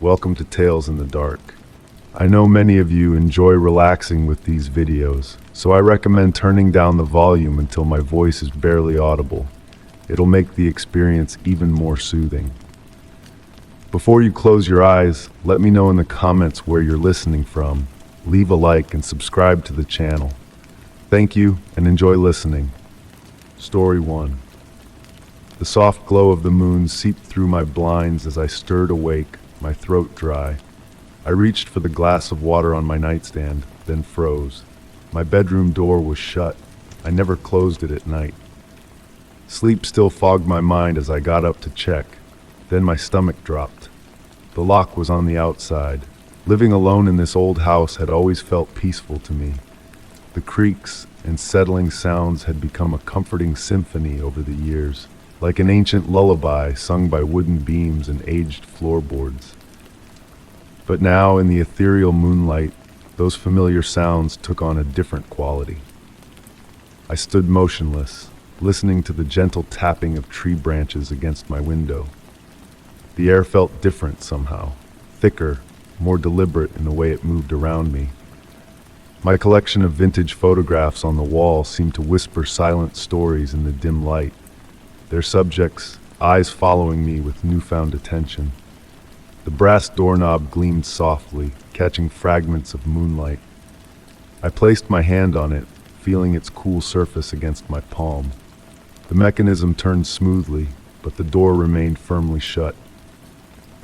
welcome to Tales in the Dark. I know many of you enjoy relaxing with these videos, so I recommend turning down the volume until my voice is barely audible. It'll make the experience even more soothing. Before you close your eyes, let me know in the comments where you're listening from. Leave a like and subscribe to the channel. Thank you and enjoy listening. Story 1. The soft glow of the moon seeped through my blinds as I stirred awake, my throat dry. I reached for the glass of water on my nightstand, then froze. My bedroom door was shut. I never closed it at night. Sleep still fogged my mind as I got up to check. Then my stomach dropped. The lock was on the outside. Living alone in this old house had always felt peaceful to me. The creaks and settling sounds had become a comforting symphony over the years, like an ancient lullaby sung by wooden beams and aged floorboards. But now, in the ethereal moonlight, those familiar sounds took on a different quality. I stood motionless, listening to the gentle tapping of tree branches against my window. The air felt different somehow, thicker, more deliberate in the way it moved around me. My collection of vintage photographs on the wall seemed to whisper silent stories in the dim light, their subjects, eyes following me with newfound attention. The brass doorknob gleamed softly, catching fragments of moonlight. I placed my hand on it, feeling its cool surface against my palm. The mechanism turned smoothly, but the door remained firmly shut.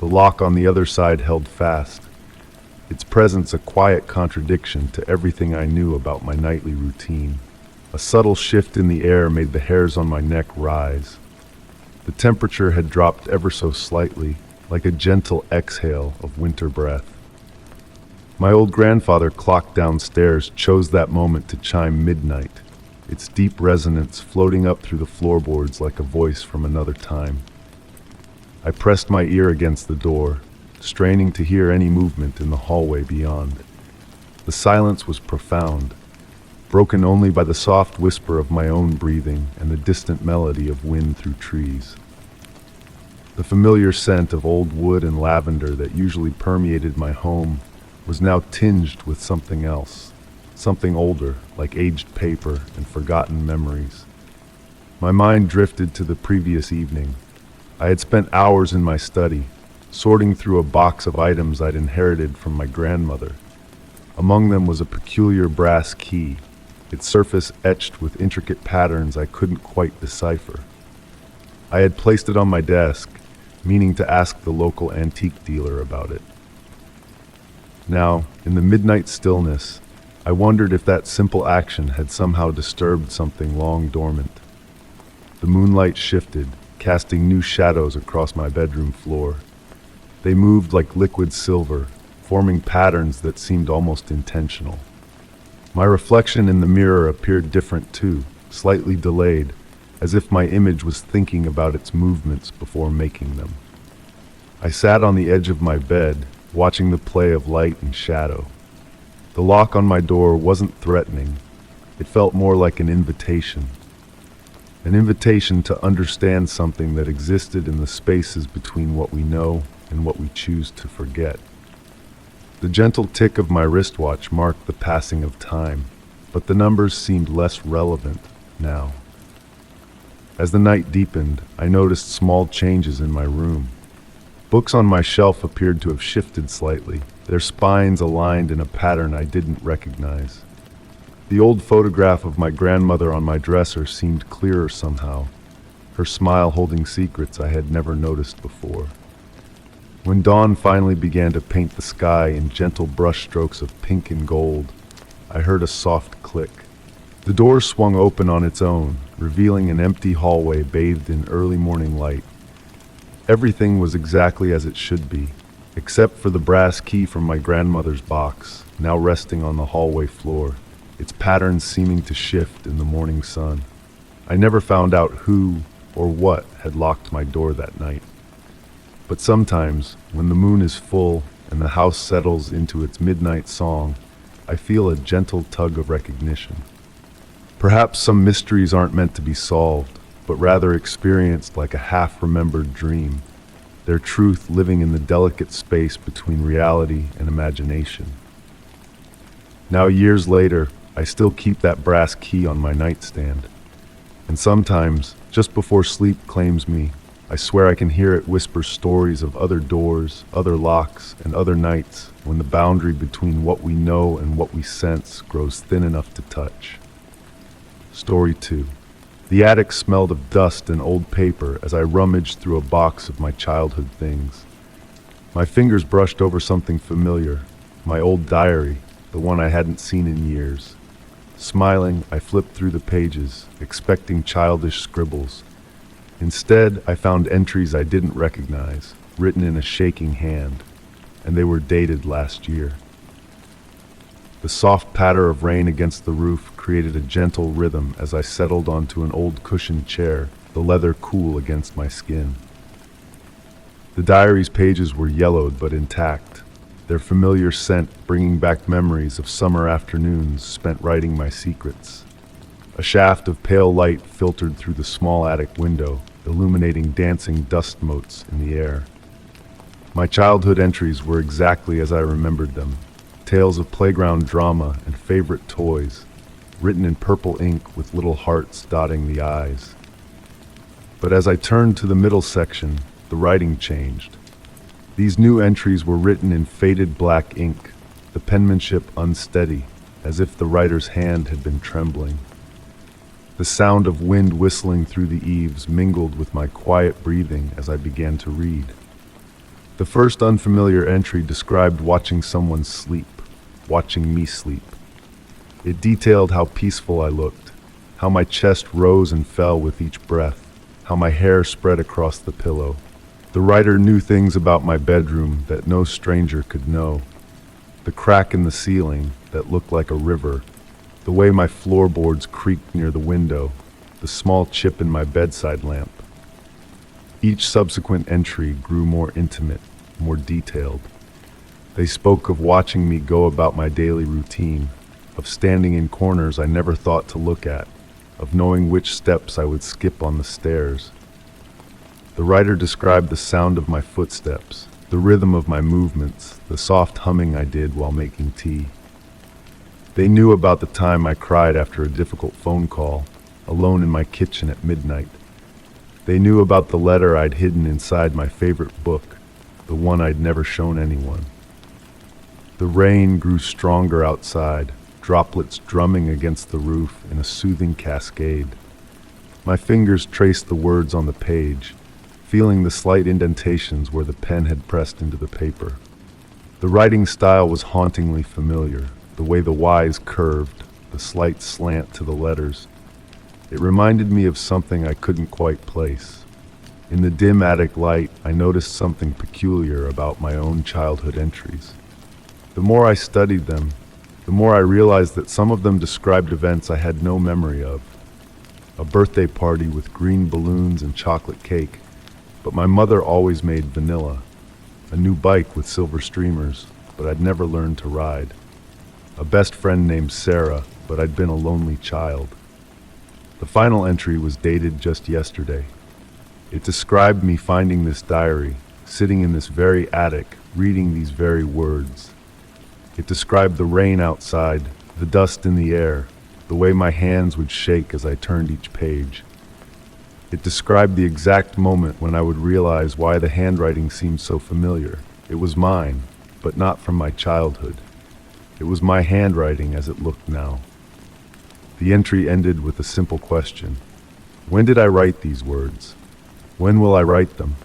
The lock on the other side held fast, its presence a quiet contradiction to everything I knew about my nightly routine. A subtle shift in the air made the hairs on my neck rise. The temperature had dropped ever so slightly, like a gentle exhale of winter breath. My old grandfather clock downstairs chose that moment to chime midnight, its deep resonance floating up through the floorboards like a voice from another time. I pressed my ear against the door, straining to hear any movement in the hallway beyond. The silence was profound, broken only by the soft whisper of my own breathing and the distant melody of wind through trees. The familiar scent of old wood and lavender that usually permeated my home was now tinged with something else, something older, like aged paper and forgotten memories. My mind drifted to the previous evening. I had spent hours in my study, sorting through a box of items I'd inherited from my grandmother. Among them was a peculiar brass key, its surface etched with intricate patterns I couldn't quite decipher. I had placed it on my desk, meaning to ask the local antique dealer about it. Now, in the midnight stillness, I wondered if that simple action had somehow disturbed something long dormant. The moonlight shifted, casting new shadows across my bedroom floor. They moved like liquid silver, forming patterns that seemed almost intentional. My reflection in the mirror appeared different too, slightly delayed, as if my image was thinking about its movements before making them. I sat on the edge of my bed, watching the play of light and shadow. The lock on my door wasn't threatening. It felt more like an invitation. An invitation to understand something that existed in the spaces between what we know and what we choose to forget. The gentle tick of my wristwatch marked the passing of time, but the numbers seemed less relevant now. As the night deepened, I noticed small changes in my room. Books on my shelf appeared to have shifted slightly, their spines aligned in a pattern I didn't recognize. The old photograph of my grandmother on my dresser seemed clearer somehow, her smile holding secrets I had never noticed before. When dawn finally began to paint the sky in gentle brushstrokes of pink and gold, I heard a soft click. The door swung open on its own, revealing an empty hallway bathed in early morning light. Everything was exactly as it should be, except for the brass key from my grandmother's box, now resting on the hallway floor, its patterns seeming to shift in the morning sun. I never found out who or what had locked my door that night. But sometimes, when the moon is full and the house settles into its midnight song, I feel a gentle tug of recognition. Perhaps some mysteries aren't meant to be solved, but rather experienced like a half-remembered dream. their truth living in the delicate space between reality and imagination. Now, years later, I still keep that brass key on my nightstand. And sometimes, just before sleep claims me, I swear I can hear it whisper stories of other doors, other locks, and other nights when the boundary between what we know and what we sense grows thin enough to touch. Story 2. The attic smelled of dust and old paper as I rummaged through a box of my childhood things. My fingers brushed over something familiar, my old diary, the one I hadn't seen in years. Smiling, I flipped through the pages, expecting childish scribbles. Instead, I found entries I didn't recognize, written in a shaking hand, and they were dated last year. The soft patter of rain against the roof created a gentle rhythm as I settled onto an old cushioned chair, the leather cool against my skin. The diary's pages were yellowed but intact, their familiar scent bringing back memories of summer afternoons spent writing my secrets. A shaft of pale light filtered through the small attic window, illuminating dancing dust motes in the air. My childhood entries were exactly as I remembered them, tales of playground drama and favorite toys, written in purple ink with little hearts dotting the eyes. But as I turned to the middle section, the writing changed. These new entries were written in faded black ink, the penmanship unsteady, as if the writer's hand had been trembling. The sound of wind whistling through the eaves mingled with my quiet breathing as I began to read. The first unfamiliar entry described watching someone sleep, watching me sleep. It detailed how peaceful I looked, how my chest rose and fell with each breath, how my hair spread across the pillow. The writer knew things about my bedroom that no stranger could know. The crack in the ceiling that looked like a river, the way my floorboards creaked near the window, the small chip in my bedside lamp. Each subsequent entry grew more intimate, more detailed. They spoke of watching me go about my daily routine, of standing in corners I never thought to look at, of knowing which steps I would skip on the stairs. The writer described the sound of my footsteps, the rhythm of my movements, the soft humming I did while making tea. They knew about the time I cried after a difficult phone call, alone in my kitchen at midnight. They knew about the letter I'd hidden inside my favorite book, the one I'd never shown anyone. The rain grew stronger outside, droplets drumming against the roof in a soothing cascade. My fingers traced the words on the page, feeling the slight indentations where the pen had pressed into the paper. The writing style was hauntingly familiar, the way the Y's curved, the slight slant to the letters. It reminded me of something I couldn't quite place. In the dim attic light, I noticed something peculiar about my own childhood entries. The more I studied them, the more I realized that some of them described events I had no memory of. A birthday party with green balloons and chocolate cake, but my mother always made vanilla. A new bike with silver streamers, but I'd never learned to ride. A best friend named Sarah, but I'd been a lonely child. The final entry was dated just yesterday. It described me finding this diary, sitting in this very attic, reading these very words. It described the rain outside, the dust in the air, the way my hands would shake as I turned each page. It described the exact moment when I would realize why the handwriting seemed so familiar. It was mine, but not from my childhood. It was my handwriting as it looked now. The entry ended with a simple question. When did I write these words? When will I write them?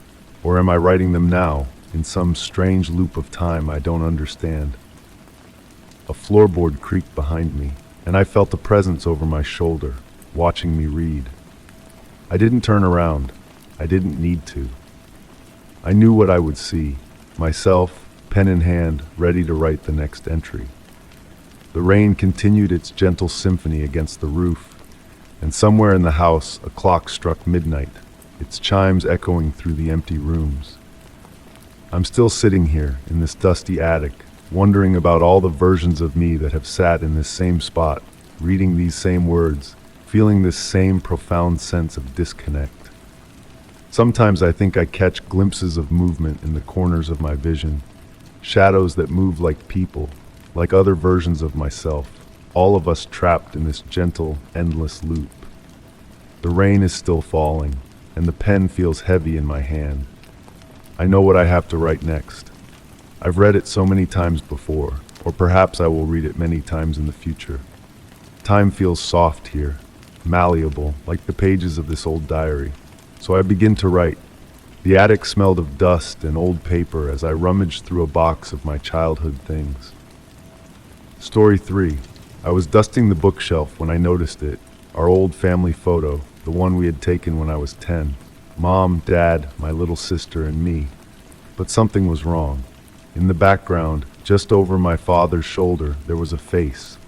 Or am I writing them now, in some strange loop of time I don't understand? A floorboard creaked behind me, and I felt a presence over my shoulder, watching me read. I didn't turn around. I didn't need to. I knew what I would see, myself, pen in hand, ready to write the next entry. The rain continued its gentle symphony against the roof, and somewhere in the house a clock struck midnight, its chimes echoing through the empty rooms. I'm still sitting here in this dusty attic, wondering about all the versions of me that have sat in this same spot, reading these same words, feeling this same profound sense of disconnect. Sometimes I think I catch glimpses of movement in the corners of my vision, shadows that move like people, like other versions of myself, all of us trapped in this gentle, endless loop. The rain is still falling, and the pen feels heavy in my hand. I know what I have to write next. I've read it so many times before, or perhaps I will read it many times in the future. Time feels soft here, malleable, like the pages of this old diary. So I begin to write. The attic smelled of dust and old paper as I rummaged through a box of my childhood things. Story 3. I was dusting the bookshelf when I noticed it, our old family photo, the one we had taken when I was 10. Mom, Dad, my little sister, and me. But something was wrong. In the background, just over my father's shoulder, there was a face.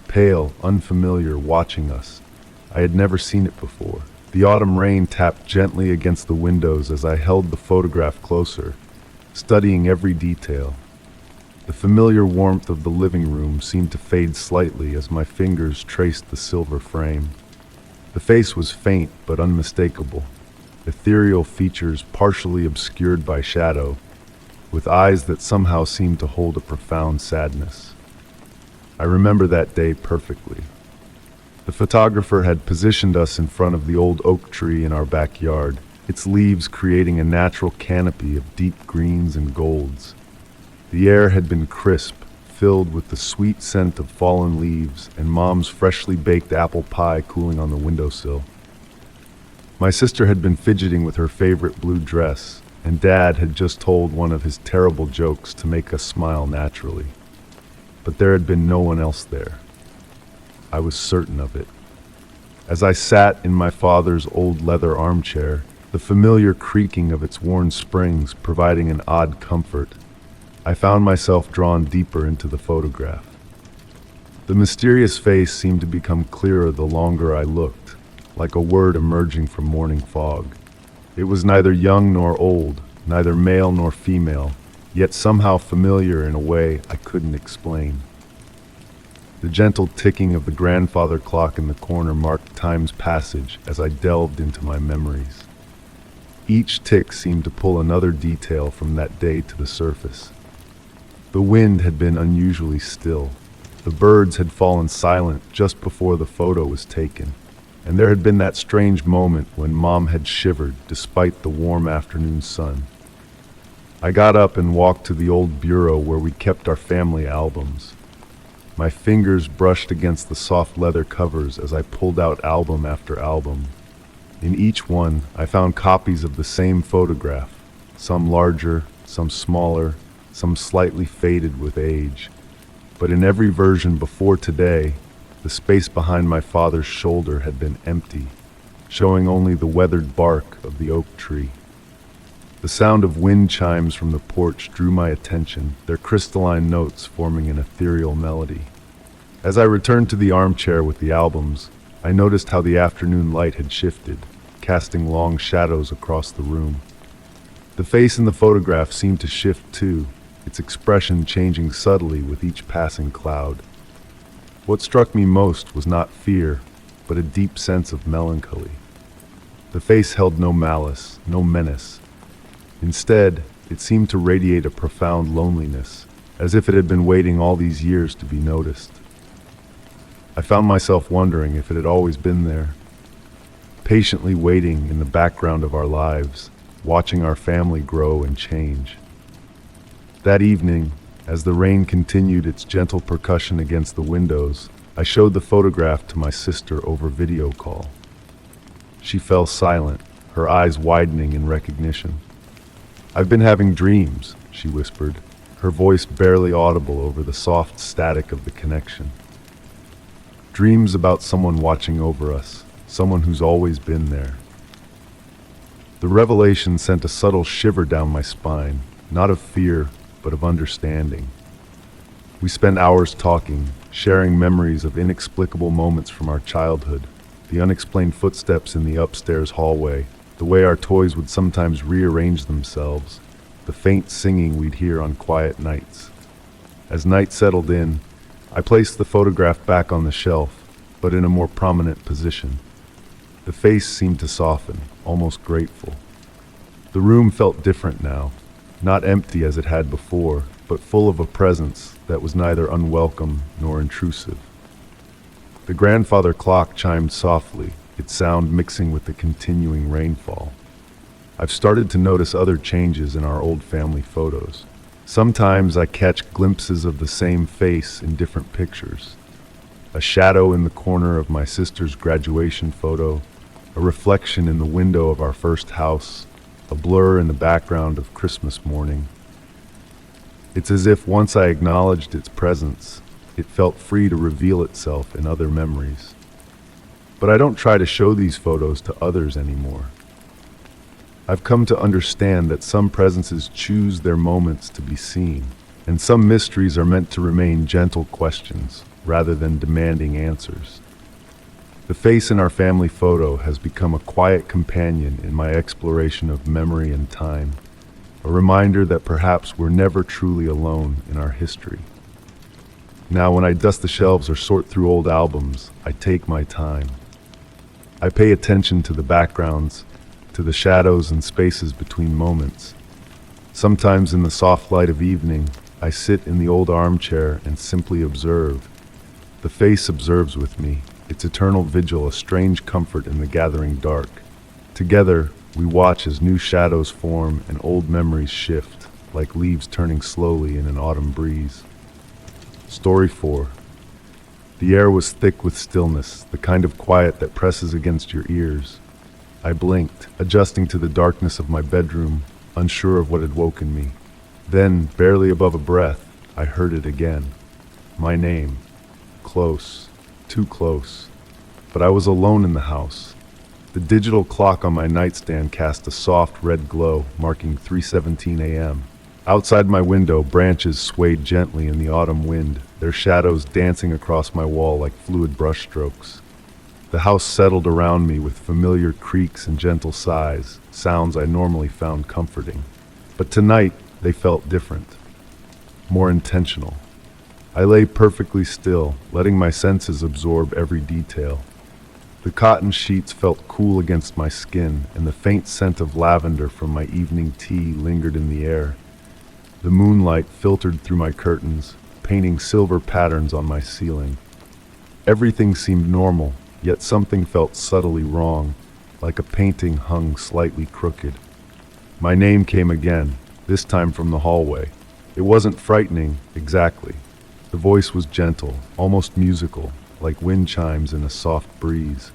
Pale, unfamiliar, watching us. I had never seen it before. The autumn rain tapped gently against the windows as I held the photograph closer, studying every detail. The familiar warmth of the living room seemed to fade slightly as my fingers traced the silver frame. The face was faint but unmistakable, ethereal features partially obscured by shadow, with eyes that somehow seemed to hold a profound sadness. I remember that day perfectly. The photographer had positioned us in front of the old oak tree in our backyard, its leaves creating a natural canopy of deep greens and golds. The air had been crisp, filled with the sweet scent of fallen leaves and Mom's freshly baked apple pie cooling on the windowsill. My sister had been fidgeting with her favorite blue dress, and Dad had just told one of his terrible jokes to make us smile naturally. But there had been no one else there. I was certain of it. As I sat in my father's old leather armchair, the familiar creaking of its worn springs providing an odd comfort, I found myself drawn deeper into the photograph. The mysterious face seemed to become clearer the longer I looked, like a word emerging from morning fog. It was neither young nor old, neither male nor female, yet somehow familiar in a way I couldn't explain. The gentle ticking of the grandfather clock in the corner marked time's passage as I delved into my memories. Each tick seemed to pull another detail from that day to the surface. The wind had been unusually still. The birds had fallen silent just before the photo was taken, and there had been that strange moment when Mom had shivered despite the warm afternoon sun. I got up and walked to the old bureau where we kept our family albums. My fingers brushed against the soft leather covers as I pulled out album after album. In each one, I found copies of the same photograph, some larger, some smaller, some slightly faded with age. But in every version before today, the space behind my father's shoulder had been empty, showing only the weathered bark of the oak tree. The sound of wind chimes from the porch drew my attention, their crystalline notes forming an ethereal melody. As I returned to the armchair with the albums, I noticed how the afternoon light had shifted, casting long shadows across the room. The face in the photograph seemed to shift too, its expression changing subtly with each passing cloud. What struck me most was not fear, but a deep sense of melancholy. The face held no malice, no menace. Instead, it seemed to radiate a profound loneliness, as if it had been waiting all these years to be noticed. I found myself wondering if it had always been there, patiently waiting in the background of our lives, watching our family grow and change. That evening, as the rain continued its gentle percussion against the windows, I showed the photograph to my sister over video call. She fell silent, her eyes widening in recognition. "I've been having dreams," she whispered, her voice barely audible over the soft static of the connection. Dreams about someone watching over us, someone who's always been there. The revelation sent a subtle shiver down my spine, not of fear, but of understanding. We spent hours talking, sharing memories of inexplicable moments from our childhood, the unexplained footsteps in the upstairs hallway, the way our toys would sometimes rearrange themselves, the faint singing we'd hear on quiet nights. As night settled in, I placed the photograph back on the shelf, but in a more prominent position. The face seemed to soften, almost grateful. The room felt different now, not empty as it had before, but full of a presence that was neither unwelcome nor intrusive. The grandfather clock chimed softly, its sound mixing with the continuing rainfall. I've started to notice other changes in our old family photos. Sometimes I catch glimpses of the same face in different pictures. A shadow in the corner of my sister's graduation photo, a reflection in the window of our first house, a blur in the background of Christmas morning. It's as if once I acknowledged its presence, it felt free to reveal itself in other memories. But I don't try to show these photos to others anymore. I've come to understand that some presences choose their moments to be seen, and some mysteries are meant to remain gentle questions rather than demanding answers. The face in our family photo has become a quiet companion in my exploration of memory and time, a reminder that perhaps we're never truly alone in our history. Now, when I dust the shelves or sort through old albums, I take my time. I pay attention to the backgrounds, to the shadows and spaces between moments. Sometimes in the soft light of evening, I sit in the old armchair and simply observe. The face observes with me, its eternal vigil a strange comfort in the gathering dark. Together, we watch as new shadows form and old memories shift, like leaves turning slowly in an autumn breeze. Story 4. The air was thick with stillness, the kind of quiet that presses against your ears. I blinked, adjusting to the darkness of my bedroom, unsure of what had woken me. Then, barely above a breath, I heard it again. My name. Close. Too close. But I was alone in the house. The digital clock on my nightstand cast a soft red glow, marking 3:17 a.m. Outside my window, branches swayed gently in the autumn wind, their shadows dancing across my wall like fluid brushstrokes. The house settled around me with familiar creaks and gentle sighs, sounds I normally found comforting. But tonight, they felt different, more intentional. I lay perfectly still, letting my senses absorb every detail. The cotton sheets felt cool against my skin, and the faint scent of lavender from my evening tea lingered in the air. The moonlight filtered through my curtains, painting silver patterns on my ceiling. Everything seemed normal, yet something felt subtly wrong, like a painting hung slightly crooked. My name came again, this time from the hallway. It wasn't frightening, exactly. The voice was gentle, almost musical, like wind chimes in a soft breeze.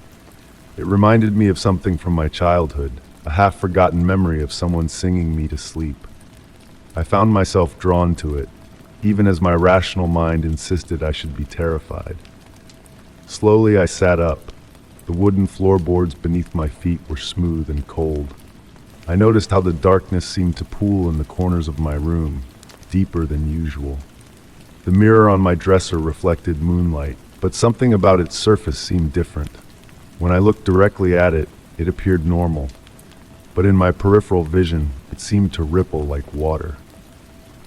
It reminded me of something from my childhood, a half-forgotten memory of someone singing me to sleep. I found myself drawn to it, even as my rational mind insisted I should be terrified. Slowly I sat up. The wooden floorboards beneath my feet were smooth and cold. I noticed how the darkness seemed to pool in the corners of my room, deeper than usual. The mirror on my dresser reflected moonlight, but something about its surface seemed different. When I looked directly at it, it appeared normal. But in my peripheral vision, it seemed to ripple like water.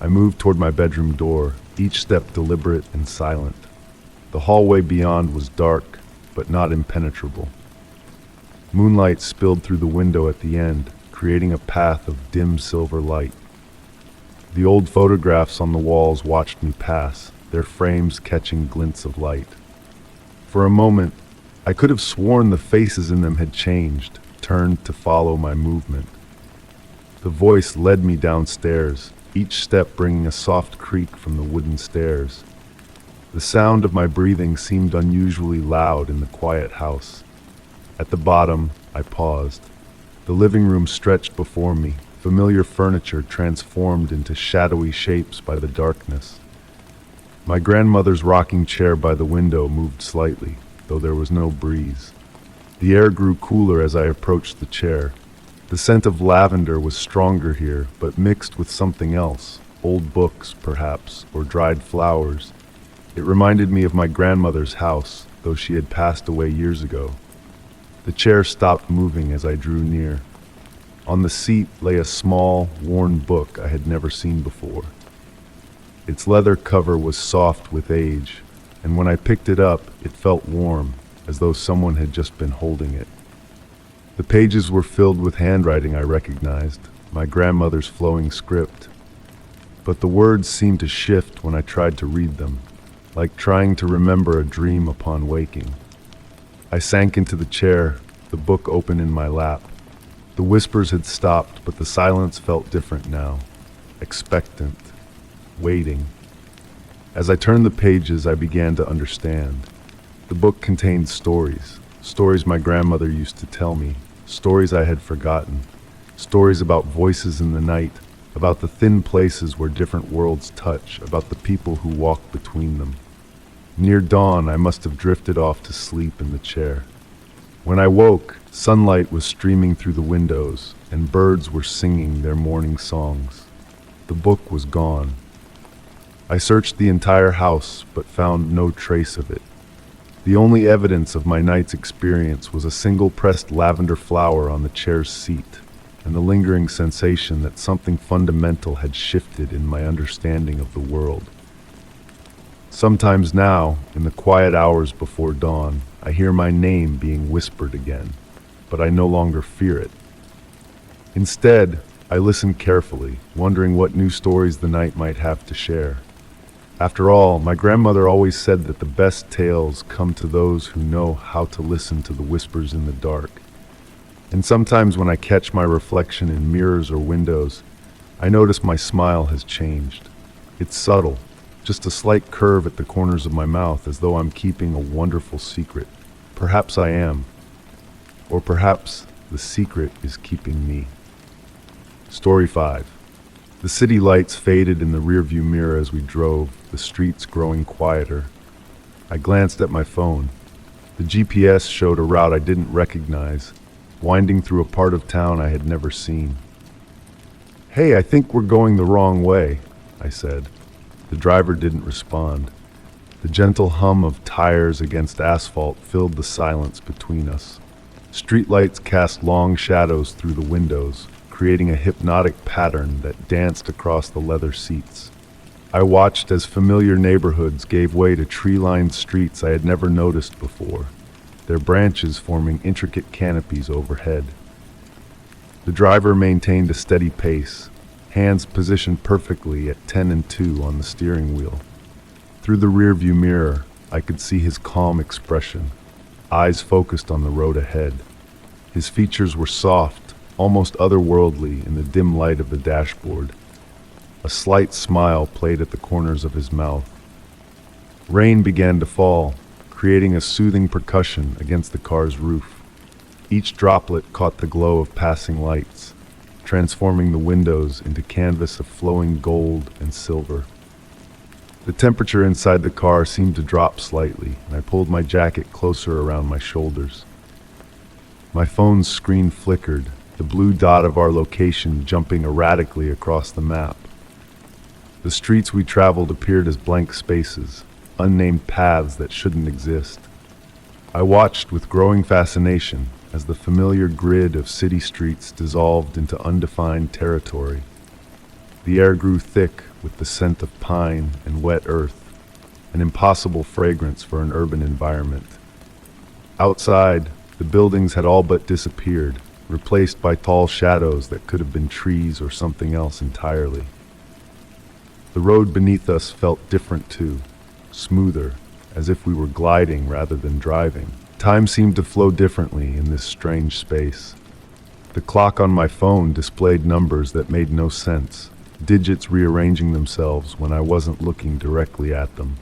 I moved toward my bedroom door, each step deliberate and silent. The hallway beyond was dark, but not impenetrable. Moonlight spilled through the window at the end, creating a path of dim silver light. The old photographs on the walls watched me pass, their frames catching glints of light. For a moment, I could have sworn the faces in them had changed, turned to follow my movement. The voice led me downstairs, each step bringing a soft creak from the wooden stairs. The sound of my breathing seemed unusually loud in the quiet house. At the bottom, I paused. The living room stretched before me, familiar furniture transformed into shadowy shapes by the darkness. My grandmother's rocking chair by the window moved slightly, though there was no breeze. The air grew cooler as I approached the chair. The scent of lavender was stronger here, but mixed with something else, old books, perhaps, or dried flowers. It reminded me of my grandmother's house, though she had passed away years ago. The chair stopped moving as I drew near. On the seat lay a small, worn book I had never seen before. Its leather cover was soft with age, and when I picked it up, it felt warm, as though someone had just been holding it. The pages were filled with handwriting I recognized, my grandmother's flowing script. But the words seemed to shift when I tried to read them, like trying to remember a dream upon waking. I sank into the chair, the book open in my lap. The whispers had stopped, but the silence felt different now, expectant, waiting. As I turned the pages, I began to understand. The book contained stories, stories my grandmother used to tell me, stories I had forgotten, stories about voices in the night, about the thin places where different worlds touch, about the people who walk between them. Near dawn, I must have drifted off to sleep in the chair. When I woke, sunlight was streaming through the windows, and birds were singing their morning songs. The book was gone. I searched the entire house, but found no trace of it. The only evidence of my night's experience was a single pressed lavender flower on the chair's seat, and the lingering sensation that something fundamental had shifted in my understanding of the world. Sometimes now, in the quiet hours before dawn, I hear my name being whispered again, but I no longer fear it. Instead, I listen carefully, wondering what new stories the night might have to share. After all, my grandmother always said that the best tales come to those who know how to listen to the whispers in the dark. And sometimes when I catch my reflection in mirrors or windows, I notice my smile has changed. It's subtle, just a slight curve at the corners of my mouth, as though I'm keeping a wonderful secret. Perhaps I am. Or perhaps the secret is keeping me. Story 5. The city lights faded in the rearview mirror as we drove, the streets growing quieter. I glanced at my phone. The GPS showed a route I didn't recognize, winding through a part of town I had never seen. "Hey, I think we're going the wrong way," I said. The driver didn't respond. The gentle hum of tires against asphalt filled the silence between us. Streetlights cast long shadows through the windows, creating a hypnotic pattern that danced across the leather seats. I watched as familiar neighborhoods gave way to tree-lined streets I had never noticed before, their branches forming intricate canopies overhead. The driver maintained a steady pace, hands positioned perfectly at 10 and 2 on the steering wheel. Through the rearview mirror, I could see his calm expression, eyes focused on the road ahead. His features were soft, almost otherworldly in the dim light of the dashboard. A slight smile played at the corners of his mouth. Rain began to fall, creating a soothing percussion against the car's roof. Each droplet caught the glow of passing lights, transforming the windows into canvas of flowing gold and silver. The temperature inside the car seemed to drop slightly, and I pulled my jacket closer around my shoulders. My phone's screen flickered, the blue dot of our location jumping erratically across the map. The streets we traveled appeared as blank spaces, unnamed paths that shouldn't exist. I watched with growing fascination as the familiar grid of city streets dissolved into undefined territory. The air grew thick with the scent of pine and wet earth, an impossible fragrance for an urban environment. Outside, the buildings had all but disappeared, replaced by tall shadows that could have been trees or something else entirely. The road beneath us felt different too, smoother, as if we were gliding rather than driving. Time seemed to flow differently in this strange space. The clock on my phone displayed numbers that made no sense, digits rearranging themselves when I wasn't looking directly at them.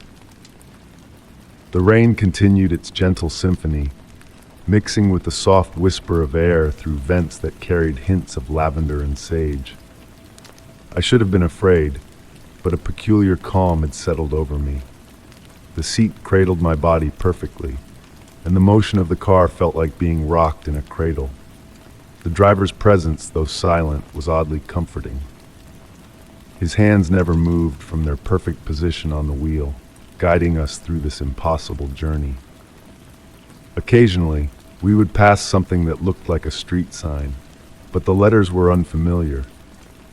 The rain continued its gentle symphony, mixing with the soft whisper of air through vents that carried hints of lavender and sage. I should have been afraid, but a peculiar calm had settled over me. The seat cradled my body perfectly, and the motion of the car felt like being rocked in a cradle. The driver's presence, though silent, was oddly comforting. His hands never moved from their perfect position on the wheel, guiding us through this impossible journey. Occasionally, we would pass something that looked like a street sign, but the letters were unfamiliar,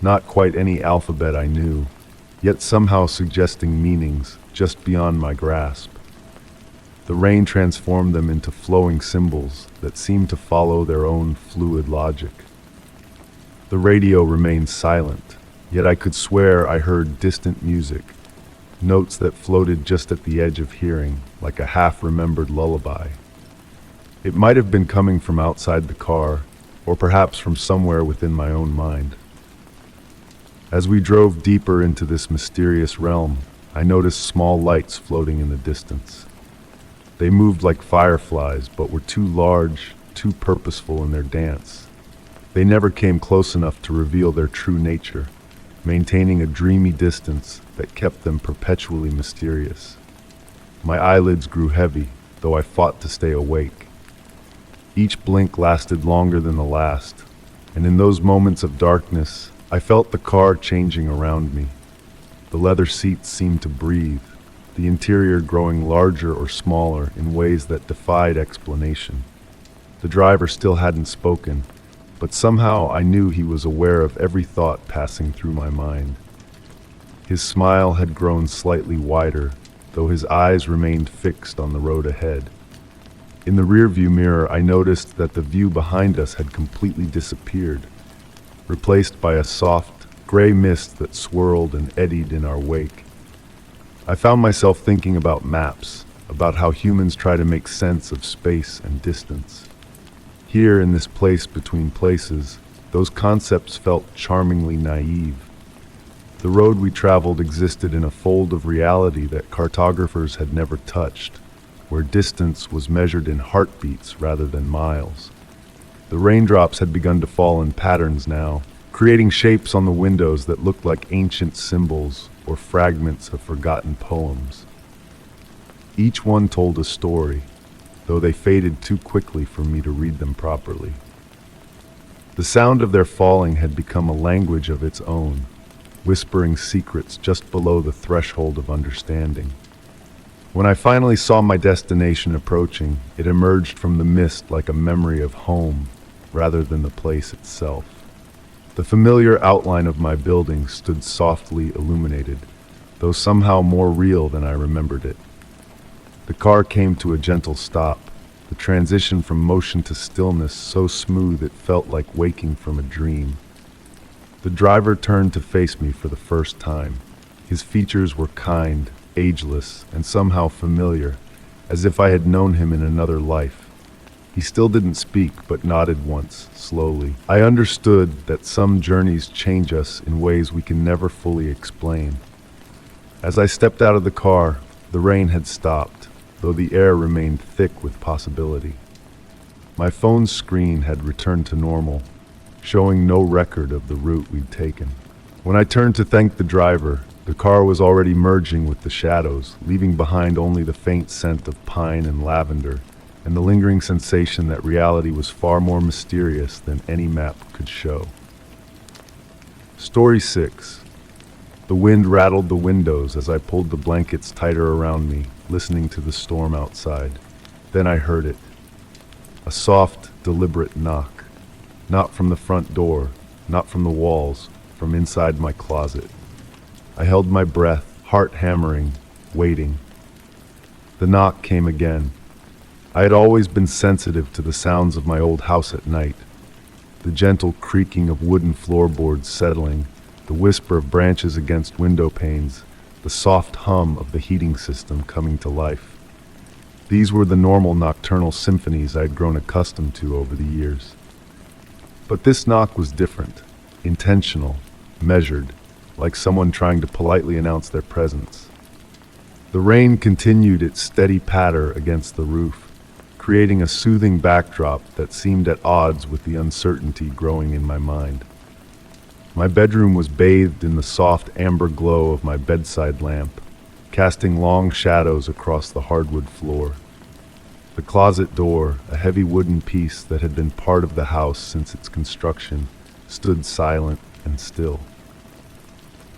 not quite any alphabet I knew, yet somehow suggesting meanings just beyond my grasp. The rain transformed them into flowing symbols that seemed to follow their own fluid logic. The radio remained silent, yet I could swear I heard distant music, notes that floated just at the edge of hearing, like a half-remembered lullaby. It might have been coming from outside the car, or perhaps from somewhere within my own mind. As we drove deeper into this mysterious realm, I noticed small lights floating in the distance. They moved like fireflies, but were too large, too purposeful in their dance. They never came close enough to reveal their true nature, maintaining a dreamy distance that kept them perpetually mysterious. My eyelids grew heavy, though I fought to stay awake. Each blink lasted longer than the last, and in those moments of darkness, I felt the car changing around me. The leather seats seemed to breathe, the interior growing larger or smaller in ways that defied explanation. The driver still hadn't spoken, but somehow I knew he was aware of every thought passing through my mind. His smile had grown slightly wider, though his eyes remained fixed on the road ahead. In the rearview mirror, I noticed that the view behind us had completely disappeared, replaced by a soft, gray mist that swirled and eddied in our wake. I found myself thinking about maps, about how humans try to make sense of space and distance. Here, in this place between places, those concepts felt charmingly naive. The road we traveled existed in a fold of reality that cartographers had never touched, where distance was measured in heartbeats rather than miles. The raindrops had begun to fall in patterns now, creating shapes on the windows that looked like ancient symbols or fragments of forgotten poems. Each one told a story, though they faded too quickly for me to read them properly. The sound of their falling had become a language of its own, whispering secrets just below the threshold of understanding. When I finally saw my destination approaching, it emerged from the mist like a memory of home, rather than the place itself. The familiar outline of my building stood softly illuminated, though somehow more real than I remembered it. The car came to a gentle stop, the transition from motion to stillness so smooth it felt like waking from a dream. The driver turned to face me for the first time. His features were kind, ageless, and somehow familiar, as if I had known him in another life. He still didn't speak, but nodded once, slowly. I understood that some journeys change us in ways we can never fully explain. As I stepped out of the car, the rain had stopped, though the air remained thick with possibility. My phone's screen had returned to normal, showing no record of the route we'd taken. When I turned to thank the driver, the car was already merging with the shadows, leaving behind only the faint scent of pine and lavender, and the lingering sensation that reality was far more mysterious than any map could show. Story 6. The wind rattled the windows as I pulled the blankets tighter around me, listening to the storm outside. Then I heard it. A soft, deliberate knock. Not from the front door, not from the walls, from inside my closet. I held my breath, heart hammering, waiting. The knock came again. I had always been sensitive to the sounds of my old house at night. The gentle creaking of wooden floorboards settling, the whisper of branches against window panes, the soft hum of the heating system coming to life. These were the normal nocturnal symphonies I had grown accustomed to over the years. But this knock was different, intentional, measured, like someone trying to politely announce their presence. The rain continued its steady patter against the roof, creating a soothing backdrop that seemed at odds with the uncertainty growing in my mind. My bedroom was bathed in the soft amber glow of my bedside lamp, casting long shadows across the hardwood floor. The closet door, a heavy wooden piece that had been part of the house since its construction, stood silent and still.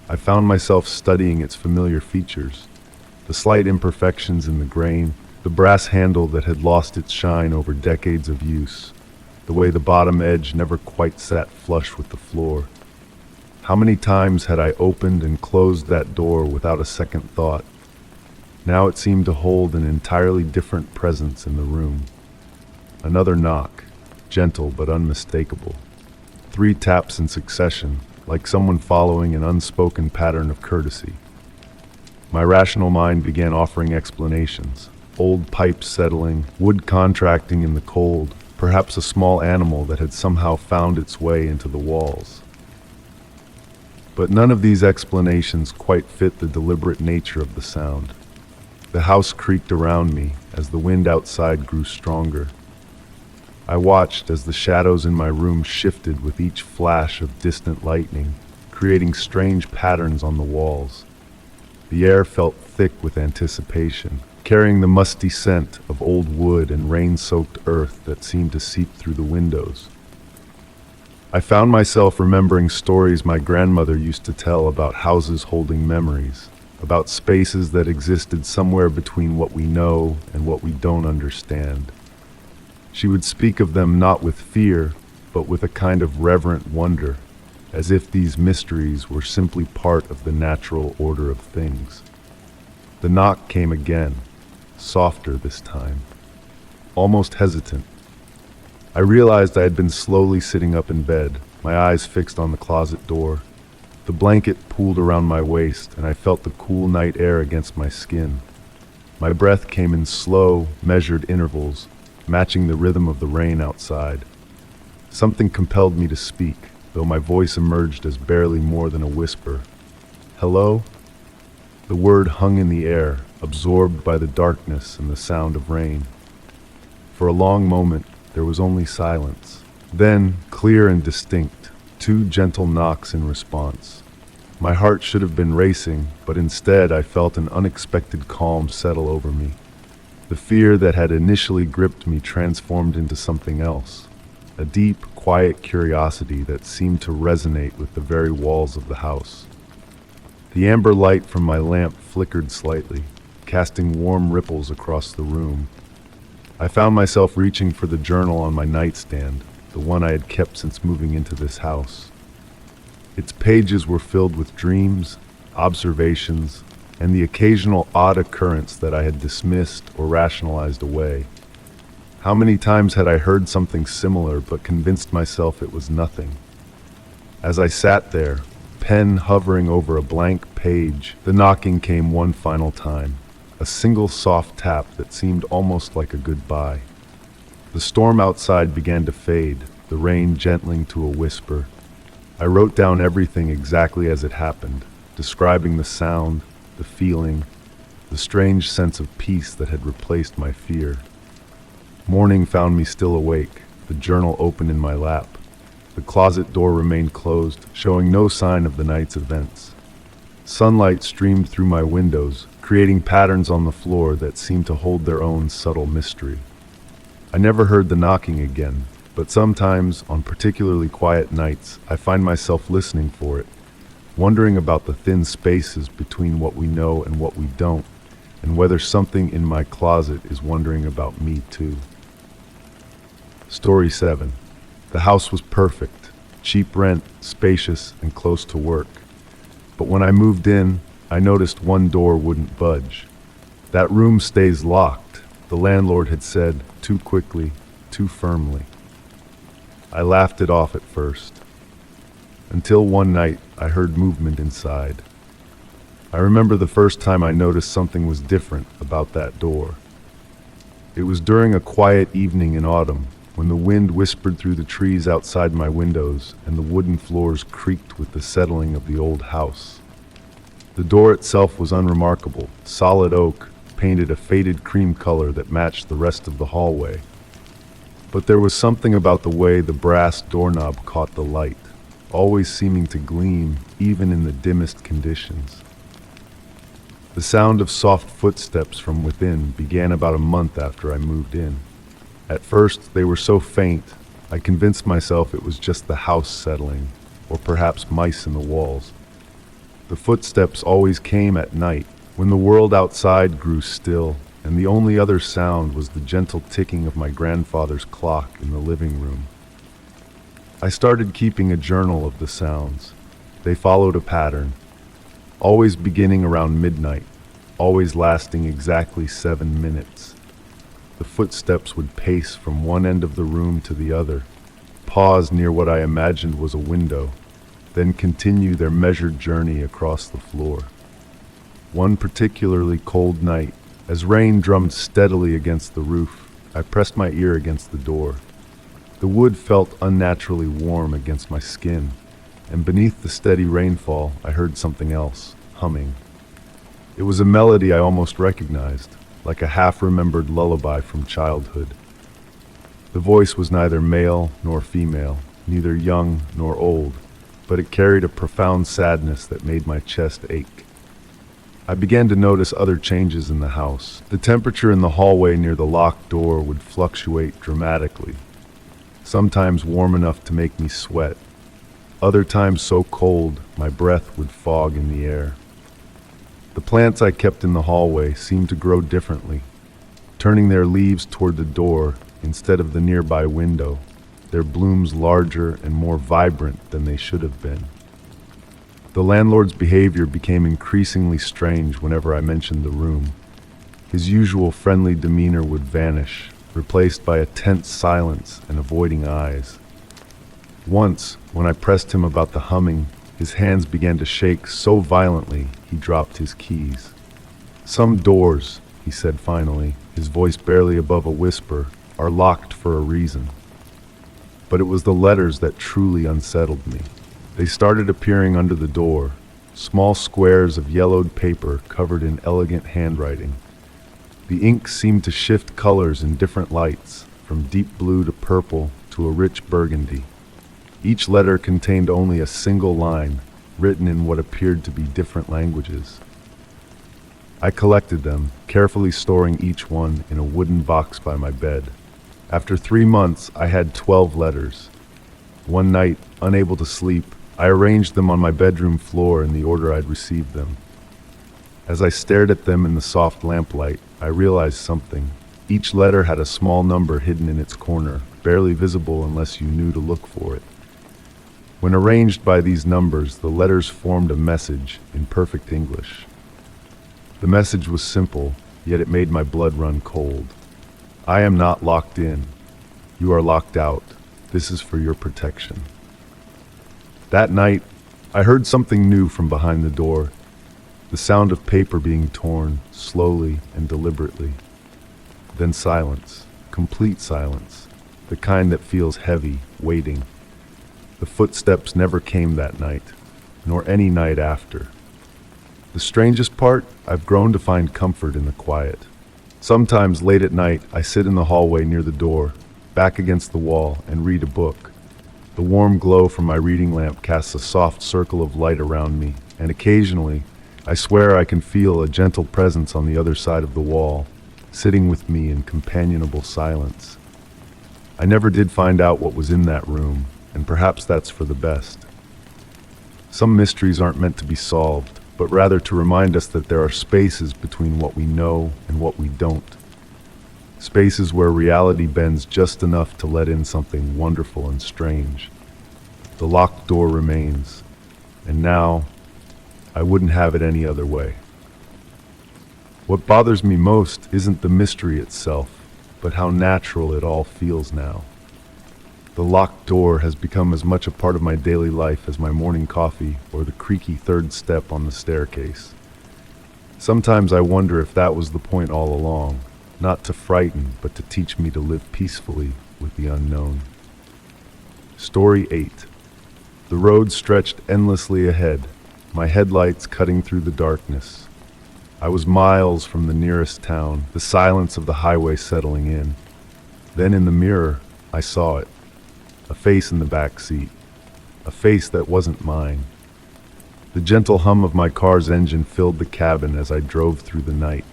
I found myself studying its familiar features, the slight imperfections in the grain, the brass handle that had lost its shine over decades of use, the way the bottom edge never quite sat flush with the floor. How many times had I opened and closed that door without a second thought? Now it seemed to hold an entirely different presence in the room. Another knock, gentle but unmistakable. 3 taps in succession, like someone following an unspoken pattern of courtesy. My rational mind began offering explanations. Old pipes settling, wood contracting in the cold, perhaps a small animal that had somehow found its way into the walls. But none of these explanations quite fit the deliberate nature of the sound. The house creaked around me as the wind outside grew stronger. I watched as the shadows in my room shifted with each flash of distant lightning, creating strange patterns on the walls. The air felt thick with anticipation, carrying the musty scent of old wood and rain-soaked earth that seemed to seep through the windows. I found myself remembering stories my grandmother used to tell about houses holding memories, about spaces that existed somewhere between what we know and what we don't understand. She would speak of them not with fear, but with a kind of reverent wonder, as if these mysteries were simply part of the natural order of things. The knock came again, softer this time, almost hesitant. I realized I had been slowly sitting up in bed, my eyes fixed on the closet door. The blanket pulled around my waist, and I felt the cool night air against my skin. My breath came in slow, measured intervals, matching the rhythm of the rain outside. Something compelled me to speak, though my voice emerged as barely more than a whisper. "Hello?" The word hung in the air, absorbed by the darkness and the sound of rain. For a long moment, there was only silence. Then, clear and distinct, 2 gentle knocks in response. My heart should have been racing, but instead I felt an unexpected calm settle over me. The fear that had initially gripped me transformed into something else, a deep, quiet curiosity that seemed to resonate with the very walls of the house. The amber light from my lamp flickered slightly, casting warm ripples across the room. I found myself reaching for the journal on my nightstand, the one I had kept since moving into this house. Its pages were filled with dreams, observations, and the occasional odd occurrence that I had dismissed or rationalized away. How many times had I heard something similar but convinced myself it was nothing? As I sat there, pen hovering over a blank page, the knocking came one final time, a single soft tap that seemed almost like a goodbye. The storm outside began to fade, the rain gentling to a whisper. I wrote down everything exactly as it happened, describing the sound, the feeling, the strange sense of peace that had replaced my fear. Morning found me still awake, the journal open in my lap. The closet door remained closed, showing no sign of the night's events. Sunlight streamed through my windows, creating patterns on the floor that seemed to hold their own subtle mystery. I never heard the knocking again, but sometimes, on particularly quiet nights, I find myself listening for it, wondering about the thin spaces between what we know and what we don't, and whether something in my closet is wondering about me too. Story 7. The house was perfect, cheap rent, spacious, and close to work. But when I moved in, I noticed one door wouldn't budge. "That room stays locked," the landlord had said, too quickly, too firmly. I laughed it off at first, until one night I heard movement inside. I remember the first time I noticed something was different about that door. It was during a quiet evening in autumn, when the wind whispered through the trees outside my windows and the wooden floors creaked with the settling of the old house. The door itself was unremarkable, solid oak, painted a faded cream color that matched the rest of the hallway. But there was something about the way the brass doorknob caught the light, always seeming to gleam even in the dimmest conditions. The sound of soft footsteps from within began about a month after I moved in. At first, they were so faint, I convinced myself it was just the house settling, or perhaps mice in the walls. The footsteps always came at night, when the world outside grew still, and the only other sound was the gentle ticking of my grandfather's clock in the living room. I started keeping a journal of the sounds. They followed a pattern, always beginning around midnight, always lasting exactly 7 minutes. The footsteps would pace from one end of the room to the other, pause near what I imagined was a window, then continue their measured journey across the floor. One particularly cold night, as rain drummed steadily against the roof, I pressed my ear against the door. The wood felt unnaturally warm against my skin, and beneath the steady rainfall, I heard something else, humming. It was a melody I almost recognized, like a half-remembered lullaby from childhood. The voice was neither male nor female, neither young nor old, but it carried a profound sadness that made my chest ache. I began to notice other changes in the house. The temperature in the hallway near the locked door would fluctuate dramatically, sometimes warm enough to make me sweat, other times so cold my breath would fog in the air. The plants I kept in the hallway seemed to grow differently, turning their leaves toward the door instead of the nearby window, their blooms larger and more vibrant than they should have been. The landlord's behavior became increasingly strange whenever I mentioned the room. His usual friendly demeanor would vanish, replaced by a tense silence and avoiding eyes. Once, when I pressed him about the humming, his hands began to shake so violently he dropped his keys. "Some doors," he said finally, his voice barely above a whisper, "are locked for a reason." But it was the letters that truly unsettled me. They started appearing under the door, small squares of yellowed paper covered in elegant handwriting. The ink seemed to shift colors in different lights, from deep blue to purple to a rich burgundy. Each letter contained only a single line, written in what appeared to be different languages. I collected them, carefully storing each one in a wooden box by my bed. After 3 months, I had 12 letters. One night, unable to sleep, I arranged them on my bedroom floor in the order I'd received them. As I stared at them in the soft lamplight, I realized something. Each letter had a small number hidden in its corner, barely visible unless you knew to look for it. When arranged by these numbers, the letters formed a message in perfect English. The message was simple, yet it made my blood run cold. "I am not locked in. You are locked out. This is for your protection." That night, I heard something new from behind the door, the sound of paper being torn, slowly and deliberately. Then silence, complete silence, the kind that feels heavy, waiting. The footsteps never came that night, nor any night after. The strangest part, I've grown to find comfort in the quiet. Sometimes late at night, I sit in the hallway near the door, back against the wall, and read a book. The warm glow from my reading lamp casts a soft circle of light around me, and occasionally, I swear I can feel a gentle presence on the other side of the wall, sitting with me in companionable silence. I never did find out what was in that room, and perhaps that's for the best. Some mysteries aren't meant to be solved, but rather to remind us that there are spaces between what we know and what we don't. Spaces where reality bends just enough to let in something wonderful and strange. The locked door remains, and now, I wouldn't have it any other way. What bothers me most isn't the mystery itself, but how natural it all feels now. The locked door has become as much a part of my daily life as my morning coffee or the creaky third step on the staircase. Sometimes I wonder if that was the point all along. Not to frighten, but to teach me to live peacefully with the unknown. Story 8. The road stretched endlessly ahead, my headlights cutting through the darkness. I was miles from the nearest town, the silence of the highway settling in. Then in the mirror, I saw it. A face in the back seat. A face that wasn't mine. The gentle hum of my car's engine filled the cabin as I drove through the night.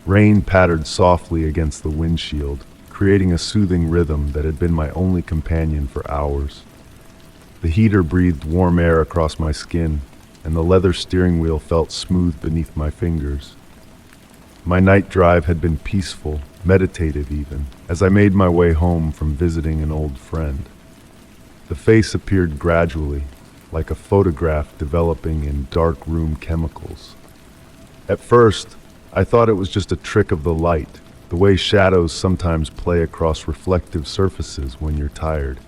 Rain pattered softly against the windshield, creating a soothing rhythm that had been my only companion for hours. The heater breathed warm air across my skin, and the leather steering wheel felt smooth beneath my fingers. My night drive had been peaceful, meditative even, as I made my way home from visiting an old friend. The face appeared gradually, like a photograph developing in dark room chemicals. At first, I thought it was just a trick of the light, the way shadows sometimes play across reflective surfaces when you're tired.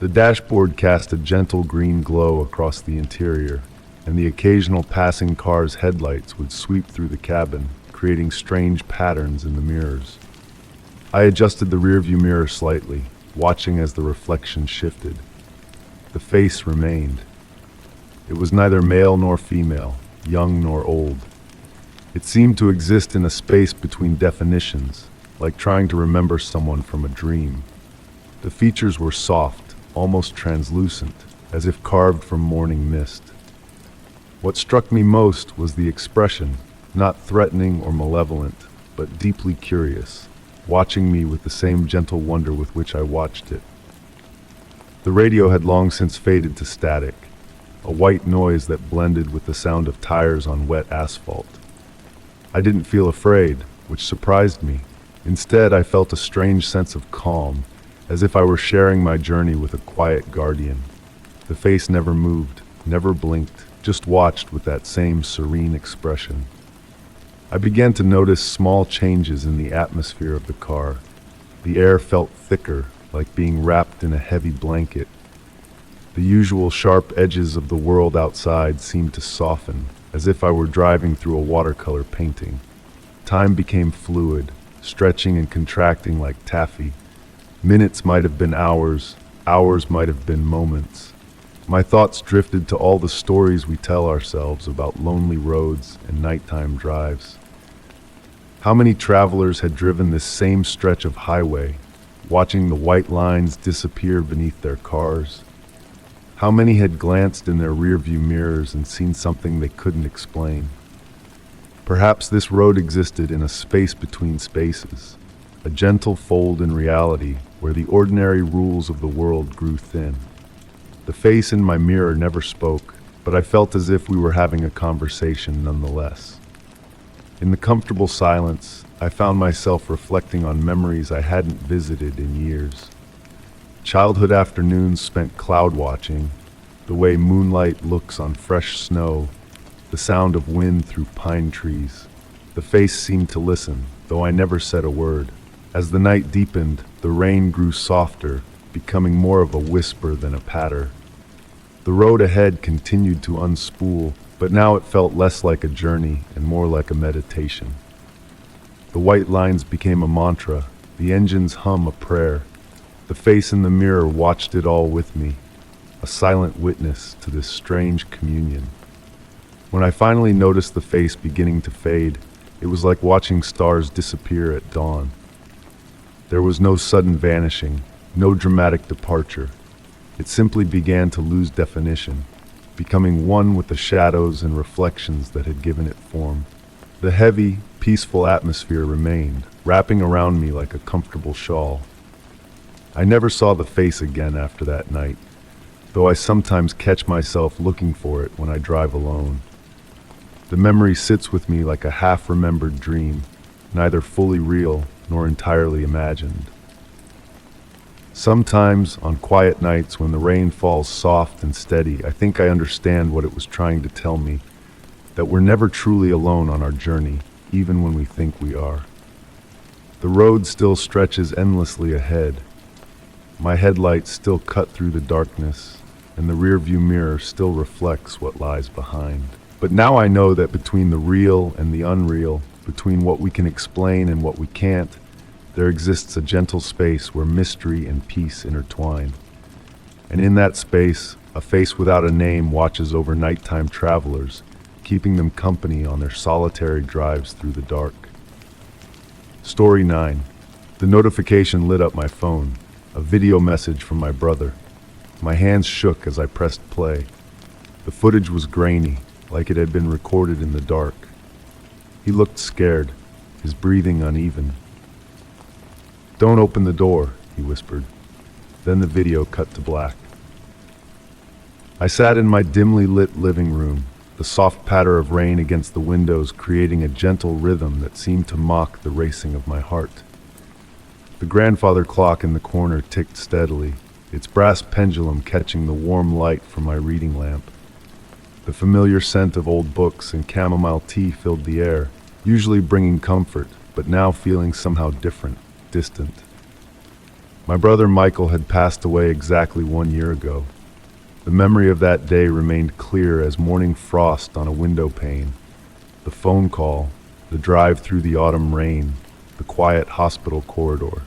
The dashboard cast a gentle green glow across the interior, and the occasional passing car's headlights would sweep through the cabin, creating strange patterns in the mirrors. I adjusted the rearview mirror slightly, watching as the reflection shifted. The face remained. It was neither male nor female, young nor old. It seemed to exist in a space between definitions, like trying to remember someone from a dream. The features were soft, almost translucent, as if carved from morning mist. What struck me most was the expression, not threatening or malevolent, but deeply curious, watching me with the same gentle wonder with which I watched it. The radio had long since faded to static, a white noise that blended with the sound of tires on wet asphalt. I didn't feel afraid, which surprised me. Instead, I felt a strange sense of calm, as if I were sharing my journey with a quiet guardian. The face never moved, never blinked, just watched with that same serene expression. I began to notice small changes in the atmosphere of the car. The air felt thicker, like being wrapped in a heavy blanket. The usual sharp edges of the world outside seemed to soften, as if I were driving through a watercolor painting. Time became fluid, stretching and contracting like taffy. Minutes might have been hours, hours might have been moments. My thoughts drifted to all the stories we tell ourselves about lonely roads and nighttime drives. How many travelers had driven this same stretch of highway, watching the white lines disappear beneath their cars? How many had glanced in their rearview mirrors and seen something they couldn't explain? Perhaps this road existed in a space between spaces, a gentle fold in reality where the ordinary rules of the world grew thin. The face in my mirror never spoke, but I felt as if we were having a conversation nonetheless. In the comfortable silence, I found myself reflecting on memories I hadn't visited in years. Childhood afternoons spent cloud watching, the way moonlight looks on fresh snow, the sound of wind through pine trees. The face seemed to listen, though I never said a word. As the night deepened, the rain grew softer, becoming more of a whisper than a patter. The road ahead continued to unspool, but now it felt less like a journey and more like a meditation. The white lines became a mantra, the engine's hum a prayer. The face in the mirror watched it all with me, a silent witness to this strange communion. When I finally noticed the face beginning to fade, it was like watching stars disappear at dawn. There was no sudden vanishing, no dramatic departure. It simply began to lose definition, becoming one with the shadows and reflections that had given it form. The heavy, peaceful atmosphere remained, wrapping around me like a comfortable shawl. I never saw the face again after that night, though I sometimes catch myself looking for it when I drive alone. The memory sits with me like a half-remembered dream, neither fully real nor entirely imagined. Sometimes, on quiet nights when the rain falls soft and steady, I think I understand what it was trying to tell me, that we're never truly alone on our journey, even when we think we are. The road still stretches endlessly ahead. My headlights still cut through the darkness, and the rearview mirror still reflects what lies behind. But now I know that between the real and the unreal, between what we can explain and what we can't, there exists a gentle space where mystery and peace intertwine. And in that space, a face without a name watches over nighttime travelers, keeping them company on their solitary drives through the dark. Story 9. The notification lit up my phone, a video message from my brother. My hands shook as I pressed play. The footage was grainy, like it had been recorded in the dark. He looked scared, his breathing uneven. "Don't open the door," he whispered. Then the video cut to black. I sat in my dimly lit living room, the soft patter of rain against the windows creating a gentle rhythm that seemed to mock the racing of my heart. The grandfather clock in the corner ticked steadily, its brass pendulum catching the warm light from my reading lamp. The familiar scent of old books and chamomile tea filled the air, usually bringing comfort, but now feeling somehow different, distant. My brother Michael had passed away exactly 1 year ago. The memory of that day remained clear as morning frost on a window pane. The phone call, the drive through the autumn rain, the quiet hospital corridor.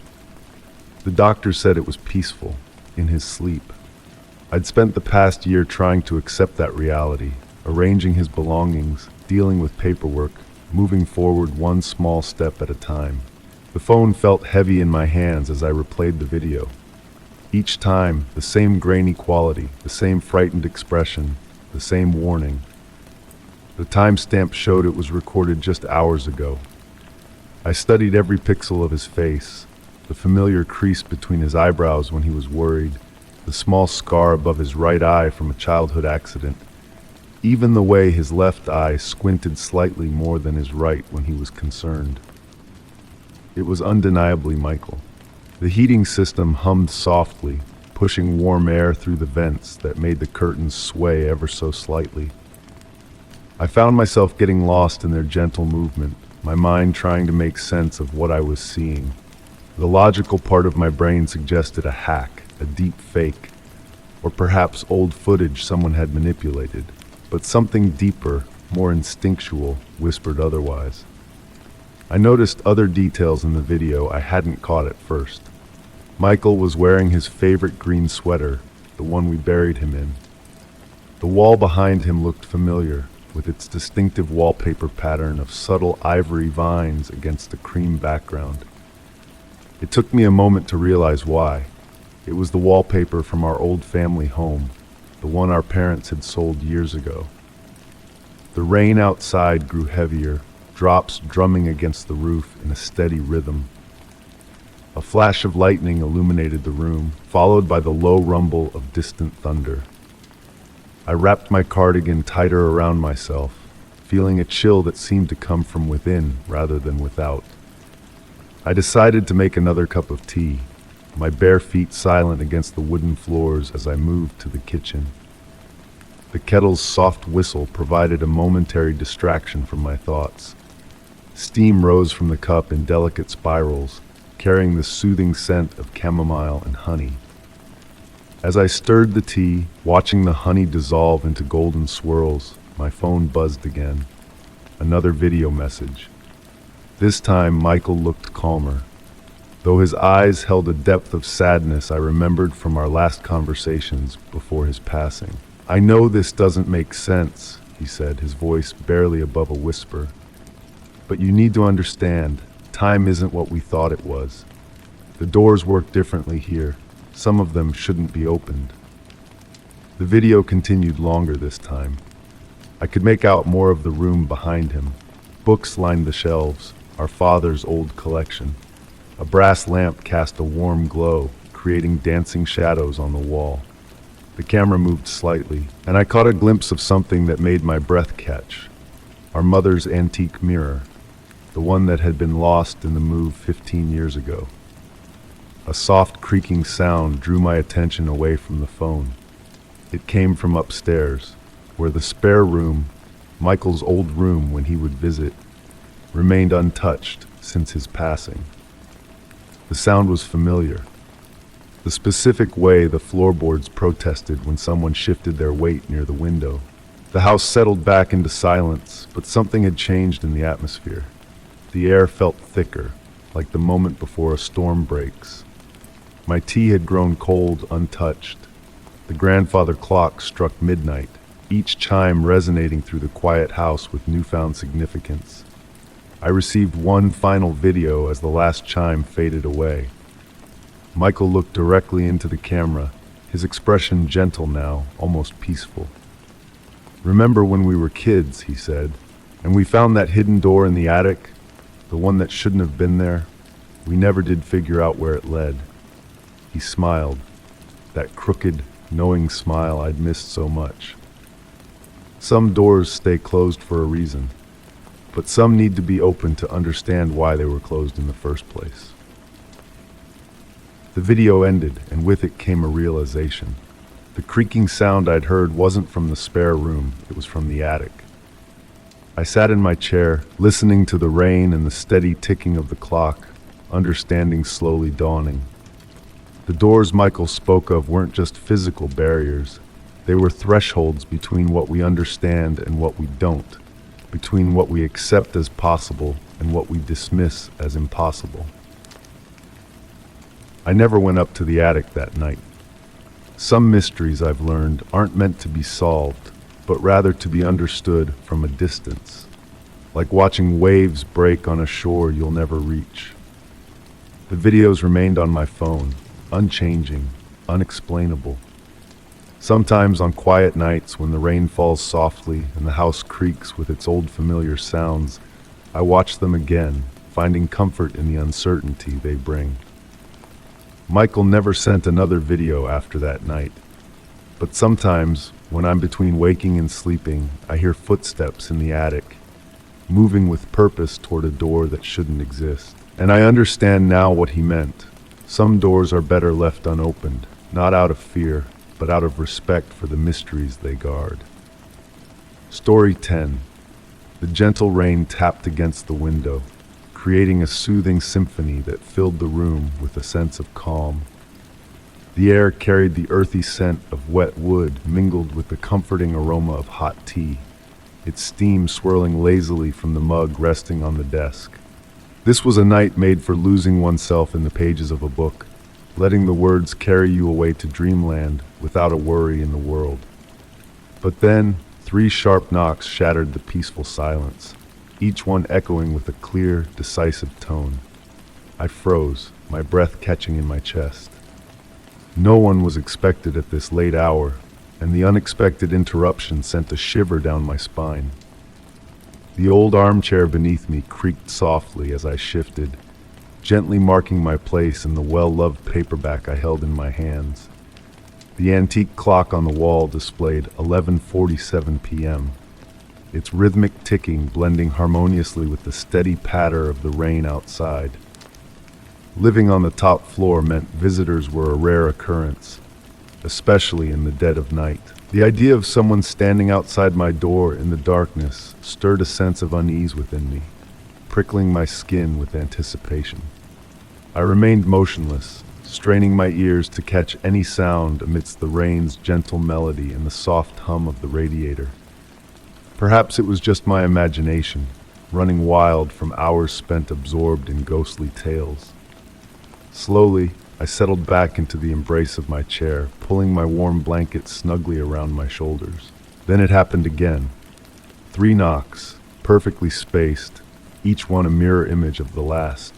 The doctor said it was peaceful, in his sleep. I'd spent the past year trying to accept that reality, arranging his belongings, dealing with paperwork, moving forward one small step at a time. The phone felt heavy in my hands as I replayed the video. Each time, the same grainy quality, the same frightened expression, the same warning. The timestamp showed it was recorded just hours ago. I studied every pixel of his face, the familiar crease between his eyebrows when he was worried, the small scar above his right eye from a childhood accident, even the way his left eye squinted slightly more than his right when he was concerned. It was undeniably Michael. The heating system hummed softly, pushing warm air through the vents that made the curtains sway ever so slightly. I found myself getting lost in their gentle movement, my mind trying to make sense of what I was seeing. The logical part of my brain suggested a hack, a deep fake, or perhaps old footage someone had manipulated, but something deeper, more instinctual, whispered otherwise. I noticed other details in the video I hadn't caught at first. Michael was wearing his favorite green sweater, the one we buried him in. The wall behind him looked familiar, with its distinctive wallpaper pattern of subtle ivory vines against a cream background. It took me a moment to realize why. It was the wallpaper from our old family home, the one our parents had sold years ago. The rain outside grew heavier, drops drumming against the roof in a steady rhythm. A flash of lightning illuminated the room, followed by the low rumble of distant thunder. I wrapped my cardigan tighter around myself, feeling a chill that seemed to come from within rather than without. I decided to make another cup of tea, my bare feet silent against the wooden floors as I moved to the kitchen. The kettle's soft whistle provided a momentary distraction from my thoughts. Steam rose from the cup in delicate spirals, carrying the soothing scent of chamomile and honey. As I stirred the tea, watching the honey dissolve into golden swirls, my phone buzzed again. Another video message. This time, Michael looked calmer. Though his eyes held a depth of sadness I remembered from our last conversations before his passing. "I know this doesn't make sense," he said, his voice barely above a whisper. "But you need to understand, time isn't what we thought it was. The doors work differently here. Some of them shouldn't be opened." The video continued longer this time. I could make out more of the room behind him. Books lined the shelves, our father's old collection. A brass lamp cast a warm glow, creating dancing shadows on the wall. The camera moved slightly, and I caught a glimpse of something that made my breath catch. Our mother's antique mirror, the one that had been lost in the move 15 years ago. A soft creaking sound drew my attention away from the phone. It came from upstairs, where the spare room, Michael's old room when he would visit, remained untouched since his passing. The sound was familiar. The specific way the floorboards protested when someone shifted their weight near the window. The house settled back into silence, but something had changed in the atmosphere. The air felt thicker, like the moment before a storm breaks. My tea had grown cold, untouched. The grandfather clock struck midnight, each chime resonating through the quiet house with newfound significance. I received one final video as the last chime faded away. Michael looked directly into the camera, his expression gentle now, almost peaceful. "Remember when we were kids," he said, "and we found that hidden door in the attic, the one that shouldn't have been there? We never did figure out where it led." He smiled, that crooked, knowing smile I'd missed so much. Some doors stay closed for a reason, but some need to be opened to understand why they were closed in the first place. The video ended, and with it came a realization. The creaking sound I'd heard wasn't from the spare room, it was from the attic. I sat in my chair, listening to the rain and the steady ticking of the clock, understanding slowly dawning. The doors Michael spoke of weren't just physical barriers. They were thresholds between what we understand and what we don't, between what we accept as possible and what we dismiss as impossible. I never went up to the attic that night. Some mysteries, I've learned, aren't meant to be solved, but rather to be understood from a distance, like watching waves break on a shore you'll never reach. The videos remained on my phone, unchanging, unexplainable. Sometimes on quiet nights when the rain falls softly and the house creaks with its old familiar sounds, I watch them again, finding comfort in the uncertainty they bring. Michael never sent another video after that night, but sometimes, when I'm between waking and sleeping, I hear footsteps in the attic, moving with purpose toward a door that shouldn't exist. And I understand now what he meant. Some doors are better left unopened, not out of fear, but out of respect for the mysteries they guard. Story 10. The gentle rain tapped against the window, creating a soothing symphony that filled the room with a sense of calm. The air carried the earthy scent of wet wood mingled with the comforting aroma of hot tea, its steam swirling lazily from the mug resting on the desk. This was a night made for losing oneself in the pages of a book, letting the words carry you away to dreamland without a worry in the world. But then, 3 sharp knocks shattered the peaceful silence, each one echoing with a clear, decisive tone. I froze, my breath catching in my chest. No one was expected at this late hour, and the unexpected interruption sent a shiver down my spine. The old armchair beneath me creaked softly as I shifted, gently marking my place in the well-loved paperback I held in my hands. The antique clock on the wall displayed 11:47 p.m., its rhythmic ticking blending harmoniously with the steady patter of the rain outside. Living on the top floor meant visitors were a rare occurrence, especially in the dead of night. The idea of someone standing outside my door in the darkness stirred a sense of unease within me, prickling my skin with anticipation. I remained motionless, straining my ears to catch any sound amidst the rain's gentle melody and the soft hum of the radiator. Perhaps it was just my imagination, running wild from hours spent absorbed in ghostly tales. Slowly, I settled back into the embrace of my chair, pulling my warm blanket snugly around my shoulders. Then it happened again. 3 knocks, perfectly spaced, each one a mirror image of the last.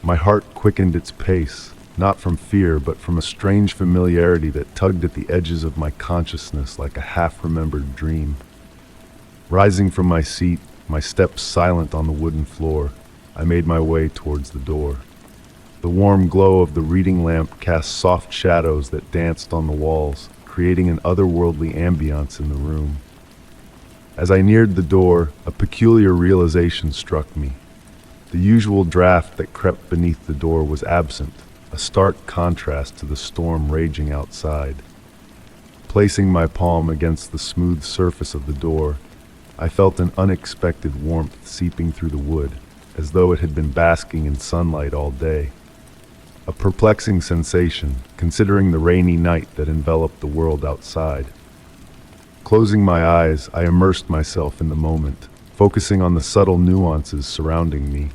My heart quickened its pace, not from fear, but from a strange familiarity that tugged at the edges of my consciousness like a half-remembered dream. Rising from my seat, my steps silent on the wooden floor, I made my way towards the door. The warm glow of the reading lamp cast soft shadows that danced on the walls, creating an otherworldly ambiance in the room. As I neared the door, a peculiar realization struck me. The usual draft that crept beneath the door was absent, a stark contrast to the storm raging outside. Placing my palm against the smooth surface of the door, I felt an unexpected warmth seeping through the wood, as though it had been basking in sunlight all day. A perplexing sensation, considering the rainy night that enveloped the world outside. Closing my eyes, I immersed myself in the moment, focusing on the subtle nuances surrounding me.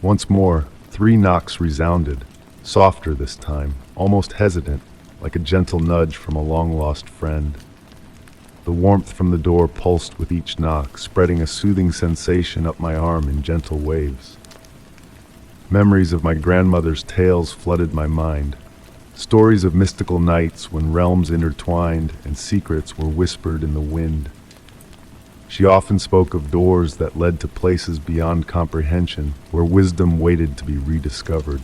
Once more, 3 knocks resounded, softer this time, almost hesitant, like a gentle nudge from a long-lost friend. The warmth from the door pulsed with each knock, spreading a soothing sensation up my arm in gentle waves. Memories of my grandmother's tales flooded my mind, stories of mystical nights when realms intertwined and secrets were whispered in the wind. She often spoke of doors that led to places beyond comprehension, where wisdom waited to be rediscovered.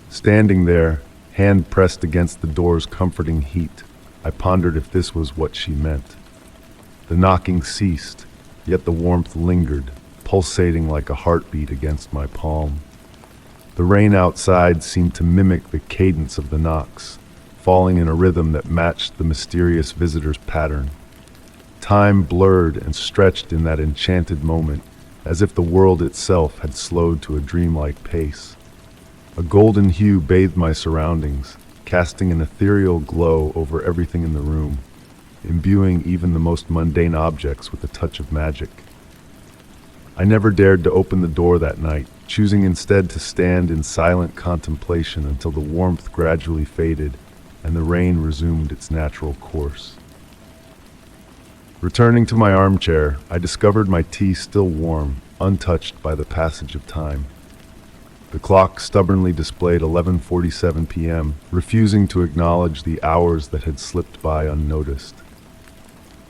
Standing there, hand pressed against the door's comforting heat, I pondered if this was what she meant. The knocking ceased, yet the warmth lingered, pulsating like a heartbeat against my palm. The rain outside seemed to mimic the cadence of the knocks, falling in a rhythm that matched the mysterious visitor's pattern. Time blurred and stretched in that enchanted moment, as if the world itself had slowed to a dreamlike pace. A golden hue bathed my surroundings, casting an ethereal glow over everything in the room, imbuing even the most mundane objects with a touch of magic. I never dared to open the door that night, choosing instead to stand in silent contemplation until the warmth gradually faded and the rain resumed its natural course. Returning to my armchair, I discovered my tea still warm, untouched by the passage of time. The clock stubbornly displayed 11:47 p.m., refusing to acknowledge the hours that had slipped by unnoticed.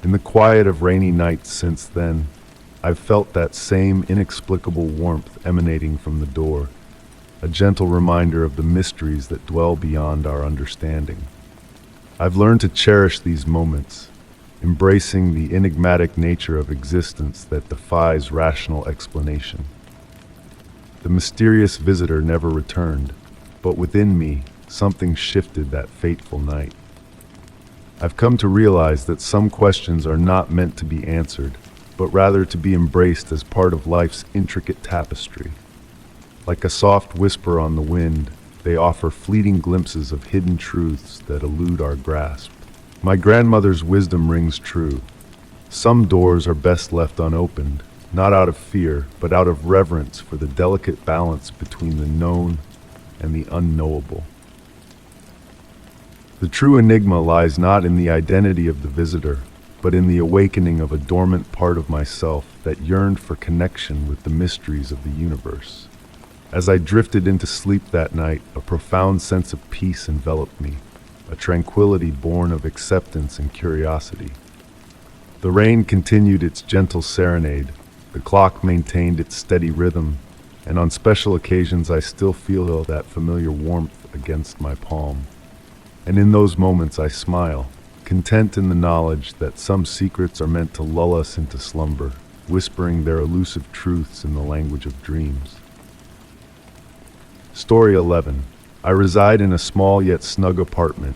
In the quiet of rainy nights since then, I've felt that same inexplicable warmth emanating from the door, a gentle reminder of the mysteries that dwell beyond our understanding. I've learned to cherish these moments, embracing the enigmatic nature of existence that defies rational explanation. The mysterious visitor never returned, but within me, something shifted that fateful night. I've come to realize that some questions are not meant to be answered, but rather to be embraced as part of life's intricate tapestry. Like a soft whisper on the wind, they offer fleeting glimpses of hidden truths that elude our grasp. My grandmother's wisdom rings true. Some doors are best left unopened, not out of fear, but out of reverence for the delicate balance between the known and the unknowable. The true enigma lies not in the identity of the visitor, but in the awakening of a dormant part of myself that yearned for connection with the mysteries of the universe. As I drifted into sleep that night, a profound sense of peace enveloped me, a tranquility born of acceptance and curiosity. The rain continued its gentle serenade, the clock maintained its steady rhythm, and on special occasions I still feel that familiar warmth against my palm. And in those moments I smile, content in the knowledge that some secrets are meant to lull us into slumber, whispering their elusive truths in the language of dreams. Story 11. I reside in a small yet snug apartment,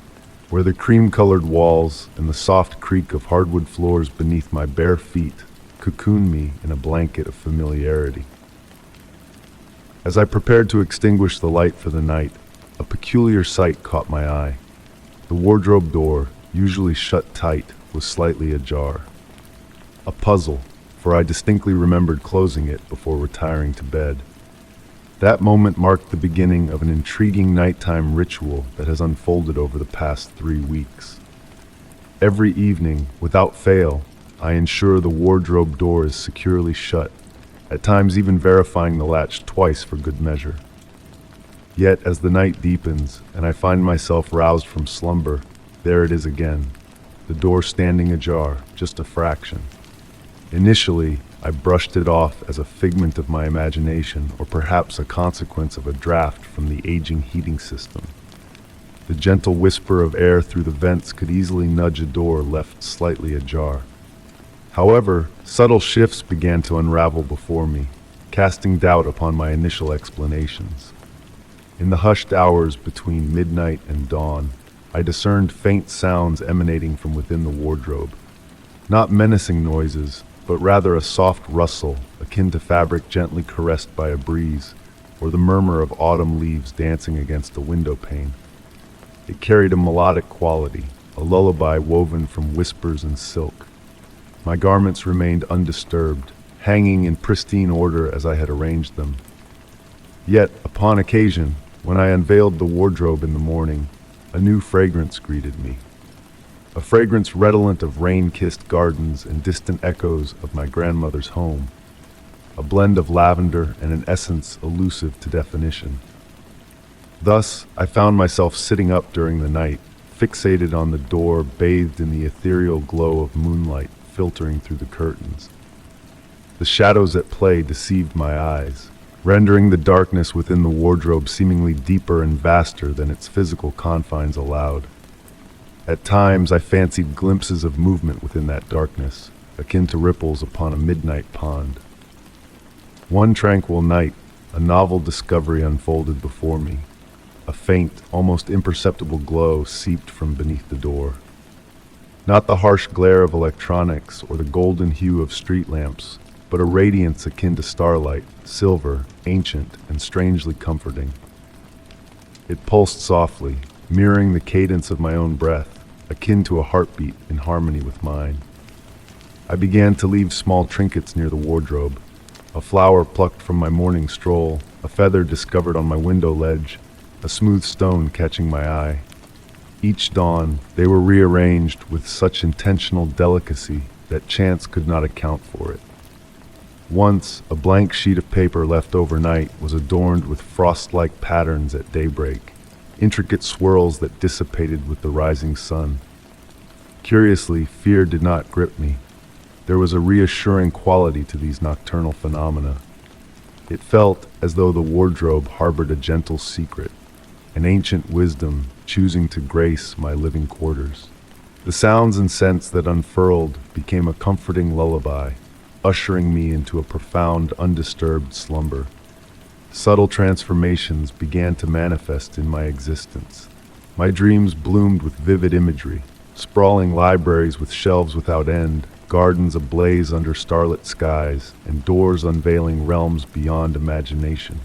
where the cream-colored walls and the soft creak of hardwood floors beneath my bare feet cocoon me in a blanket of familiarity. As I prepared to extinguish the light for the night, a peculiar sight caught my eye. The wardrobe door, usually shut tight, was slightly ajar. A puzzle, for I distinctly remembered closing it before retiring to bed. That moment marked the beginning of an intriguing nighttime ritual that has unfolded over the past 3 weeks. Every evening, without fail, I ensure the wardrobe door is securely shut, at times even verifying the latch twice for good measure. Yet, as the night deepens and I find myself roused from slumber, there it is again, the door standing ajar, just a fraction. Initially, I brushed it off as a figment of my imagination, or perhaps a consequence of a draft from the aging heating system. The gentle whisper of air through the vents could easily nudge a door left slightly ajar. However, subtle shifts began to unravel before me, casting doubt upon my initial explanations. In the hushed hours between midnight and dawn, I discerned faint sounds emanating from within the wardrobe. Not menacing noises, but rather a soft rustle, akin to fabric gently caressed by a breeze, or the murmur of autumn leaves dancing against a window pane. It carried a melodic quality, a lullaby woven from whispers and silk. My garments remained undisturbed, hanging in pristine order as I had arranged them. Yet, upon occasion, when I unveiled the wardrobe in the morning, a new fragrance greeted me. A fragrance redolent of rain-kissed gardens and distant echoes of my grandmother's home. A blend of lavender and an essence elusive to definition. Thus, I found myself sitting up during the night, fixated on the door, bathed in the ethereal glow of moonlight filtering through the curtains. The shadows at play deceived my eyes, rendering the darkness within the wardrobe seemingly deeper and vaster than its physical confines allowed. At times, I fancied glimpses of movement within that darkness, akin to ripples upon a midnight pond. One tranquil night, a novel discovery unfolded before me. A faint, almost imperceptible glow seeped from beneath the door. Not the harsh glare of electronics or the golden hue of street lamps, but a radiance akin to starlight, silver, ancient, and strangely comforting. It pulsed softly, mirroring the cadence of my own breath, akin to a heartbeat in harmony with mine. I began to leave small trinkets near the wardrobe, a flower plucked from my morning stroll, a feather discovered on my window ledge, a smooth stone catching my eye. Each dawn, they were rearranged with such intentional delicacy that chance could not account for it. Once, a blank sheet of paper left overnight was adorned with frost-like patterns at daybreak, intricate swirls that dissipated with the rising sun. Curiously, fear did not grip me. There was a reassuring quality to these nocturnal phenomena. It felt as though the wardrobe harbored a gentle secret, an ancient wisdom choosing to grace my living quarters. The sounds and scents that unfurled became a comforting lullaby, ushering me into a profound, undisturbed slumber. Subtle transformations began to manifest in my existence. My dreams bloomed with vivid imagery, sprawling libraries with shelves without end, gardens ablaze under starlit skies, and doors unveiling realms beyond imagination.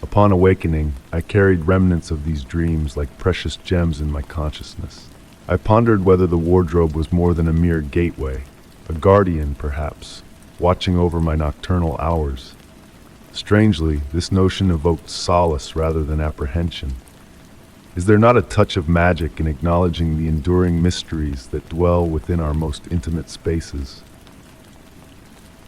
Upon awakening, I carried remnants of these dreams like precious gems in my consciousness. I pondered whether the wardrobe was more than a mere gateway, a guardian, perhaps, watching over my nocturnal hours. Strangely, this notion evoked solace rather than apprehension. Is there not a touch of magic in acknowledging the enduring mysteries that dwell within our most intimate spaces?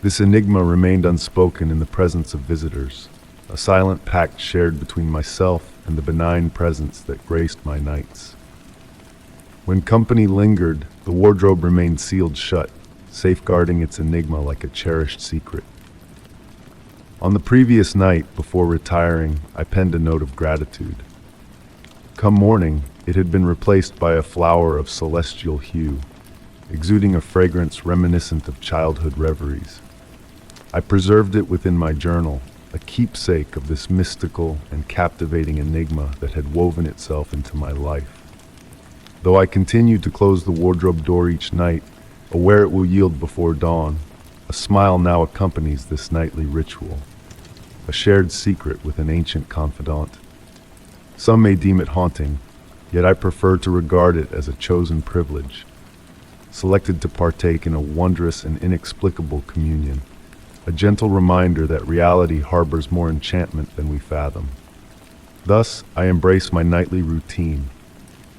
This enigma remained unspoken in the presence of visitors, a silent pact shared between myself and the benign presence that graced my nights. When company lingered, the wardrobe remained sealed shut, safeguarding its enigma like a cherished secret. On the previous night, before retiring, I penned a note of gratitude. Come morning, it had been replaced by a flower of celestial hue, exuding a fragrance reminiscent of childhood reveries. I preserved it within my journal, a keepsake of this mystical and captivating enigma that had woven itself into my life. Though I continued to close the wardrobe door each night, aware it will yield before dawn, a smile now accompanies this nightly ritual, a shared secret with an ancient confidant. Some may deem it haunting, yet I prefer to regard it as a chosen privilege, selected to partake in a wondrous and inexplicable communion, a gentle reminder that reality harbors more enchantment than we fathom. Thus, I embrace my nightly routine,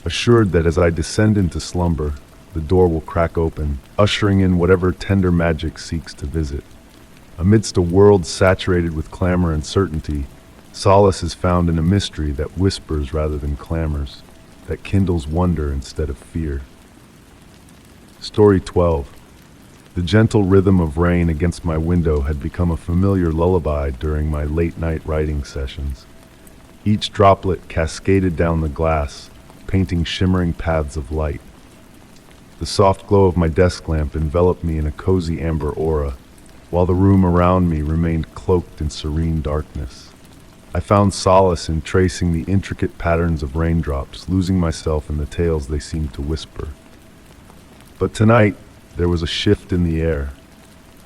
assured that as I descend into slumber, the door will crack open, ushering in whatever tender magic seeks to visit. Amidst a world saturated with clamor and certainty, solace is found in a mystery that whispers rather than clamors, that kindles wonder instead of fear. Story 12. The gentle rhythm of rain against my window had become a familiar lullaby during my late-night writing sessions. Each droplet cascaded down the glass, painting shimmering paths of light. The soft glow of my desk lamp enveloped me in a cozy amber aura, while the room around me remained cloaked in serene darkness. I found solace in tracing the intricate patterns of raindrops, losing myself in the tales they seemed to whisper. But tonight, there was a shift in the air.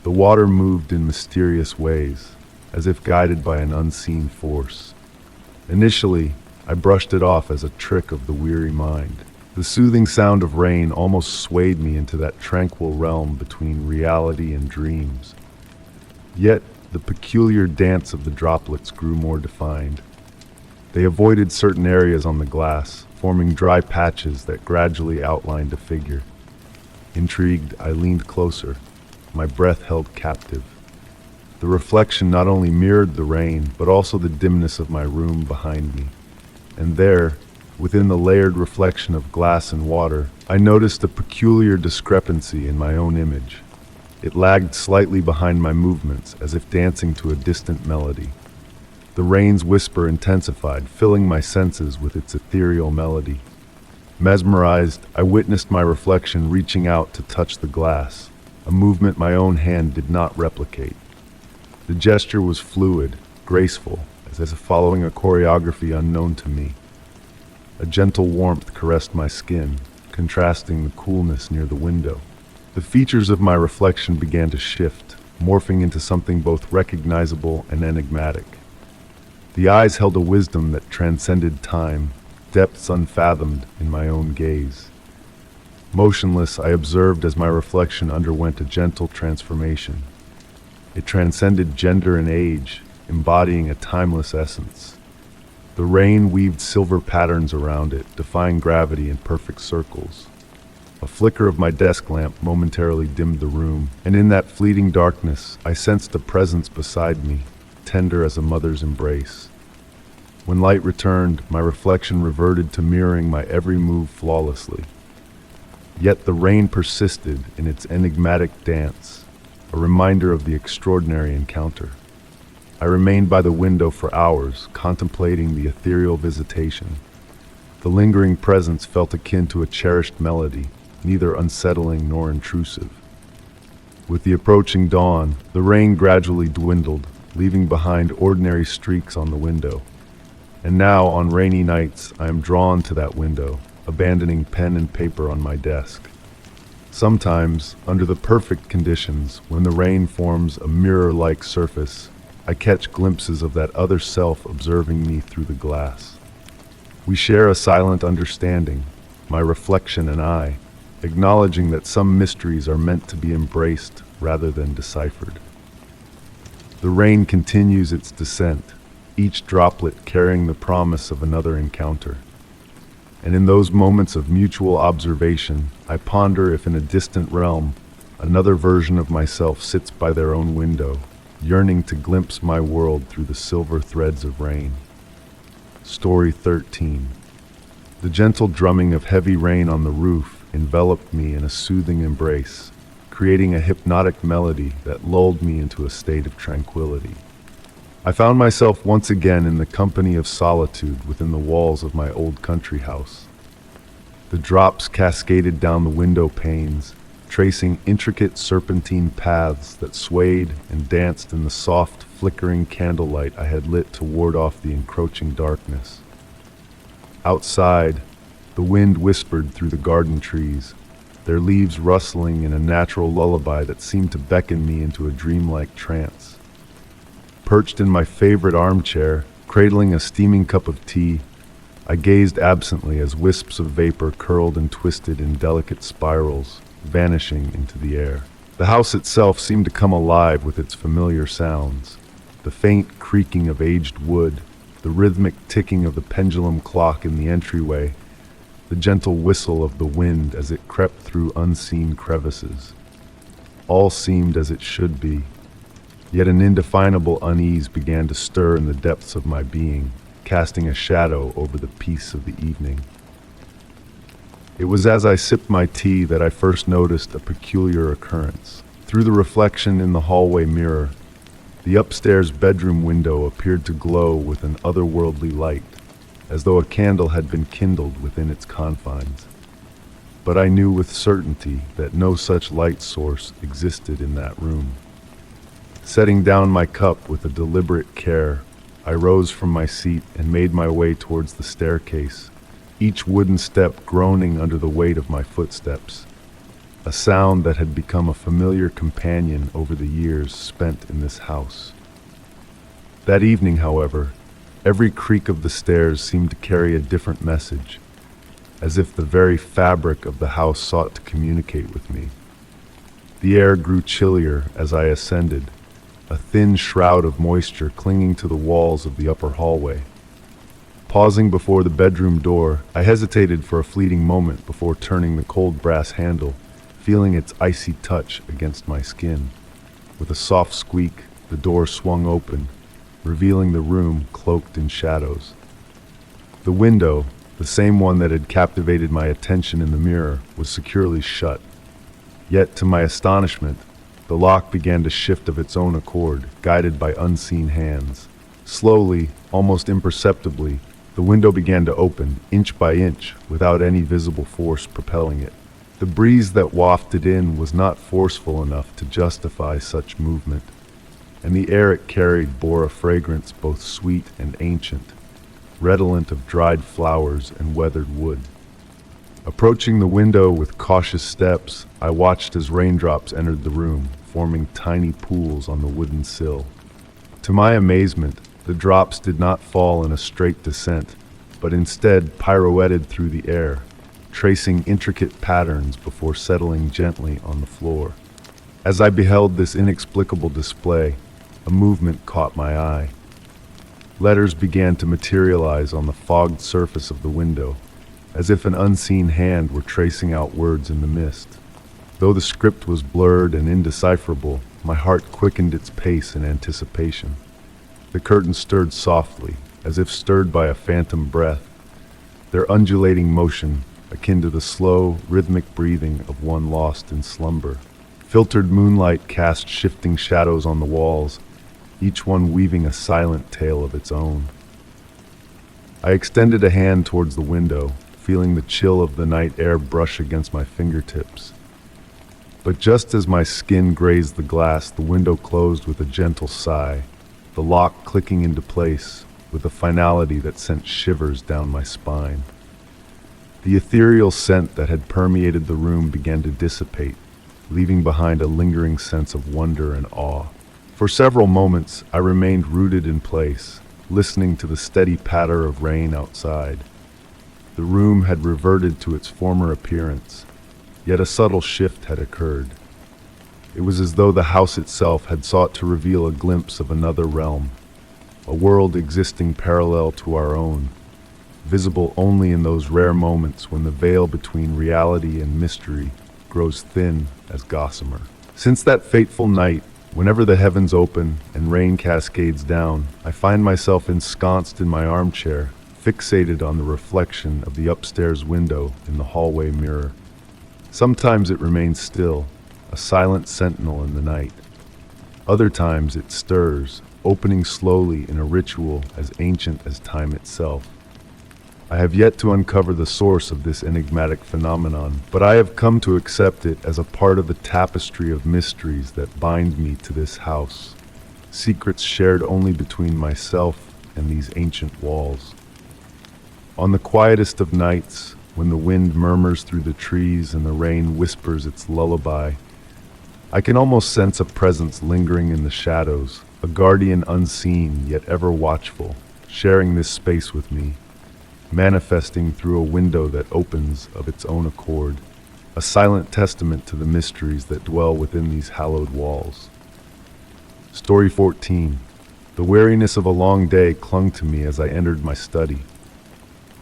The water moved in mysterious ways, as if guided by an unseen force. Initially, I brushed it off as a trick of the weary mind. The soothing sound of rain almost swayed me into that tranquil realm between reality and dreams. Yet, the peculiar dance of the droplets grew more defined. They avoided certain areas on the glass, forming dry patches that gradually outlined a figure. Intrigued, I leaned closer, my breath held captive. The reflection not only mirrored the rain, but also the dimness of my room behind me. And there, within the layered reflection of glass and water, I noticed a peculiar discrepancy in my own image. It lagged slightly behind my movements, as if dancing to a distant melody. The rain's whisper intensified, filling my senses with its ethereal melody. Mesmerized, I witnessed my reflection reaching out to touch the glass, a movement my own hand did not replicate. The gesture was fluid, graceful, as if following a choreography unknown to me. A gentle warmth caressed my skin, contrasting the coolness near the window. The features of my reflection began to shift, morphing into something both recognizable and enigmatic. The eyes held a wisdom that transcended time, depths unfathomed in my own gaze. Motionless, I observed as my reflection underwent a gentle transformation. It transcended gender and age, embodying a timeless essence. The rain weaved silver patterns around it, defying gravity in perfect circles. A flicker of my desk lamp momentarily dimmed the room, and in that fleeting darkness, I sensed a presence beside me, tender as a mother's embrace. When light returned, my reflection reverted to mirroring my every move flawlessly. Yet the rain persisted in its enigmatic dance, a reminder of the extraordinary encounter. I remained by the window for hours, contemplating the ethereal visitation. The lingering presence felt akin to a cherished melody, neither unsettling nor intrusive. With the approaching dawn, the rain gradually dwindled, leaving behind ordinary streaks on the window. And now, on rainy nights, I am drawn to that window, abandoning pen and paper on my desk. Sometimes, under the perfect conditions, when the rain forms a mirror-like surface, I catch glimpses of that other self observing me through the glass. We share a silent understanding, my reflection and I, acknowledging that some mysteries are meant to be embraced rather than deciphered. The rain continues its descent, each droplet carrying the promise of another encounter. And in those moments of mutual observation, I ponder if in a distant realm, another version of myself sits by their own window, yearning to glimpse my world through the silver threads of rain. Story 13. The gentle drumming of heavy rain on the roof enveloped me in a soothing embrace, creating a hypnotic melody that lulled me into a state of tranquility. I found myself once again in the company of solitude within the walls of my old country house. The drops cascaded down the window panes, tracing intricate serpentine paths that swayed and danced in the soft, flickering candlelight I had lit to ward off the encroaching darkness. Outside, the wind whispered through the garden trees, their leaves rustling in a natural lullaby that seemed to beckon me into a dreamlike trance. Perched in my favorite armchair, cradling a steaming cup of tea, I gazed absently as wisps of vapor curled and twisted in delicate spirals, vanishing into the air. The house itself seemed to come alive with its familiar sounds, the faint creaking of aged wood, the rhythmic ticking of the pendulum clock in the entryway, the gentle whistle of the wind as it crept through unseen crevices. All seemed as it should be, yet an indefinable unease began to stir in the depths of my being, casting a shadow over the peace of the evening. It was as I sipped my tea that I first noticed a peculiar occurrence. Through the reflection in the hallway mirror, the upstairs bedroom window appeared to glow with an otherworldly light, as though a candle had been kindled within its confines. But I knew with certainty that no such light source existed in that room. Setting down my cup with a deliberate care, I rose from my seat and made my way towards the staircase, each wooden step groaning under the weight of my footsteps, a sound that had become a familiar companion over the years spent in this house. That evening, however, every creak of the stairs seemed to carry a different message, as if the very fabric of the house sought to communicate with me. The air grew chillier as I ascended, a thin shroud of moisture clinging to the walls of the upper hallway. Pausing before the bedroom door, I hesitated for a fleeting moment before turning the cold brass handle, feeling its icy touch against my skin. With a soft squeak, the door swung open, revealing the room cloaked in shadows. The window, the same one that had captivated my attention in the mirror, was securely shut. Yet, to my astonishment, the lock began to shift of its own accord, guided by unseen hands. Slowly, almost imperceptibly, the window began to open, inch by inch, without any visible force propelling it. The breeze that wafted in was not forceful enough to justify such movement, and the air it carried bore a fragrance both sweet and ancient, redolent of dried flowers and weathered wood. Approaching the window with cautious steps, I watched as raindrops entered the room, forming tiny pools on the wooden sill. To my amazement, The drops did not fall in a straight descent, but instead pirouetted through the air, tracing intricate patterns before settling gently on the floor. As I beheld this inexplicable display, a movement caught my eye. Letters began to materialize on the fogged surface of the window, as if an unseen hand were tracing out words in the mist. Though the script was blurred and indecipherable, my heart quickened its pace in anticipation. The curtains stirred softly, as if stirred by a phantom breath, their undulating motion akin to the slow, rhythmic breathing of one lost in slumber. Filtered moonlight cast shifting shadows on the walls, each one weaving a silent tale of its own. I extended a hand towards the window, feeling the chill of the night air brush against my fingertips. But just as my skin grazed the glass, the window closed with a gentle sigh, the lock clicking into place with a finality that sent shivers down my spine. The ethereal scent that had permeated the room began to dissipate, leaving behind a lingering sense of wonder and awe. For several moments, I remained rooted in place, listening to the steady patter of rain outside. The room had reverted to its former appearance, yet a subtle shift had occurred. It was as though the house itself had sought to reveal a glimpse of another realm, a world existing parallel to our own, visible only in those rare moments when the veil between reality and mystery grows thin as gossamer. Since that fateful night, whenever the heavens open and rain cascades down, I find myself ensconced in my armchair, fixated on the reflection of the upstairs window in the hallway mirror. Sometimes it remains still, a silent sentinel in the night. Other times it stirs, opening slowly in a ritual as ancient as time itself. I have yet to uncover the source of this enigmatic phenomenon, but I have come to accept it as a part of the tapestry of mysteries that bind me to this house, secrets shared only between myself and these ancient walls. On the quietest of nights, when the wind murmurs through the trees and the rain whispers its lullaby, I can almost sense a presence lingering in the shadows, a guardian unseen yet ever watchful, sharing this space with me, manifesting through a window that opens of its own accord, a silent testament to the mysteries that dwell within these hallowed walls. Story 14. The weariness of a long day clung to me as I entered my study.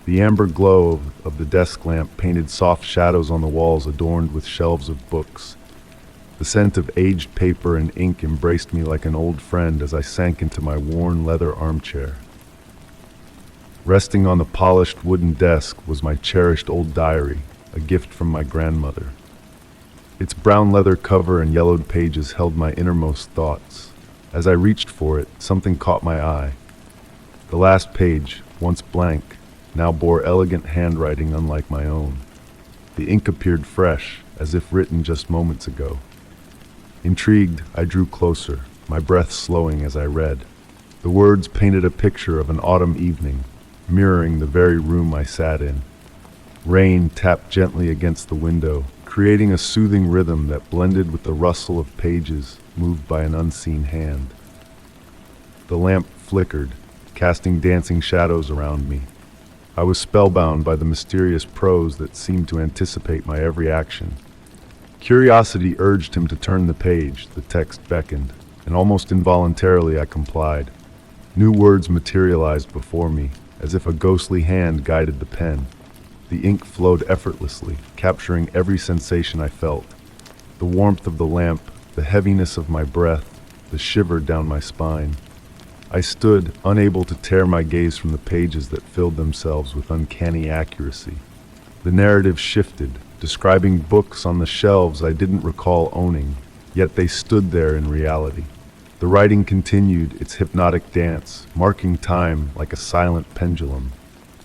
The amber glow of the desk lamp painted soft shadows on the walls adorned with shelves of books. The scent of aged paper and ink embraced me like an old friend as I sank into my worn leather armchair. Resting on the polished wooden desk was my cherished old diary, a gift from my grandmother. Its brown leather cover and yellowed pages held my innermost thoughts. As I reached for it, something caught my eye. The last page, once blank, now bore elegant handwriting unlike my own. The ink appeared fresh, as if written just moments ago. Intrigued, I drew closer, my breath slowing as I read. The words painted a picture of an autumn evening, mirroring the very room I sat in. Rain tapped gently against the window, creating a soothing rhythm that blended with the rustle of pages moved by an unseen hand. The lamp flickered, casting dancing shadows around me. I was spellbound by the mysterious prose that seemed to anticipate my every action. Curiosity urged him to turn the page, the text beckoned, and almost involuntarily I complied. New words materialized before me, as if a ghostly hand guided the pen. The ink flowed effortlessly, capturing every sensation I felt. The warmth of the lamp, the heaviness of my breath, the shiver down my spine. I stood, unable to tear my gaze from the pages that filled themselves with uncanny accuracy. The narrative shifted, describing books on the shelves I didn't recall owning, yet they stood there in reality. The writing continued its hypnotic dance, marking time like a silent pendulum.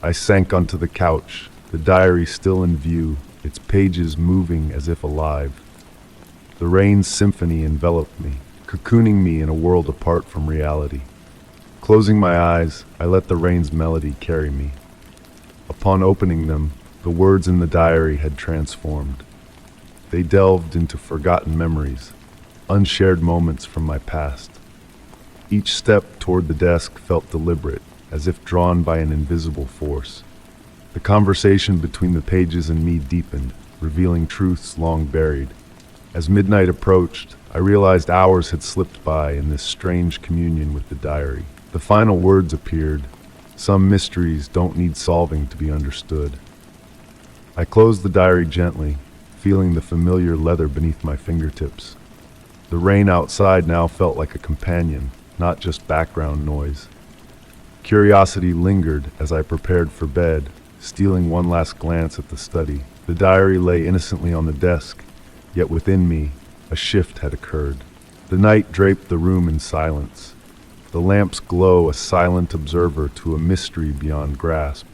I sank onto the couch, the diary still in view, its pages moving as if alive. The rain's symphony enveloped me, cocooning me in a world apart from reality. Closing my eyes, I let the rain's melody carry me. Upon opening them, the words in the diary had transformed. They delved into forgotten memories, unshared moments from my past. Each step toward the desk felt deliberate, as if drawn by an invisible force. The conversation between the pages and me deepened, revealing truths long buried. As midnight approached, I realized hours had slipped by in this strange communion with the diary. The final words appeared. Some mysteries don't need solving to be understood. I closed the diary gently, feeling the familiar leather beneath my fingertips. The rain outside now felt like a companion, not just background noise. Curiosity lingered as I prepared for bed, stealing one last glance at the study. The diary lay innocently on the desk, yet within me, a shift had occurred. The night draped the room in silence. The lamp's glow a silent observer to a mystery beyond grasp.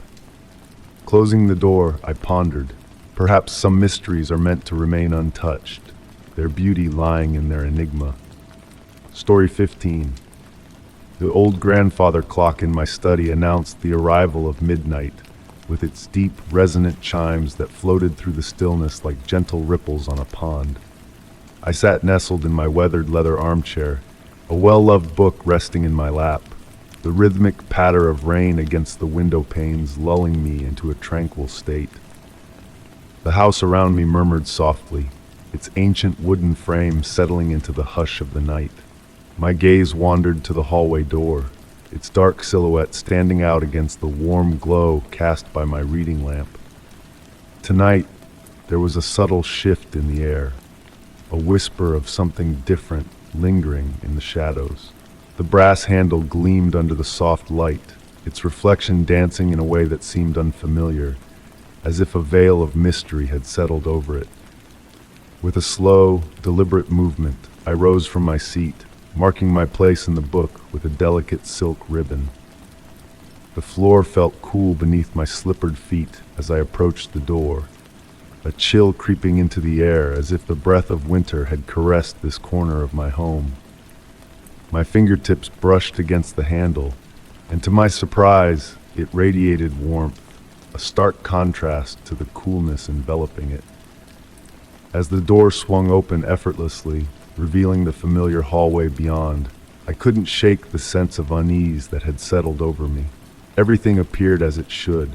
Closing the door, I pondered. Perhaps some mysteries are meant to remain untouched, their beauty lying in their enigma. Story 15. The old grandfather clock in my study announced the arrival of midnight, with its deep, resonant chimes that floated through the stillness like gentle ripples on a pond. I sat nestled in my weathered leather armchair, a well-loved book resting in my lap, the rhythmic patter of rain against the window panes lulling me into a tranquil state. The house around me murmured softly, its ancient wooden frame settling into the hush of the night. My gaze wandered to the hallway door, its dark silhouette standing out against the warm glow cast by my reading lamp. Tonight, there was a subtle shift in the air, a whisper of something different lingering in the shadows. The brass handle gleamed under the soft light, its reflection dancing in a way that seemed unfamiliar, as if a veil of mystery had settled over it. With a slow, deliberate movement, I rose from my seat, marking my place in the book with a delicate silk ribbon. The floor felt cool beneath my slippered feet as I approached the door, a chill creeping into the air as if the breath of winter had caressed this corner of my home. My fingertips brushed against the handle, and to my surprise, it radiated warmth, a stark contrast to the coolness enveloping it. As the door swung open effortlessly, revealing the familiar hallway beyond, I couldn't shake the sense of unease that had settled over me. Everything appeared as it should.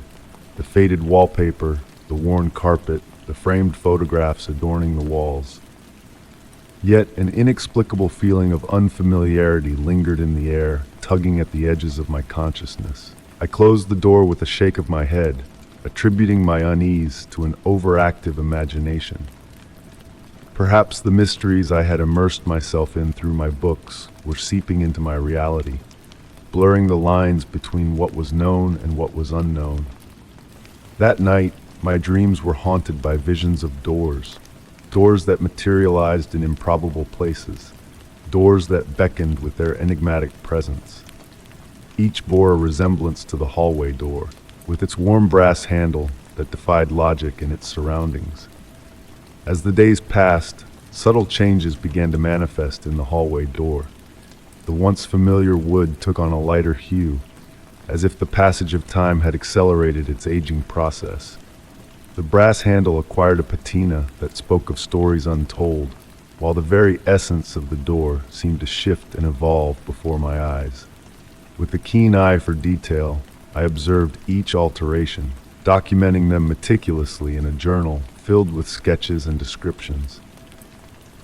The faded wallpaper, the worn carpet, the framed photographs adorning the walls. Yet an inexplicable feeling of unfamiliarity lingered in the air, tugging at the edges of my consciousness. I closed the door with a shake of my head, attributing my unease to an overactive imagination. Perhaps the mysteries I had immersed myself in through my books were seeping into my reality, blurring the lines between what was known and what was unknown. That night, my dreams were haunted by visions of doors that materialized in improbable places, doors that beckoned with their enigmatic presence. Each bore a resemblance to the hallway door, with its warm brass handle that defied logic in its surroundings. As the days passed, subtle changes began to manifest in the hallway door. The once familiar wood took on a lighter hue, as if the passage of time had accelerated its aging process. The brass handle acquired a patina that spoke of stories untold, while the very essence of the door seemed to shift and evolve before my eyes. With a keen eye for detail, I observed each alteration, documenting them meticulously in a journal filled with sketches and descriptions.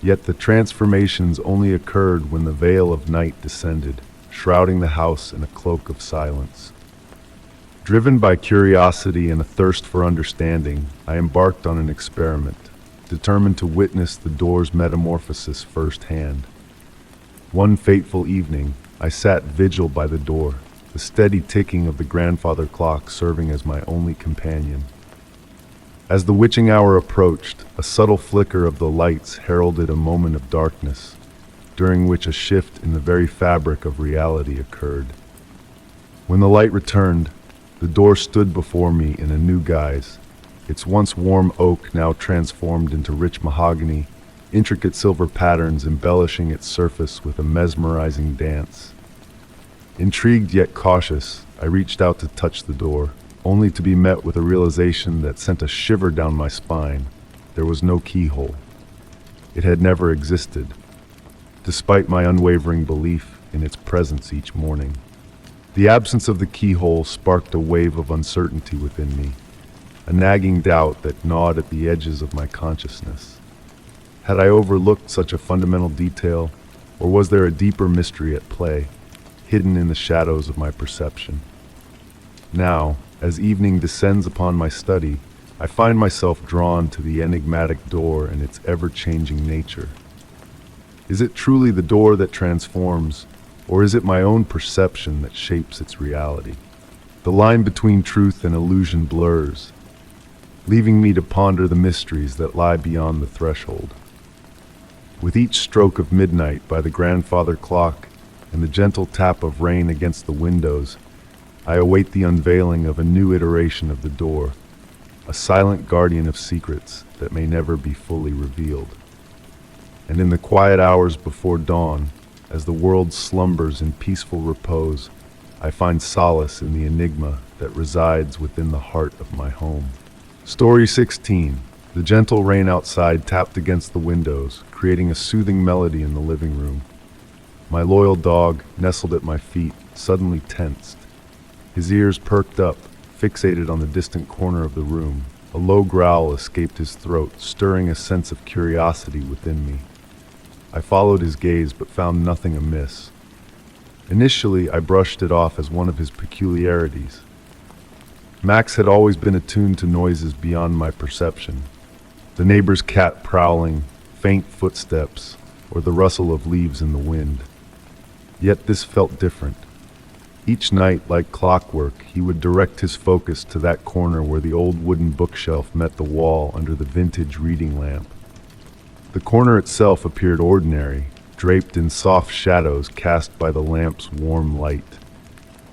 Yet the transformations only occurred when the veil of night descended, shrouding the house in a cloak of silence. Driven by curiosity and a thirst for understanding, I embarked on an experiment, determined to witness the door's metamorphosis firsthand. One fateful evening, I sat vigil by the door, the steady ticking of the grandfather clock serving as my only companion. As the witching hour approached, a subtle flicker of the lights heralded a moment of darkness, during which a shift in the very fabric of reality occurred. When the light returned, the door stood before me in a new guise, its once warm oak now transformed into rich mahogany, intricate silver patterns embellishing its surface with a mesmerizing dance. Intrigued yet cautious, I reached out to touch the door, only to be met with a realization that sent a shiver down my spine. There was no keyhole. It had never existed. Despite my unwavering belief, in its presence each morning. The absence of the keyhole sparked a wave of uncertainty within me, a nagging doubt that gnawed at the edges of my consciousness. Had I overlooked such a fundamental detail, or was there a deeper mystery at play, hidden in the shadows of my perception? Now, as evening descends upon my study, I find myself drawn to the enigmatic door and its ever-changing nature. Is it truly the door that transforms, or is it my own perception that shapes its reality? The line between truth and illusion blurs, leaving me to ponder the mysteries that lie beyond the threshold. With each stroke of midnight by the grandfather clock and the gentle tap of rain against the windows, I await the unveiling of a new iteration of the door, a silent guardian of secrets that may never be fully revealed. And in the quiet hours before dawn, as the world slumbers in peaceful repose, I find solace in the enigma that resides within the heart of my home. Story 16. The gentle rain outside tapped against the windows, creating a soothing melody in the living room. My loyal dog, nestled at my feet, suddenly tensed. His ears perked up, fixated on the distant corner of the room. A low growl escaped his throat, stirring a sense of curiosity within me. I followed his gaze but found nothing amiss. Initially, I brushed it off as one of his peculiarities. Max had always been attuned to noises beyond my perception. The neighbor's cat prowling, faint footsteps, or the rustle of leaves in the wind. Yet this felt different. Each night, like clockwork, he would direct his focus to that corner where the old wooden bookshelf met the wall under the vintage reading lamp. The corner itself appeared ordinary, draped in soft shadows cast by the lamp's warm light.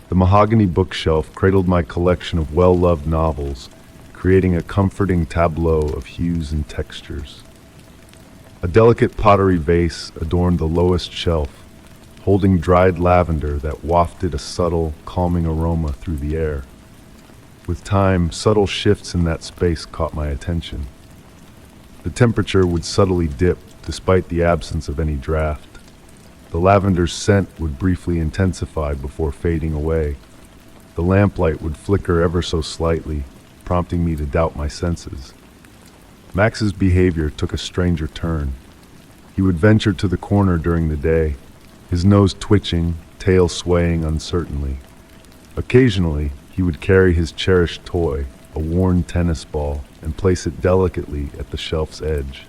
The mahogany bookshelf cradled my collection of well-loved novels, creating a comforting tableau of hues and textures. A delicate pottery vase adorned the lowest shelf, holding dried lavender that wafted a subtle, calming aroma through the air. With time, subtle shifts in that space caught my attention. The temperature would subtly dip despite the absence of any draft. The lavender's scent would briefly intensify before fading away. The lamplight would flicker ever so slightly, prompting me to doubt my senses. Max's behavior took a stranger turn. He would venture to the corner during the day, his nose twitching, tail swaying uncertainly. Occasionally, he would carry his cherished toy, a worn tennis ball, and place it delicately at the shelf's edge.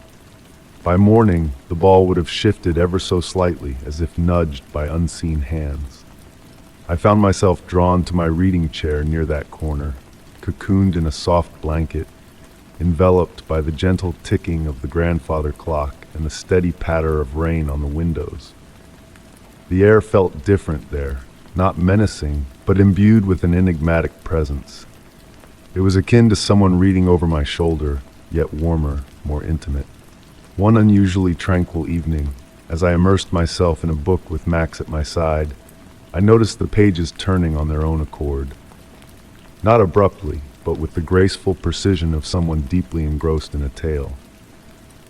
By morning, the ball would have shifted ever so slightly, as if nudged by unseen hands. I found myself drawn to my reading chair near that corner, cocooned in a soft blanket, enveloped by the gentle ticking of the grandfather clock and the steady patter of rain on the windows. The air felt different there, not menacing, but imbued with an enigmatic presence. It was akin to someone reading over my shoulder, yet warmer, more intimate. One unusually tranquil evening, as I immersed myself in a book with Max at my side, I noticed the pages turning on their own accord. Not abruptly, but with the graceful precision of someone deeply engrossed in a tale.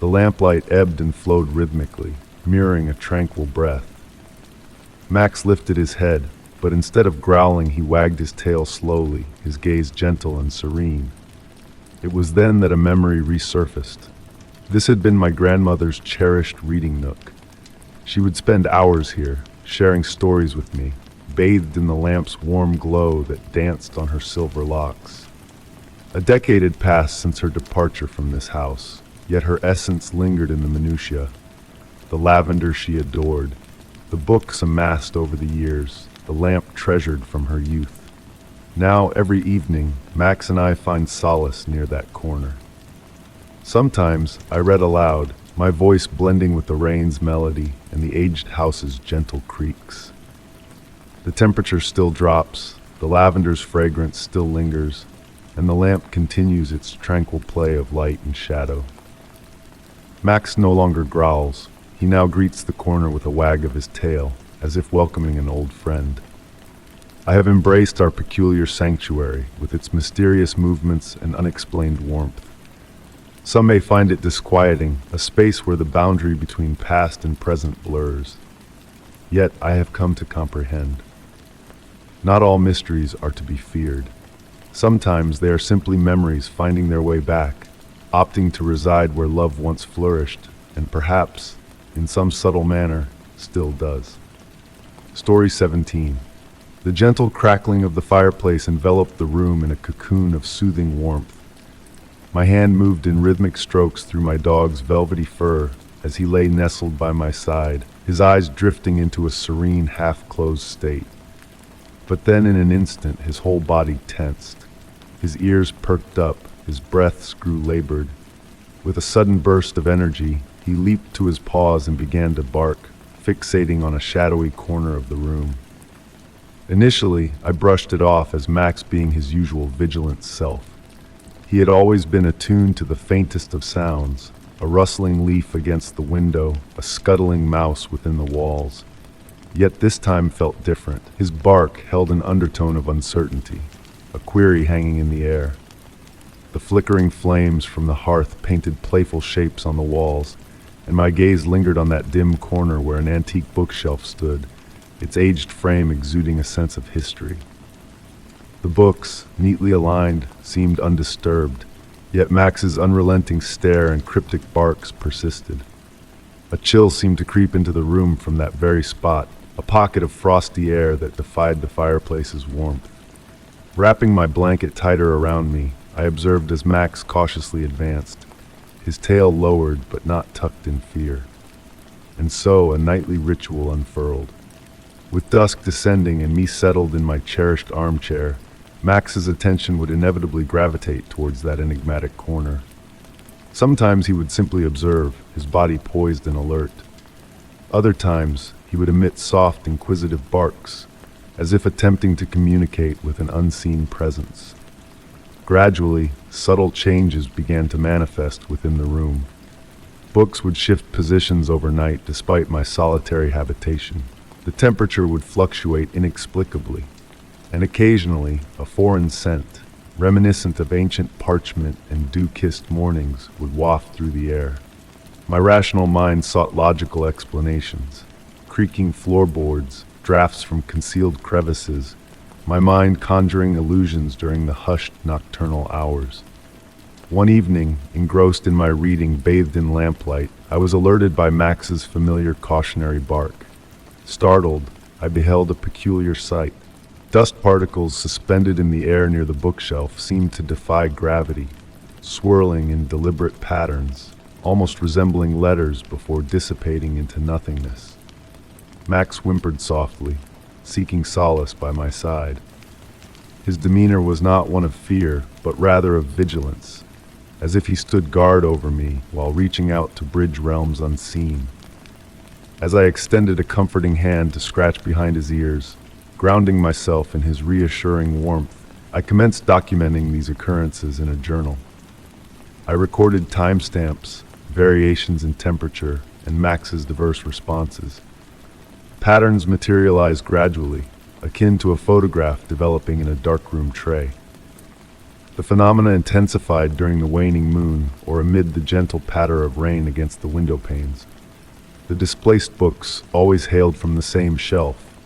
The lamplight ebbed and flowed rhythmically, mirroring a tranquil breath. Max lifted his head, but instead of growling, he wagged his tail slowly, his gaze gentle and serene. It was then that a memory resurfaced. This had been my grandmother's cherished reading nook. She would spend hours here, sharing stories with me, bathed in the lamp's warm glow that danced on her silver locks. A decade had passed since her departure from this house, yet her essence lingered in the minutiae. The lavender she adored, the books amassed over the years, the lamp treasured from her youth. Now, every evening, Max and I find solace near that corner. Sometimes I read aloud, my voice blending with the rain's melody and the aged house's gentle creaks. The temperature still drops, the lavender's fragrance still lingers, and the lamp continues its tranquil play of light and shadow. Max no longer growls. He now greets the corner with a wag of his tail, as if welcoming an old friend. I have embraced our peculiar sanctuary with its mysterious movements and unexplained warmth. Some may find it disquieting, a space where the boundary between past and present blurs. Yet I have come to comprehend. Not all mysteries are to be feared. Sometimes they are simply memories finding their way back, opting to reside where love once flourished, and perhaps, in some subtle manner, still does. Story 17. The gentle crackling of the fireplace enveloped the room in a cocoon of soothing warmth. My hand moved in rhythmic strokes through my dog's velvety fur as he lay nestled by my side, his eyes drifting into a serene, half-closed state. But then in an instant, his whole body tensed. His ears perked up, his breaths grew labored. With a sudden burst of energy, he leaped to his paws and began to bark, fixating on a shadowy corner of the room. Initially, I brushed it off as Max being his usual vigilant self. He had always been attuned to the faintest of sounds, a rustling leaf against the window, a scuttling mouse within the walls. Yet this time felt different. His bark held an undertone of uncertainty, a query hanging in the air. The flickering flames from the hearth painted playful shapes on the walls, and my gaze lingered on that dim corner where an antique bookshelf stood, its aged frame exuding a sense of history. The books, neatly aligned, seemed undisturbed, yet Max's unrelenting stare and cryptic barks persisted. A chill seemed to creep into the room from that very spot, a pocket of frosty air that defied the fireplace's warmth. Wrapping my blanket tighter around me, I observed as Max cautiously advanced, his tail lowered but not tucked in fear. And so a nightly ritual unfurled. With dusk descending and me settled in my cherished armchair, Max's attention would inevitably gravitate towards that enigmatic corner. Sometimes he would simply observe, his body poised and alert. Other times, he would emit soft, inquisitive barks, as if attempting to communicate with an unseen presence. Gradually, subtle changes began to manifest within the room. Books would shift positions overnight despite my solitary habitation. The temperature would fluctuate inexplicably, and occasionally a foreign scent, reminiscent of ancient parchment and dew-kissed mornings, would waft through the air. My rational mind sought logical explanations, creaking floorboards, drafts from concealed crevices, my mind conjuring illusions during the hushed nocturnal hours. One evening, engrossed in my reading bathed in lamplight, I was alerted by Max's familiar cautionary bark. Startled, I beheld a peculiar sight. Dust particles suspended in the air near the bookshelf seemed to defy gravity, swirling in deliberate patterns, almost resembling letters before dissipating into nothingness. Max whimpered softly, seeking solace by my side. His demeanor was not one of fear, but rather of vigilance, as if he stood guard over me while reaching out to bridge realms unseen. As I extended a comforting hand to scratch behind his ears, grounding myself in his reassuring warmth, I commenced documenting these occurrences in a journal. I recorded timestamps, variations in temperature, and Max's diverse responses. Patterns materialized gradually, akin to a photograph developing in a darkroom tray. The phenomena intensified during the waning moon or amid the gentle patter of rain against the window panes. The displaced books always hailed from the same shelf,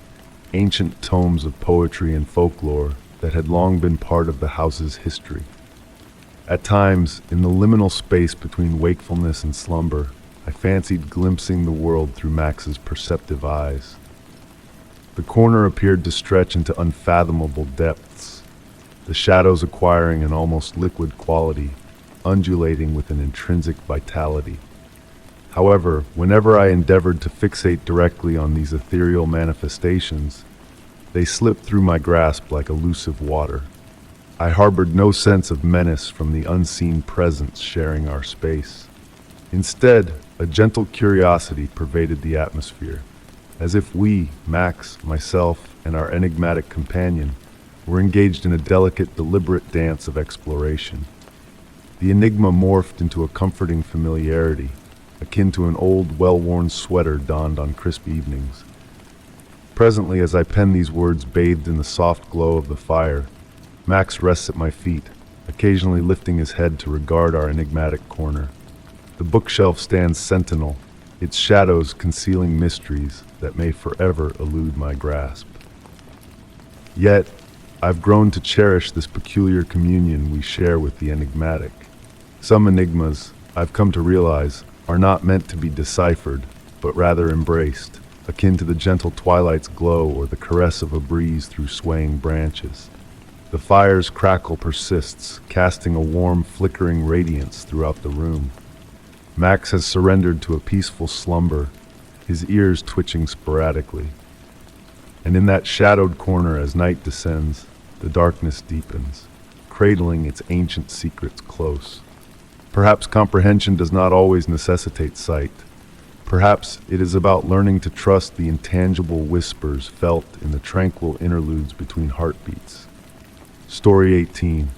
ancient tomes of poetry and folklore that had long been part of the house's history. At times, in the liminal space between wakefulness and slumber, I fancied glimpsing the world through Max's perceptive eyes. The corner appeared to stretch into unfathomable depths, the shadows acquiring an almost liquid quality, undulating with an intrinsic vitality. However, whenever I endeavored to fixate directly on these ethereal manifestations, they slipped through my grasp like elusive water. I harbored no sense of menace from the unseen presence sharing our space. Instead, a gentle curiosity pervaded the atmosphere, as if we, Max, myself, and our enigmatic companion, were engaged in a delicate, deliberate dance of exploration. The enigma morphed into a comforting familiarity, akin to an old, well-worn sweater donned on crisp evenings. Presently, as I pen these words bathed in the soft glow of the fire, Max rests at my feet, occasionally lifting his head to regard our enigmatic corner. The bookshelf stands sentinel, its shadows concealing mysteries that may forever elude my grasp. Yet, I've grown to cherish this peculiar communion we share with the enigmatic. Some enigmas, I've come to realize, are not meant to be deciphered, but rather embraced, akin to the gentle twilight's glow or the caress of a breeze through swaying branches. The fire's crackle persists, casting a warm, flickering radiance throughout the room. Max has surrendered to a peaceful slumber, his ears twitching sporadically. And in that shadowed corner as night descends, the darkness deepens, cradling its ancient secrets close. Perhaps comprehension does not always necessitate sight. Perhaps it is about learning to trust the intangible whispers felt in the tranquil interludes between heartbeats. Story 18.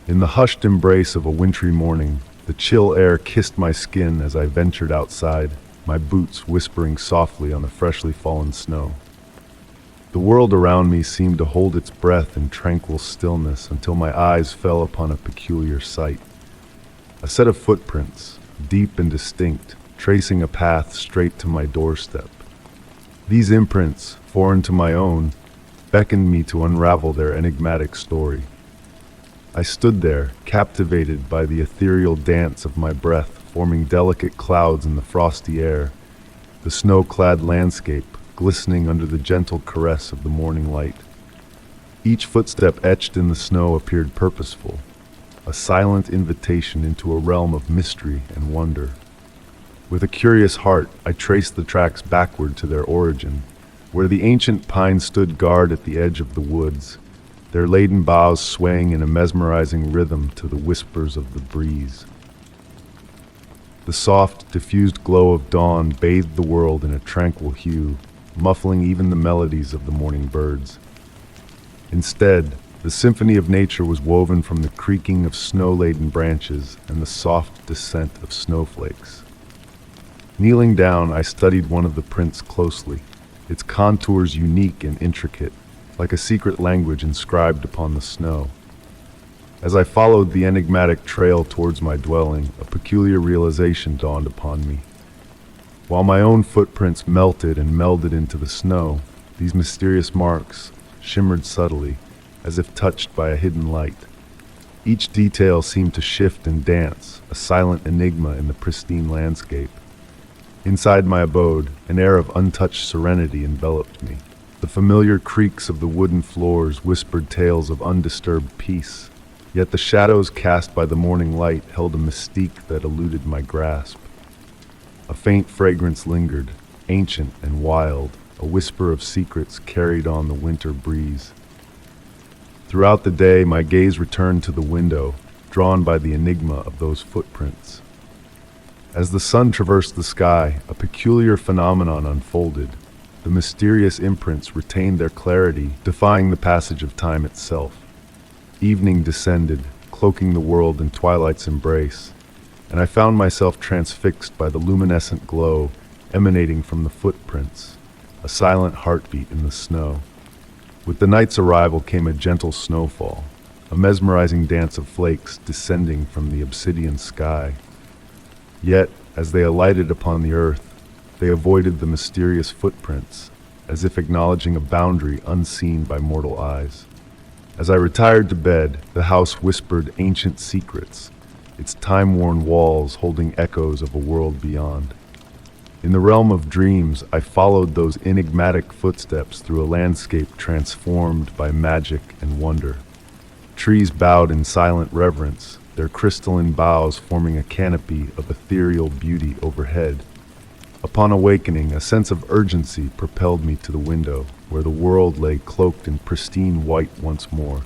In the hushed embrace of a wintry morning, the chill air kissed my skin as I ventured outside, my boots whispering softly on the freshly fallen snow. The world around me seemed to hold its breath in tranquil stillness until my eyes fell upon a peculiar sight. A set of footprints, deep and distinct, tracing a path straight to my doorstep. These imprints, foreign to my own, beckoned me to unravel their enigmatic story. I stood there, captivated by the ethereal dance of my breath forming delicate clouds in the frosty air, the snow-clad landscape glistening under the gentle caress of the morning light. Each footstep etched in the snow appeared purposeful, a silent invitation into a realm of mystery and wonder. With a curious heart, I traced the tracks backward to their origin, where the ancient pines stood guard at the edge of the woods, their laden boughs swaying in a mesmerizing rhythm to the whispers of the breeze. The soft, diffused glow of dawn bathed the world in a tranquil hue, muffling even the melodies of the morning birds. Instead, the symphony of nature was woven from the creaking of snow-laden branches and the soft descent of snowflakes. Kneeling down, I studied one of the prints closely, its contours unique and intricate, like a secret language inscribed upon the snow. As I followed the enigmatic trail towards my dwelling, a peculiar realization dawned upon me. While my own footprints melted and melded into the snow, these mysterious marks shimmered subtly, as if touched by a hidden light. Each detail seemed to shift and dance, a silent enigma in the pristine landscape. Inside my abode, an air of untouched serenity enveloped me. The familiar creaks of the wooden floors whispered tales of undisturbed peace, yet the shadows cast by the morning light held a mystique that eluded my grasp. A faint fragrance lingered, ancient and wild, a whisper of secrets carried on the winter breeze. Throughout the day, my gaze returned to the window, drawn by the enigma of those footprints. As the sun traversed the sky, a peculiar phenomenon unfolded. The mysterious imprints retained their clarity, defying the passage of time itself. Evening descended, cloaking the world in twilight's embrace, and I found myself transfixed by the luminescent glow emanating from the footprints, a silent heartbeat in the snow. With the night's arrival came a gentle snowfall, a mesmerizing dance of flakes descending from the obsidian sky. Yet, as they alighted upon the earth, they avoided the mysterious footprints, as if acknowledging a boundary unseen by mortal eyes. As I retired to bed, the house whispered ancient secrets, its time-worn walls holding echoes of a world beyond. In the realm of dreams, I followed those enigmatic footsteps through a landscape transformed by magic and wonder. Trees bowed in silent reverence, their crystalline boughs forming a canopy of ethereal beauty overhead. Upon awakening, a sense of urgency propelled me to the window, where the world lay cloaked in pristine white once more.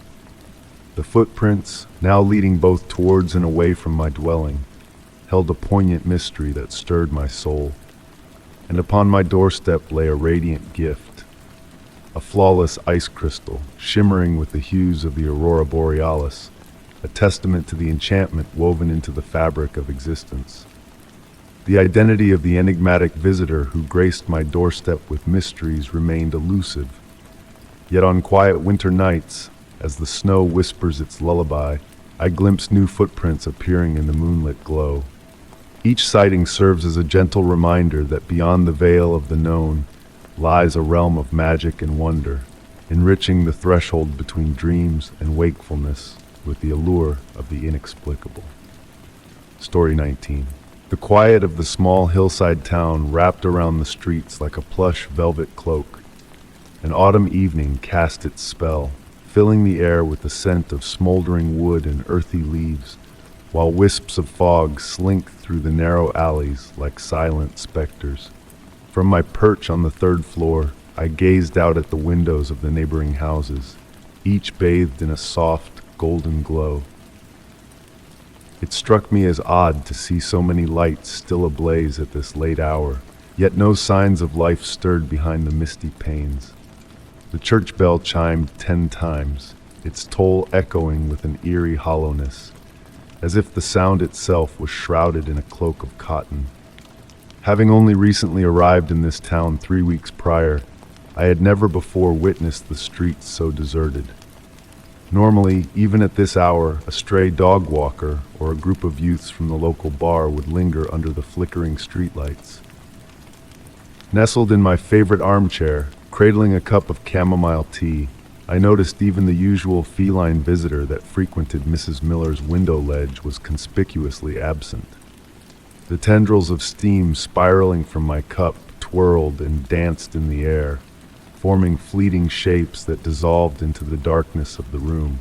The footprints, now leading both towards and away from my dwelling, held a poignant mystery that stirred my soul. And upon my doorstep lay a radiant gift, a flawless ice crystal, shimmering with the hues of the aurora borealis, a testament to the enchantment woven into the fabric of existence. The identity of the enigmatic visitor who graced my doorstep with mysteries remained elusive. Yet on quiet winter nights, as the snow whispers its lullaby, I glimpsed new footprints appearing in the moonlit glow. Each sighting serves as a gentle reminder that beyond the veil of the known lies a realm of magic and wonder, enriching the threshold between dreams and wakefulness with the allure of the inexplicable. Story 19. The quiet of the small hillside town wrapped around the streets like a plush velvet cloak. An autumn evening cast its spell, filling the air with the scent of smoldering wood and earthy leaves, while wisps of fog slink through the narrow alleys like silent specters. From my perch on the third floor, I gazed out at the windows of the neighboring houses, each bathed in a soft, golden glow. It struck me as odd to see so many lights still ablaze at this late hour, yet no signs of life stirred behind the misty panes. The church bell chimed 10 times, its toll echoing with an eerie hollowness, as if the sound itself was shrouded in a cloak of cotton. Having only recently arrived in this town 3 weeks prior, I had never before witnessed the streets so deserted. Normally, even at this hour, a stray dog walker or a group of youths from the local bar would linger under the flickering streetlights. Nestled in my favorite armchair, cradling a cup of chamomile tea, I noticed even the usual feline visitor that frequented Mrs. Miller's window ledge was conspicuously absent. The tendrils of steam spiraling from my cup twirled and danced in the air, forming fleeting shapes that dissolved into the darkness of the room.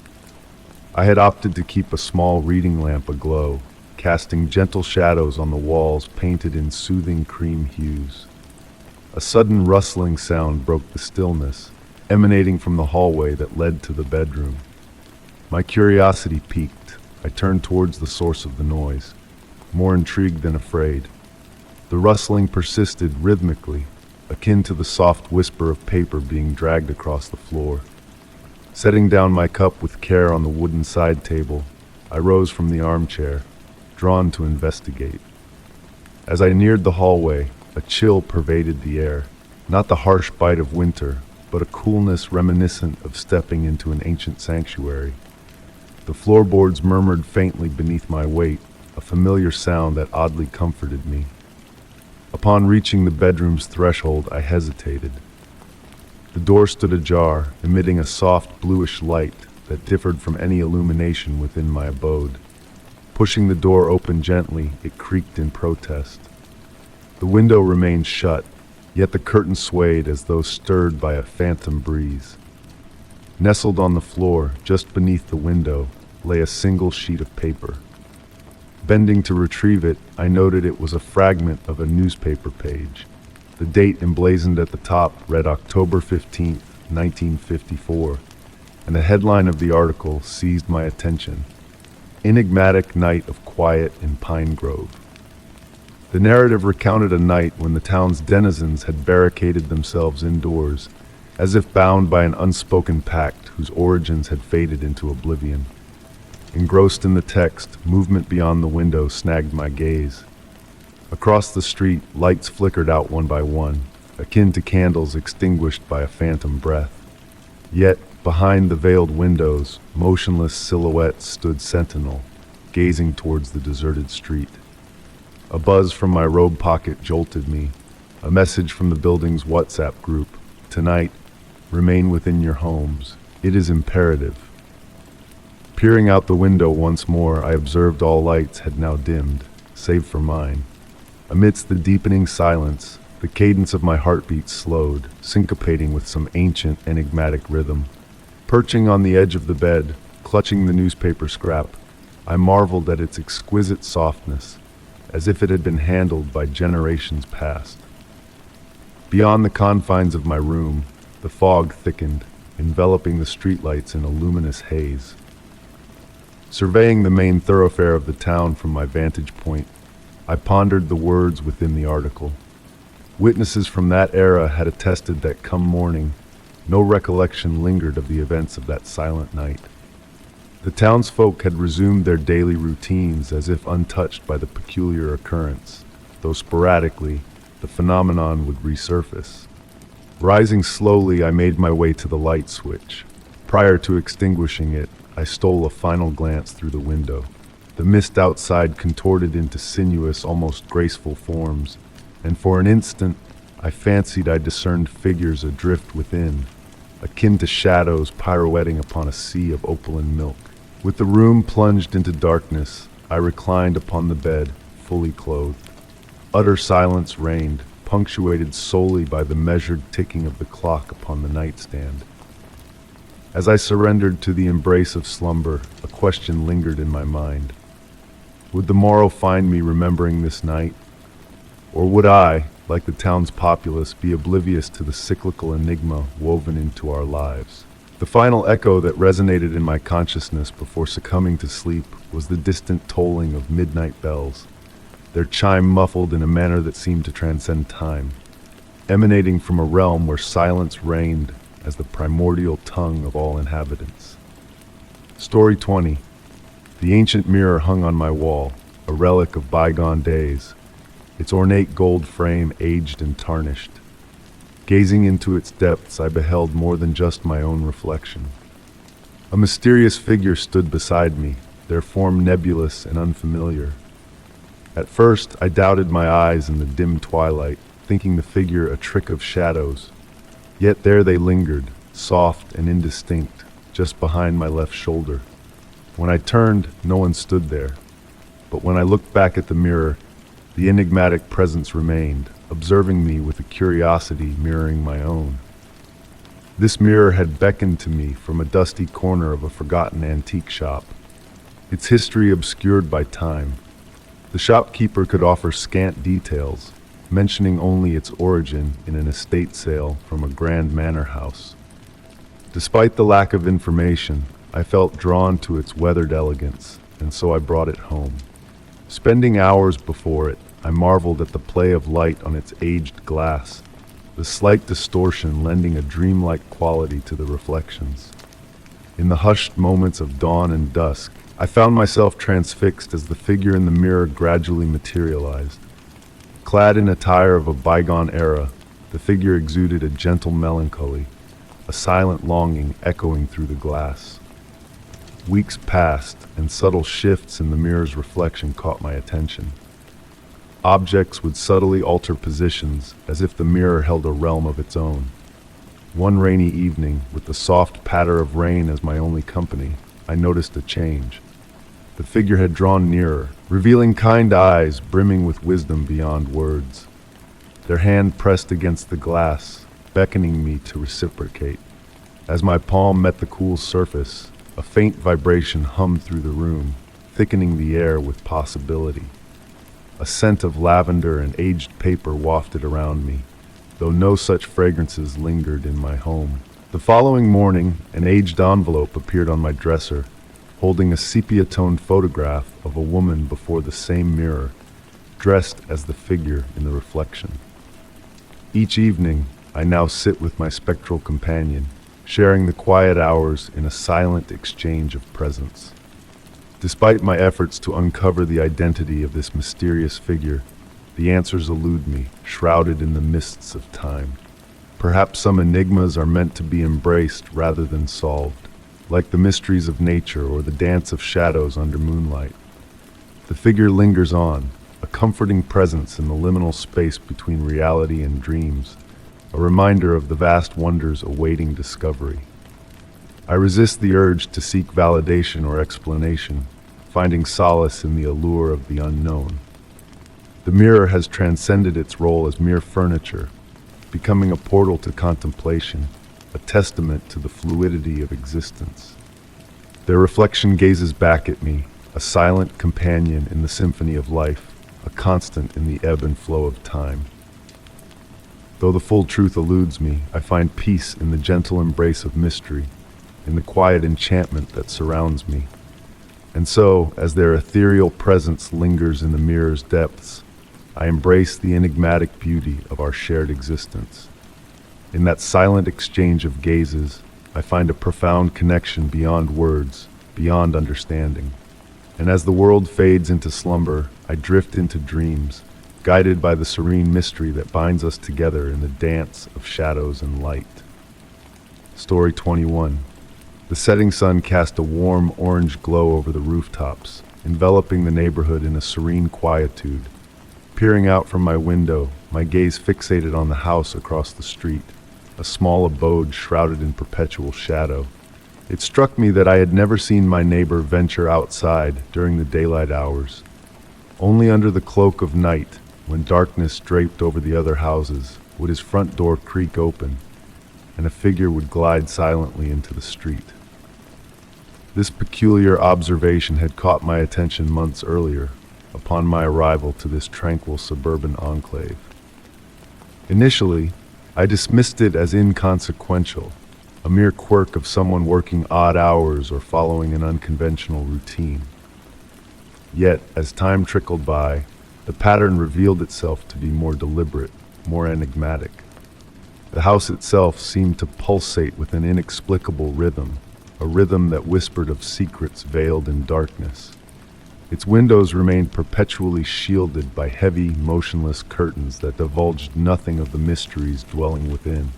I had opted to keep a small reading lamp aglow, casting gentle shadows on the walls painted in soothing cream hues. A sudden rustling sound broke the stillness, emanating from the hallway that led to the bedroom. My curiosity piqued. I turned towards the source of the noise, more intrigued than afraid. The rustling persisted rhythmically, akin to the soft whisper of paper being dragged across the floor. Setting down my cup with care on the wooden side table, I rose from the armchair, drawn to investigate. As I neared the hallway, a chill pervaded the air, not the harsh bite of winter, but a coolness reminiscent of stepping into an ancient sanctuary. The floorboards murmured faintly beneath my weight, a familiar sound that oddly comforted me. Upon reaching the bedroom's threshold, I hesitated. The door stood ajar, emitting a soft bluish light that differed from any illumination within my abode. Pushing the door open gently, it creaked in protest. The window remained shut, yet the curtain swayed as though stirred by a phantom breeze. Nestled on the floor, just beneath the window, lay a single sheet of paper. Bending to retrieve it, I noted it was a fragment of a newspaper page. The date emblazoned at the top read October 15th, 1954, and the headline of the article seized my attention: Enigmatic Night of Quiet in Pine Grove. The narrative recounted a night when the town's denizens had barricaded themselves indoors, as if bound by an unspoken pact whose origins had faded into oblivion. Engrossed in the text, movement beyond the window snagged my gaze. Across the street, lights flickered out one by one, akin to candles extinguished by a phantom breath. Yet, behind the veiled windows, motionless silhouettes stood sentinel, gazing towards the deserted street. A buzz from my robe pocket jolted me, a message from the building's WhatsApp group: "Tonight, remain within your homes. It is imperative." Peering out the window once more, I observed all lights had now dimmed, save for mine. Amidst the deepening silence, the cadence of my heartbeat slowed, syncopating with some ancient, enigmatic rhythm. Perching on the edge of the bed, clutching the newspaper scrap, I marveled at its exquisite softness, as if it had been handled by generations past. Beyond the confines of my room, the fog thickened, enveloping the streetlights in a luminous haze. Surveying the main thoroughfare of the town from my vantage point, I pondered the words within the article. Witnesses from that era had attested that come morning, no recollection lingered of the events of that silent night. The townsfolk had resumed their daily routines as if untouched by the peculiar occurrence, though sporadically, the phenomenon would resurface. Rising slowly, I made my way to the light switch. Prior to extinguishing it, I stole a final glance through the window. The mist outside contorted into sinuous, almost graceful forms, and for an instant I fancied I discerned figures adrift within, akin to shadows pirouetting upon a sea of opaline milk. With the room plunged into darkness, I reclined upon the bed, fully clothed. Utter silence reigned, punctuated solely by the measured ticking of the clock upon the nightstand. As I surrendered to the embrace of slumber, a question lingered in my mind. Would the morrow find me remembering this night? Or would I, like the town's populace, be oblivious to the cyclical enigma woven into our lives? The final echo that resonated in my consciousness before succumbing to sleep was the distant tolling of midnight bells, their chime muffled in a manner that seemed to transcend time, emanating from a realm where silence reigned as the primordial tongue of all inhabitants. Story 20. The ancient mirror hung on my wall, a relic of bygone days, its ornate gold frame aged and tarnished. Gazing into its depths, I beheld more than just my own reflection. A mysterious figure stood beside me, their form nebulous and unfamiliar. At first, I doubted my eyes in the dim twilight, thinking the figure a trick of shadows. Yet there they lingered, soft and indistinct, just behind my left shoulder. When I turned, no one stood there. But when I looked back at the mirror, the enigmatic presence remained, observing me with a curiosity mirroring my own. This mirror had beckoned to me from a dusty corner of a forgotten antique shop, its history obscured by time. The shopkeeper could offer scant details, mentioning only its origin in an estate sale from a grand manor house. Despite the lack of information, I felt drawn to its weathered elegance, and so I brought it home. Spending hours before it, I marveled at the play of light on its aged glass, the slight distortion lending a dreamlike quality to the reflections. In the hushed moments of dawn and dusk, I found myself transfixed as the figure in the mirror gradually materialized. Clad in attire of a bygone era, the figure exuded a gentle melancholy, a silent longing echoing through the glass. Weeks passed, and subtle shifts in the mirror's reflection caught my attention. Objects would subtly alter positions, as if the mirror held a realm of its own. One rainy evening, with the soft patter of rain as my only company, I noticed a change. The figure had drawn nearer, revealing kind eyes brimming with wisdom beyond words. Their hand pressed against the glass, beckoning me to reciprocate. As my palm met the cool surface, a faint vibration hummed through the room, thickening the air with possibility. A scent of lavender and aged paper wafted around me, though no such fragrances lingered in my home. The following morning, an aged envelope appeared on my dresser, holding a sepia-toned photograph of a woman before the same mirror, dressed as the figure in the reflection. Each evening, I now sit with my spectral companion, sharing the quiet hours in a silent exchange of presence. Despite my efforts to uncover the identity of this mysterious figure, the answers elude me, shrouded in the mists of time. Perhaps some enigmas are meant to be embraced rather than solved, like the mysteries of nature or the dance of shadows under moonlight. The figure lingers on, a comforting presence in the liminal space between reality and dreams, a reminder of the vast wonders awaiting discovery. I resist the urge to seek validation or explanation, finding solace in the allure of the unknown. The mirror has transcended its role as mere furniture, becoming a portal to contemplation, a testament to the fluidity of existence. Their reflection gazes back at me, a silent companion in the symphony of life, a constant in the ebb and flow of time. Though the full truth eludes me, I find peace in the gentle embrace of mystery, in the quiet enchantment that surrounds me. And so, as their ethereal presence lingers in the mirror's depths, I embrace the enigmatic beauty of our shared existence. In that silent exchange of gazes, I find a profound connection beyond words, beyond understanding. And as the world fades into slumber, I drift into dreams, guided by the serene mystery that binds us together in the dance of shadows and light. Story 21. The setting sun cast a warm orange glow over the rooftops, enveloping the neighborhood in a serene quietude. Peering out from my window, my gaze fixated on the house across the street, a small abode shrouded in perpetual shadow. It struck me that I had never seen my neighbor venture outside during the daylight hours. Only under the cloak of night, when darkness draped over the other houses, would his front door creak open, and a figure would glide silently into the street. This peculiar observation had caught my attention months earlier, upon my arrival to this tranquil suburban enclave. Initially, I dismissed it as inconsequential, a mere quirk of someone working odd hours or following an unconventional routine. Yet, as time trickled by, the pattern revealed itself to be more deliberate, more enigmatic. The house itself seemed to pulsate with an inexplicable rhythm, a rhythm that whispered of secrets veiled in darkness. Its windows remained perpetually shielded by heavy, motionless curtains that divulged nothing of the mysteries dwelling within.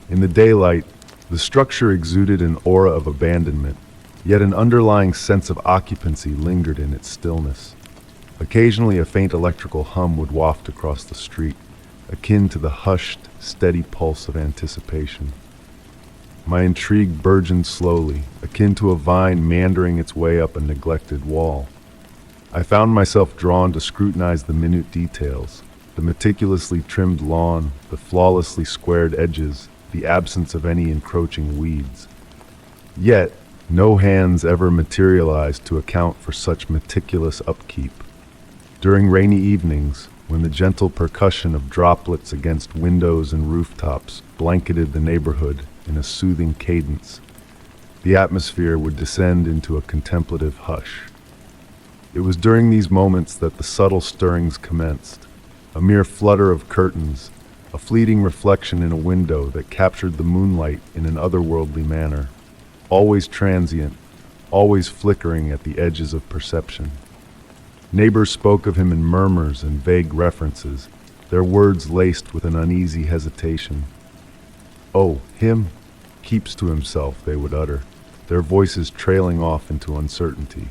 In the daylight, the structure exuded an aura of abandonment, yet an underlying sense of occupancy lingered in its stillness. Occasionally, a faint electrical hum would waft across the street, akin to the hushed, steady pulse of anticipation. My intrigue burgeoned slowly, akin to a vine meandering its way up a neglected wall. I found myself drawn to scrutinize the minute details, the meticulously trimmed lawn, the flawlessly squared edges, the absence of any encroaching weeds. Yet, no hands ever materialized to account for such meticulous upkeep. During rainy evenings, when the gentle percussion of droplets against windows and rooftops blanketed the neighborhood in a soothing cadence, the atmosphere would descend into a contemplative hush. It was during these moments that the subtle stirrings commenced, a mere flutter of curtains, a fleeting reflection in a window that captured the moonlight in an otherworldly manner, always transient, always flickering at the edges of perception. Neighbors spoke of him in murmurs and vague references, their words laced with an uneasy hesitation. "Oh, him? Keeps to himself," they would utter, their voices trailing off into uncertainty.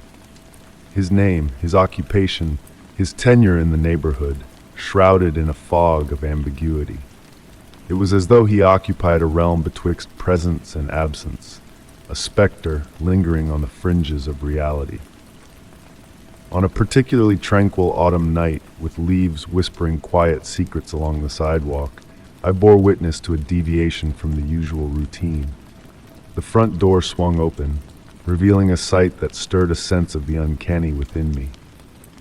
His name, his occupation, his tenure in the neighborhood, shrouded in a fog of ambiguity. It was as though he occupied a realm betwixt presence and absence, a specter lingering on the fringes of reality. On a particularly tranquil autumn night, with leaves whispering quiet secrets along the sidewalk, I bore witness to a deviation from the usual routine. The front door swung open, revealing a sight that stirred a sense of the uncanny within me.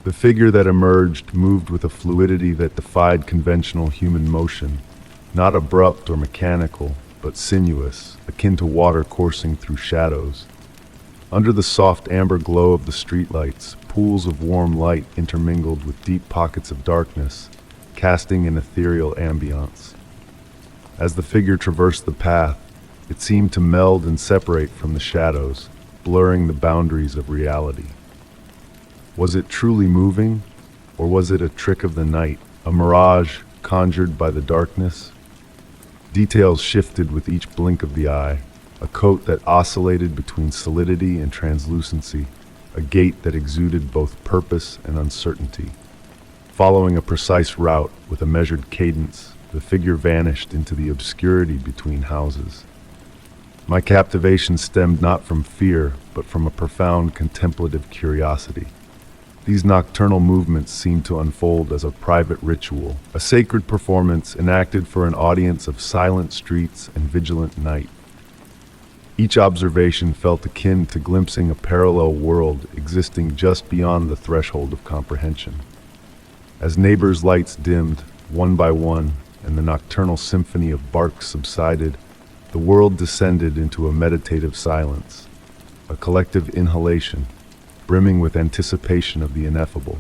The figure that emerged moved with a fluidity that defied conventional human motion, not abrupt or mechanical, but sinuous, akin to water coursing through shadows. Under the soft amber glow of the streetlights, pools of warm light intermingled with deep pockets of darkness, casting an ethereal ambiance. As the figure traversed the path, it seemed to meld and separate from the shadows, blurring the boundaries of reality. Was it truly moving, or was it a trick of the night, a mirage conjured by the darkness? Details shifted with each blink of the eye, a coat that oscillated between solidity and translucency, a gait that exuded both purpose and uncertainty. Following a precise route with a measured cadence, the figure vanished into the obscurity between houses. My captivation stemmed not from fear, but from a profound contemplative curiosity. These nocturnal movements seemed to unfold as a private ritual, a sacred performance enacted for an audience of silent streets and vigilant night. Each observation felt akin to glimpsing a parallel world existing just beyond the threshold of comprehension. As neighbors' lights dimmed, one by one, and the nocturnal symphony of barks subsided, the world descended into a meditative silence, a collective inhalation, brimming with anticipation of the ineffable.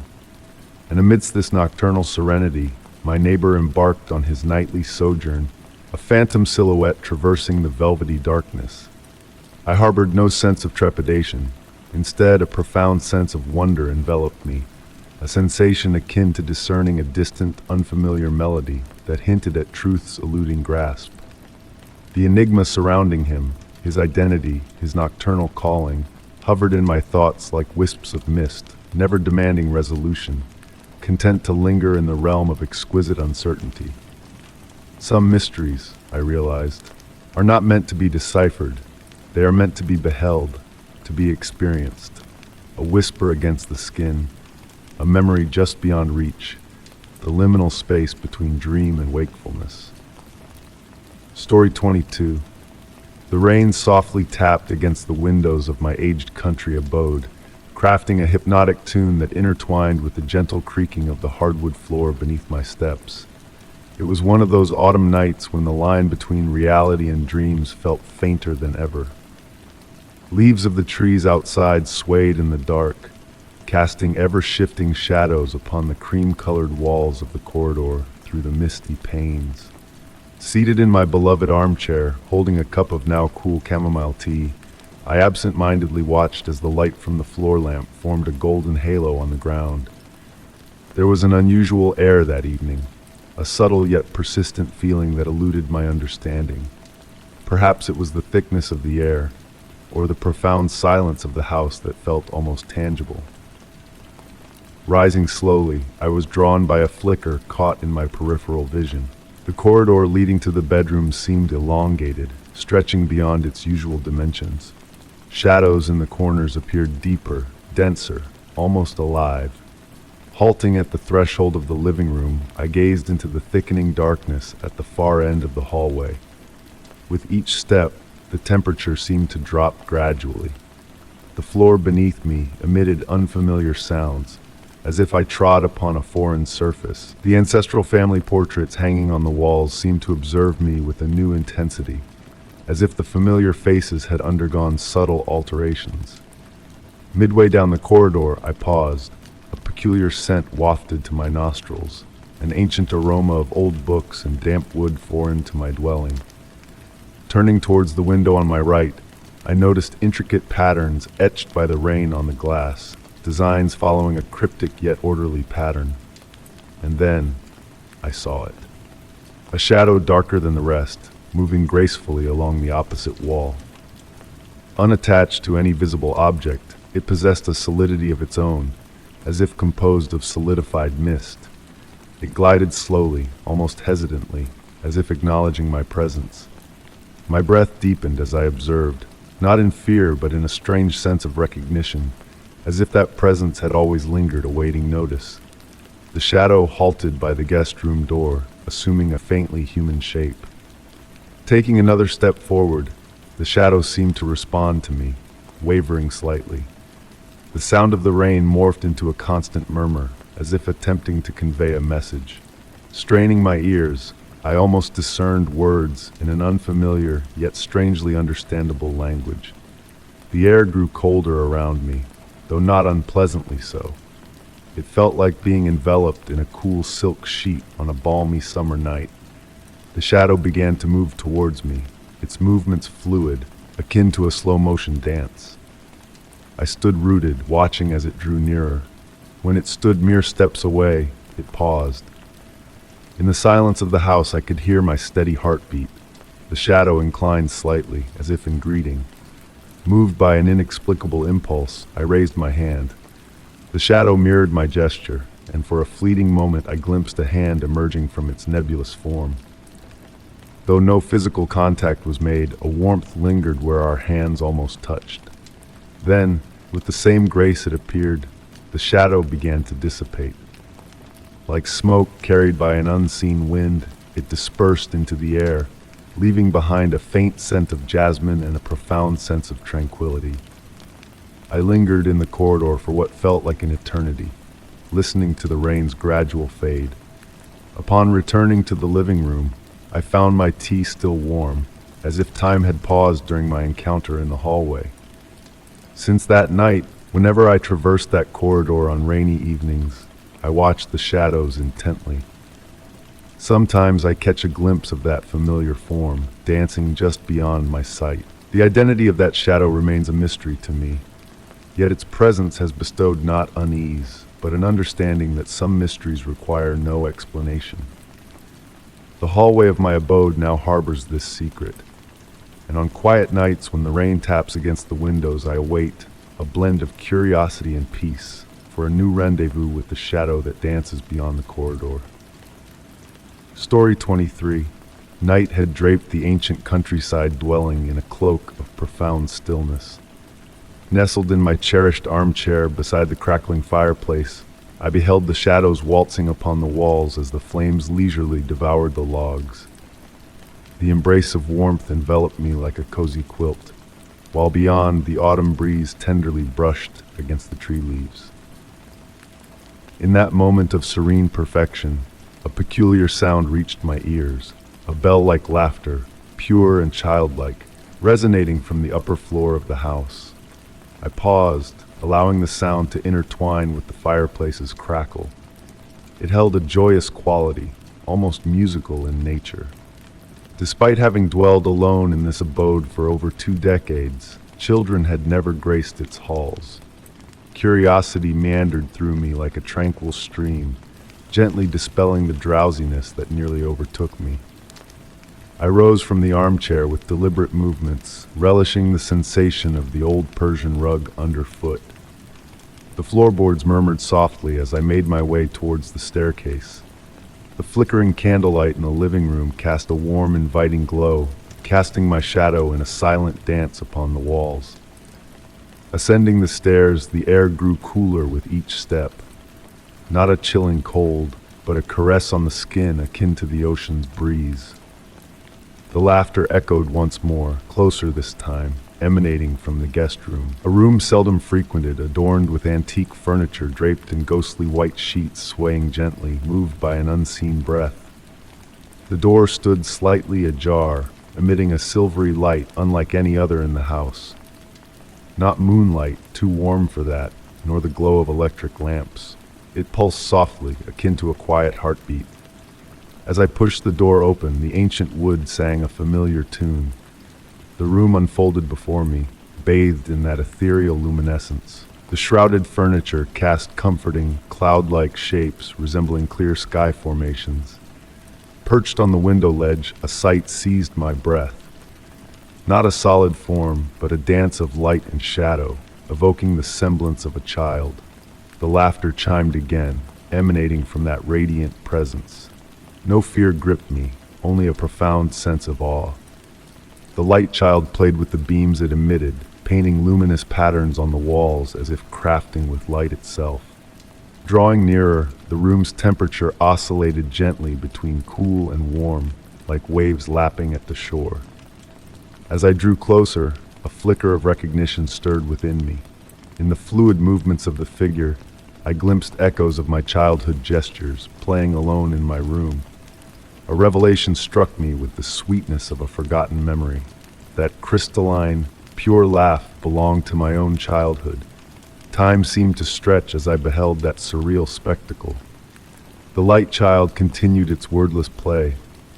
And amidst this nocturnal serenity, my neighbor embarked on his nightly sojourn, a phantom silhouette traversing the velvety darkness. I harbored no sense of trepidation. Instead, a profound sense of wonder enveloped me, a sensation akin to discerning a distant, unfamiliar melody that hinted at truth's eluding grasp. The enigma surrounding him, his identity, his nocturnal calling, hovered in my thoughts like wisps of mist, never demanding resolution, content to linger in the realm of exquisite uncertainty. Some mysteries, I realized, are not meant to be deciphered. They are meant to be beheld, to be experienced. A whisper against the skin, a memory just beyond reach, the liminal space between dream and wakefulness. Story 22. The rain softly tapped against the windows of my aged country abode, crafting a hypnotic tune that intertwined with the gentle creaking of the hardwood floor beneath my steps. It was one of those autumn nights when the line between reality and dreams felt fainter than ever. Leaves of the trees outside swayed in the dark, casting ever-shifting shadows upon the cream-colored walls of the corridor through the misty panes. Seated in my beloved armchair, holding a cup of now cool chamomile tea, I absent-mindedly watched as the light from the floor lamp formed a golden halo on the ground. There was an unusual air that evening, a subtle yet persistent feeling that eluded my understanding. Perhaps it was the thickness of the air, or the profound silence of the house that felt almost tangible. Rising slowly, I was drawn by a flicker caught in my peripheral vision. The corridor leading to the bedroom seemed elongated, stretching beyond its usual dimensions. Shadows in the corners appeared deeper, denser, almost alive. Halting at the threshold of the living room, I gazed into the thickening darkness at the far end of the hallway. With each step, the temperature seemed to drop gradually. The floor beneath me emitted unfamiliar sounds, as if I trod upon a foreign surface. The ancestral family portraits hanging on the walls seemed to observe me with a new intensity, as if the familiar faces had undergone subtle alterations. Midway down the corridor, I paused, a peculiar scent wafted to my nostrils, an ancient aroma of old books and damp wood foreign to my dwelling. Turning towards the window on my right, I noticed intricate patterns etched by the rain on the glass, designs following a cryptic yet orderly pattern. And then, I saw it. A shadow darker than the rest, moving gracefully along the opposite wall. Unattached to any visible object, it possessed a solidity of its own, as if composed of solidified mist. It glided slowly, almost hesitantly, as if acknowledging my presence. My breath deepened as I observed, not in fear but in a strange sense of recognition, as if that presence had always lingered awaiting notice. The shadow halted by the guest room door, assuming a faintly human shape. Taking another step forward, the shadow seemed to respond to me, wavering slightly. The sound of the rain morphed into a constant murmur, as if attempting to convey a message. Straining my ears, I almost discerned words in an unfamiliar yet strangely understandable language. The air grew colder around me, though not unpleasantly so. It felt like being enveloped in a cool silk sheet on a balmy summer night. The shadow began to move towards me, its movements fluid, akin to a slow-motion dance. I stood rooted, watching as it drew nearer. When it stood mere steps away, it paused. In the silence of the house, I could hear my steady heartbeat. The shadow inclined slightly, as if in greeting. Moved by an inexplicable impulse, I raised my hand. The shadow mirrored my gesture, and for a fleeting moment I glimpsed a hand emerging from its nebulous form. Though no physical contact was made, a warmth lingered where our hands almost touched. Then, with the same grace it appeared, the shadow began to dissipate. Like smoke carried by an unseen wind, it dispersed into the air, leaving behind a faint scent of jasmine and a profound sense of tranquility. I lingered in the corridor for what felt like an eternity, listening to the rain's gradual fade. Upon returning to the living room, I found my tea still warm, as if time had paused during my encounter in the hallway. Since that night, whenever I traversed that corridor on rainy evenings, I watched the shadows intently. Sometimes I catch a glimpse of that familiar form, dancing just beyond my sight. The identity of that shadow remains a mystery to me, yet its presence has bestowed not unease, but an understanding that some mysteries require no explanation. The hallway of my abode now harbors this secret, and on quiet nights when the rain taps against the windows, I await, a blend of curiosity and peace, for a new rendezvous with the shadow that dances beyond the corridor. Story 23. Night had draped the ancient countryside dwelling in a cloak of profound stillness. Nestled in my cherished armchair beside the crackling fireplace, I beheld the shadows waltzing upon the walls as the flames leisurely devoured the logs. The embrace of warmth enveloped me like a cozy quilt, while beyond the autumn breeze tenderly brushed against the tree leaves. In that moment of serene perfection, a peculiar sound reached my ears, a bell-like laughter, pure and childlike, resonating from the upper floor of the house. I paused, allowing the sound to intertwine with the fireplace's crackle. It held a joyous quality, almost musical in nature. Despite having dwelled alone in this abode for over 2 decades, children had never graced its halls. Curiosity meandered through me like a tranquil stream, gently dispelling the drowsiness that nearly overtook me. I rose from the armchair with deliberate movements, relishing the sensation of the old Persian rug underfoot. The floorboards murmured softly as I made my way towards the staircase. The flickering candlelight in the living room cast a warm, inviting glow, casting my shadow in a silent dance upon the walls. Ascending the stairs, the air grew cooler with each step. Not a chilling cold, but a caress on the skin akin to the ocean's breeze. The laughter echoed once more, closer this time, emanating from the guest room, a room seldom frequented, adorned with antique furniture draped in ghostly white sheets swaying gently, moved by an unseen breath. The door stood slightly ajar, emitting a silvery light unlike any other in the house. Not moonlight, too warm for that, nor the glow of electric lamps. It pulsed softly, akin to a quiet heartbeat. As I pushed the door open, the ancient wood sang a familiar tune. The room unfolded before me, bathed in that ethereal luminescence. The shrouded furniture cast comforting, cloud-like shapes resembling clear sky formations. Perched on the window ledge, a sight seized my breath. Not a solid form, but a dance of light and shadow, evoking the semblance of a child. The laughter chimed again, emanating from that radiant presence. No fear gripped me, only a profound sense of awe. The light child played with the beams it emitted, painting luminous patterns on the walls as if crafting with light itself. Drawing nearer, the room's temperature oscillated gently between cool and warm, like waves lapping at the shore. As I drew closer, a flicker of recognition stirred within me. In the fluid movements of the figure, I glimpsed echoes of my childhood gestures, playing alone in my room. A revelation struck me with the sweetness of a forgotten memory. That crystalline, pure laugh belonged to my own childhood. Time seemed to stretch as I beheld that surreal spectacle. The light child continued its wordless play,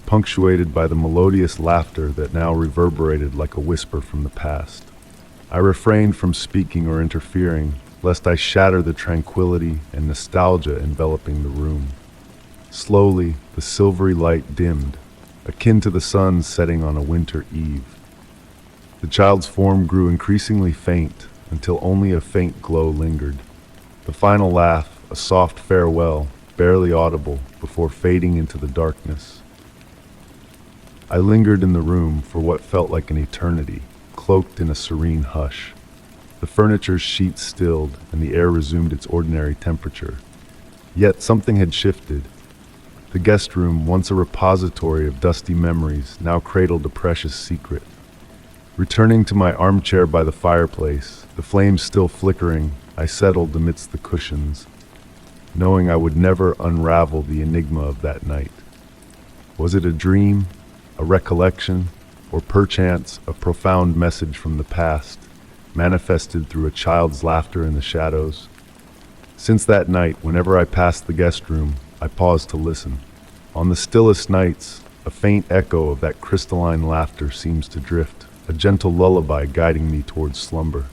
punctuated by the melodious laughter that now reverberated like a whisper from the past. I refrained from speaking or interfering, lest I shatter the tranquility and nostalgia enveloping the room. Slowly, the silvery light dimmed, akin to the sun setting on a winter eve. The child's form grew increasingly faint, until only a faint glow lingered. The final laugh, a soft farewell, barely audible, before fading into the darkness. I lingered in the room for what felt like an eternity, cloaked in a serene hush. The furniture's sheets stilled, and the air resumed its ordinary temperature. Yet something had shifted. The guest room, once a repository of dusty memories, now cradled a precious secret. Returning to my armchair by the fireplace, the flames still flickering, I settled amidst the cushions, knowing I would never unravel the enigma of that night. Was it a dream, a recollection, or perchance a profound message from the past, manifested through a child's laughter in the shadows? Since that night, whenever I passed the guest room, I paused to listen. On the stillest nights, a faint echo of that crystalline laughter seems to drift, a gentle lullaby guiding me towards slumber.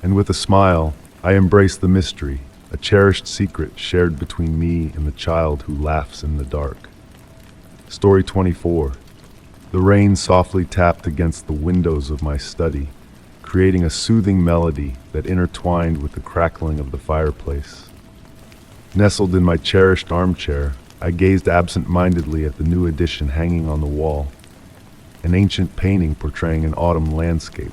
And with a smile, I embrace the mystery, a cherished secret shared between me and the child who laughs in the dark. Story 24. The rain softly tapped against the windows of my study, creating a soothing melody that intertwined with the crackling of the fireplace. Nestled in my cherished armchair, I gazed absent-mindedly at the new edition hanging on the wall, an ancient painting portraying an autumn landscape.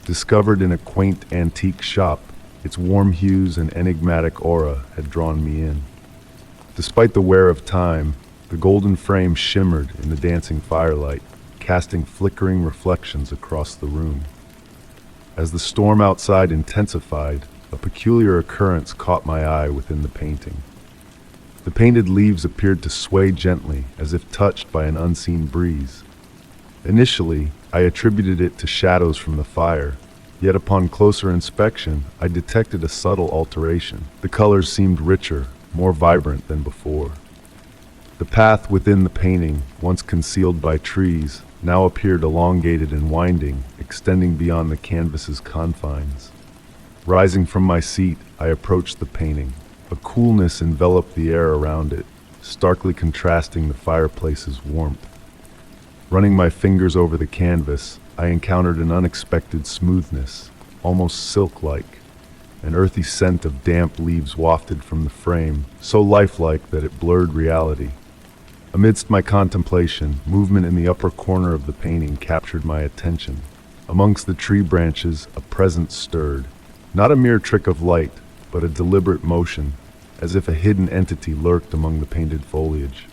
Discovered in a quaint antique shop, its warm hues and enigmatic aura had drawn me in. Despite the wear of time, the golden frame shimmered in the dancing firelight, casting flickering reflections across the room. As the storm outside intensified, a peculiar occurrence caught my eye within the painting. The painted leaves appeared to sway gently, as if touched by an unseen breeze. Initially, I attributed it to shadows from the fire, yet upon closer inspection, I detected a subtle alteration. The colors seemed richer, more vibrant than before. The path within the painting, once concealed by trees, now appeared elongated and winding, extending beyond the canvas's confines. Rising from my seat, I approached the painting. A coolness enveloped the air around it, starkly contrasting the fireplace's warmth. Running my fingers over the canvas, I encountered an unexpected smoothness, almost silk-like. An earthy scent of damp leaves wafted from the frame, so lifelike that it blurred reality. Amidst my contemplation, movement in the upper corner of the painting captured my attention. Amongst the tree branches, a presence stirred, not a mere trick of light, but a deliberate motion, as if a hidden entity lurked among the painted foliage.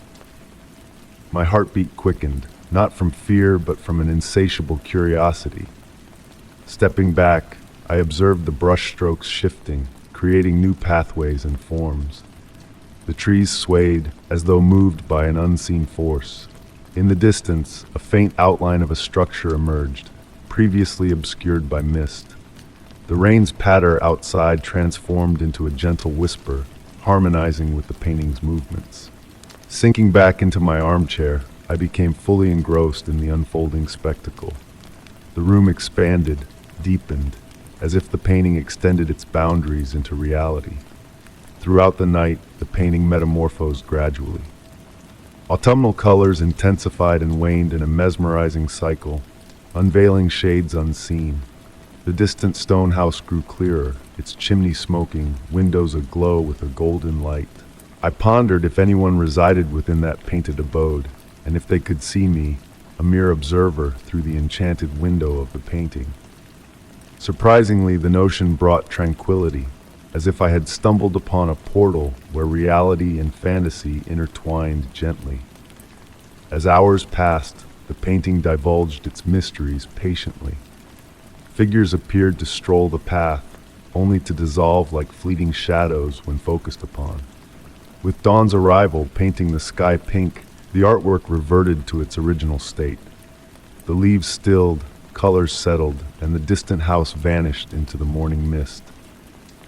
My heartbeat quickened, not from fear, but from an insatiable curiosity. Stepping back, I observed the brushstrokes shifting, creating new pathways and forms. The trees swayed, as though moved by an unseen force. In the distance, a faint outline of a structure emerged, previously obscured by mist. The rain's patter outside transformed into a gentle whisper, harmonizing with the painting's movements. Sinking back into my armchair, I became fully engrossed in the unfolding spectacle. The room expanded, deepened, as if the painting extended its boundaries into reality. Throughout the night, the painting metamorphosed gradually. Autumnal colors intensified and waned in a mesmerizing cycle, unveiling shades unseen. The distant stone house grew clearer, its chimney smoking, windows aglow with a golden light. I pondered if anyone resided within that painted abode, and if they could see me, a mere observer, through the enchanted window of the painting. Surprisingly, the notion brought tranquility, as if I had stumbled upon a portal where reality and fantasy intertwined gently. As hours passed, the painting divulged its mysteries patiently. Figures appeared to stroll the path, only to dissolve like fleeting shadows when focused upon. With dawn's arrival painting the sky pink, the artwork reverted to its original state. The leaves stilled, colors settled, and the distant house vanished into the morning mist.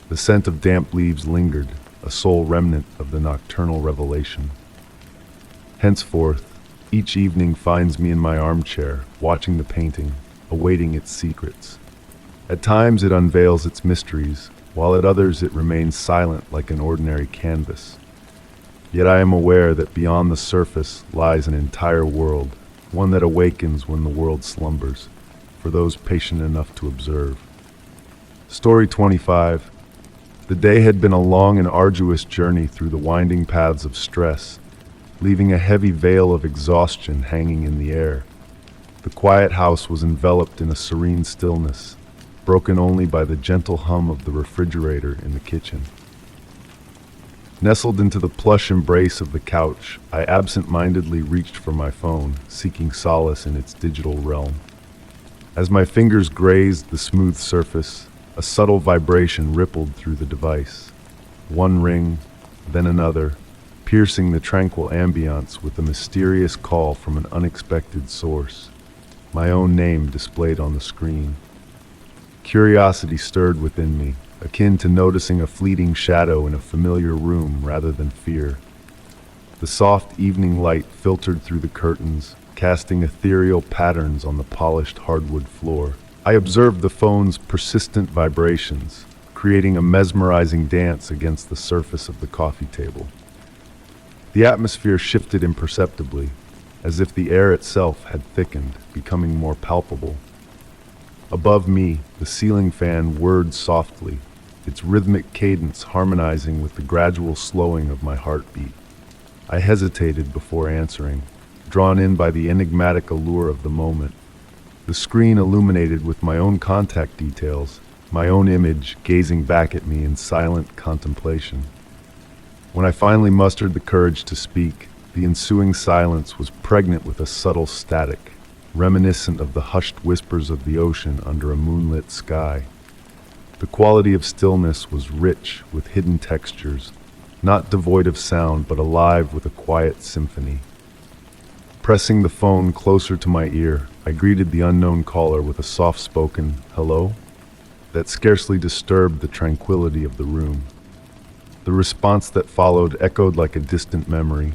The scent of damp leaves lingered, a sole remnant of the nocturnal revelation. Henceforth, each evening finds me in my armchair, watching the painting, awaiting its secrets. At times it unveils its mysteries, while at others it remains silent like an ordinary canvas. Yet I am aware that beyond the surface lies an entire world, one that awakens when the world slumbers, for those patient enough to observe. Story 25. The day had been a long and arduous journey through the winding paths of stress, leaving a heavy veil of exhaustion hanging in the air. The quiet house was enveloped in a serene stillness, broken only by the gentle hum of the refrigerator in the kitchen. Nestled into the plush embrace of the couch, I absent-mindedly reached for my phone, seeking solace in its digital realm. As my fingers grazed the smooth surface, a subtle vibration rippled through the device. One ring, then another, piercing the tranquil ambience with a mysterious call from an unexpected source. My own name displayed on the screen. Curiosity stirred within me, akin to noticing a fleeting shadow in a familiar room rather than fear. The soft evening light filtered through the curtains, casting ethereal patterns on the polished hardwood floor. I observed the phone's persistent vibrations, creating a mesmerizing dance against the surface of the coffee table. The atmosphere shifted imperceptibly, as if the air itself had thickened, becoming more palpable. Above me, the ceiling fan whirred softly, its rhythmic cadence harmonizing with the gradual slowing of my heartbeat. I hesitated before answering, drawn in by the enigmatic allure of the moment. The screen illuminated with my own contact details, my own image gazing back at me in silent contemplation. When I finally mustered the courage to speak, the ensuing silence was pregnant with a subtle static, reminiscent of the hushed whispers of the ocean under a moonlit sky. The quality of stillness was rich with hidden textures, not devoid of sound but alive with a quiet symphony. Pressing the phone closer to my ear, I greeted the unknown caller with a soft-spoken "hello" that scarcely disturbed the tranquility of the room. The response that followed echoed like a distant memory,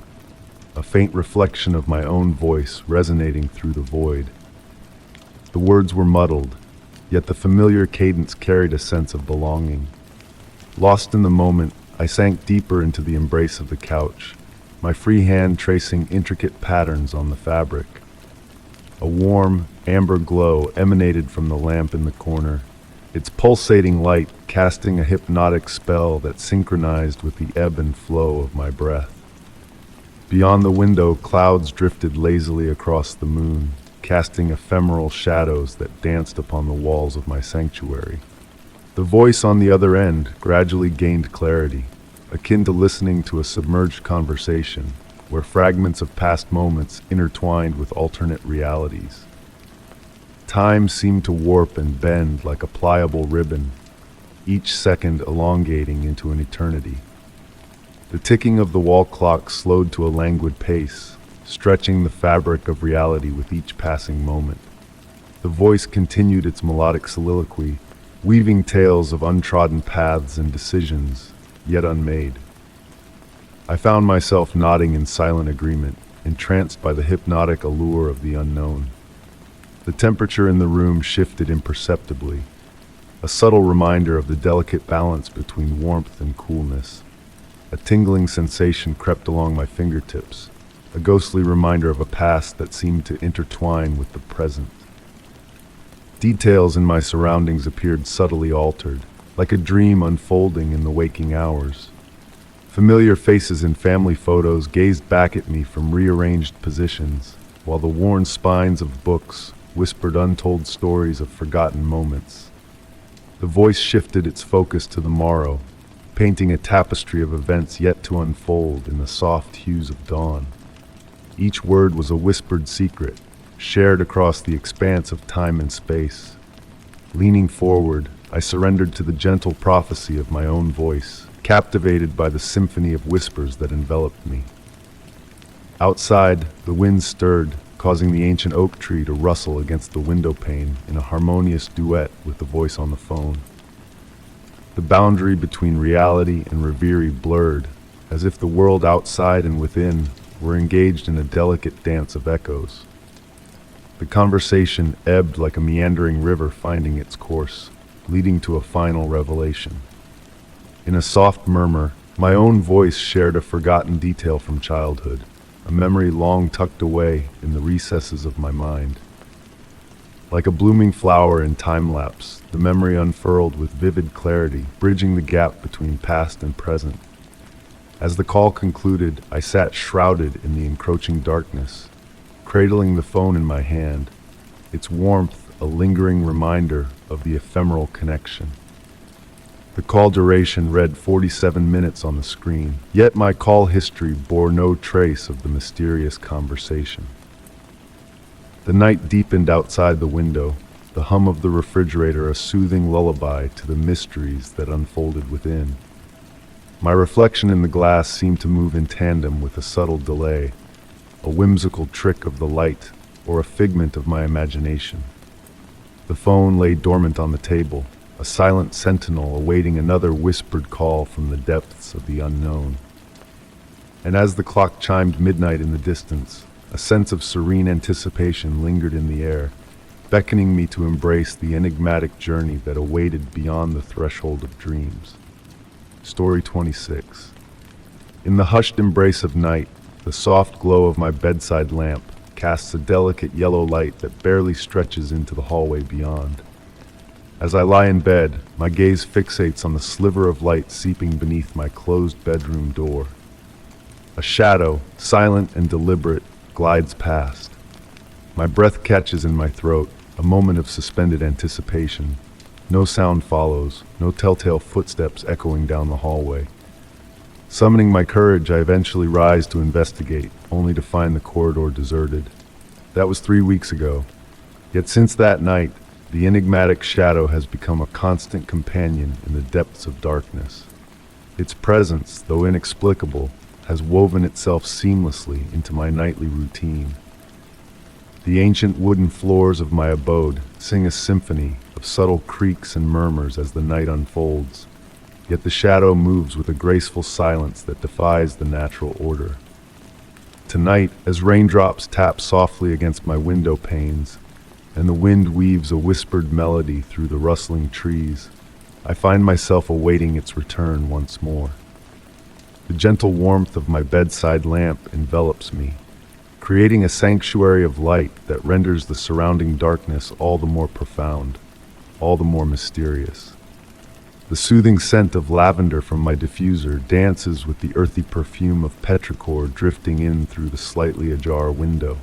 a faint reflection of my own voice resonating through the void. The words were muddled, yet the familiar cadence carried a sense of belonging. Lost in the moment, I sank deeper into the embrace of the couch, my free hand tracing intricate patterns on the fabric. A warm, amber glow emanated from the lamp in the corner, its pulsating light casting a hypnotic spell that synchronized with the ebb and flow of my breath. Beyond the window, clouds drifted lazily across the moon, casting ephemeral shadows that danced upon the walls of my sanctuary. The voice on the other end gradually gained clarity, akin to listening to a submerged conversation, where fragments of past moments intertwined with alternate realities. Time seemed to warp and bend like a pliable ribbon, each second elongating into an eternity. The ticking of the wall clock slowed to a languid pace, stretching the fabric of reality with each passing moment. The voice continued its melodic soliloquy, weaving tales of untrodden paths and decisions, yet unmade. I found myself nodding in silent agreement, entranced by the hypnotic allure of the unknown. The temperature in the room shifted imperceptibly, a subtle reminder of the delicate balance between warmth and coolness. A tingling sensation crept along my fingertips, a ghostly reminder of a past that seemed to intertwine with the present. Details in my surroundings appeared subtly altered, like a dream unfolding in the waking hours. Familiar faces in family photos gazed back at me from rearranged positions, while the worn spines of books whispered untold stories of forgotten moments. The voice shifted its focus to the morrow, painting a tapestry of events yet to unfold in the soft hues of dawn. Each word was a whispered secret, shared across the expanse of time and space. Leaning forward, I surrendered to the gentle prophecy of my own voice, captivated by the symphony of whispers that enveloped me. Outside, the wind stirred, causing the ancient oak tree to rustle against the window pane in a harmonious duet with the voice on the phone. The boundary between reality and reverie blurred, as if the world outside and within were engaged in a delicate dance of echoes. The conversation ebbed like a meandering river finding its course, leading to a final revelation. In a soft murmur, my own voice shared a forgotten detail from childhood, a memory long tucked away in the recesses of my mind. Like a blooming flower in time-lapse, the memory unfurled with vivid clarity, bridging the gap between past and present. As the call concluded, I sat shrouded in the encroaching darkness, cradling the phone in my hand, its warmth a lingering reminder of the ephemeral connection. The call duration read 47 minutes on the screen, yet my call history bore no trace of the mysterious conversation. The night deepened outside the window, the hum of the refrigerator a soothing lullaby to the mysteries that unfolded within. My reflection in the glass seemed to move in tandem with a subtle delay, a whimsical trick of the light or a figment of my imagination. The phone lay dormant on the table, a silent sentinel awaiting another whispered call from the depths of the unknown. And as the clock chimed midnight in the distance, a sense of serene anticipation lingered in the air, beckoning me to embrace the enigmatic journey that awaited beyond the threshold of dreams. Story 26. In the hushed embrace of night, the soft glow of my bedside lamp casts a delicate yellow light that barely stretches into the hallway beyond. As I lie in bed, my gaze fixates on the sliver of light seeping beneath my closed bedroom door. A shadow, silent and deliberate, glides past. My breath catches in my throat, a moment of suspended anticipation. No sound follows, no telltale footsteps echoing down the hallway. Summoning my courage, I eventually rise to investigate, only to find the corridor deserted. That was 3 weeks ago. Yet since that night, the enigmatic shadow has become a constant companion in the depths of darkness. Its presence, though inexplicable, has woven itself seamlessly into my nightly routine. The ancient wooden floors of my abode sing a symphony of subtle creaks and murmurs as the night unfolds, yet the shadow moves with a graceful silence that defies the natural order. Tonight, as raindrops tap softly against my window panes, and the wind weaves a whispered melody through the rustling trees, I find myself awaiting its return once more. The gentle warmth of my bedside lamp envelops me, creating a sanctuary of light that renders the surrounding darkness all the more profound, all the more mysterious. The soothing scent of lavender from my diffuser dances with the earthy perfume of petrichor drifting in through the slightly ajar window.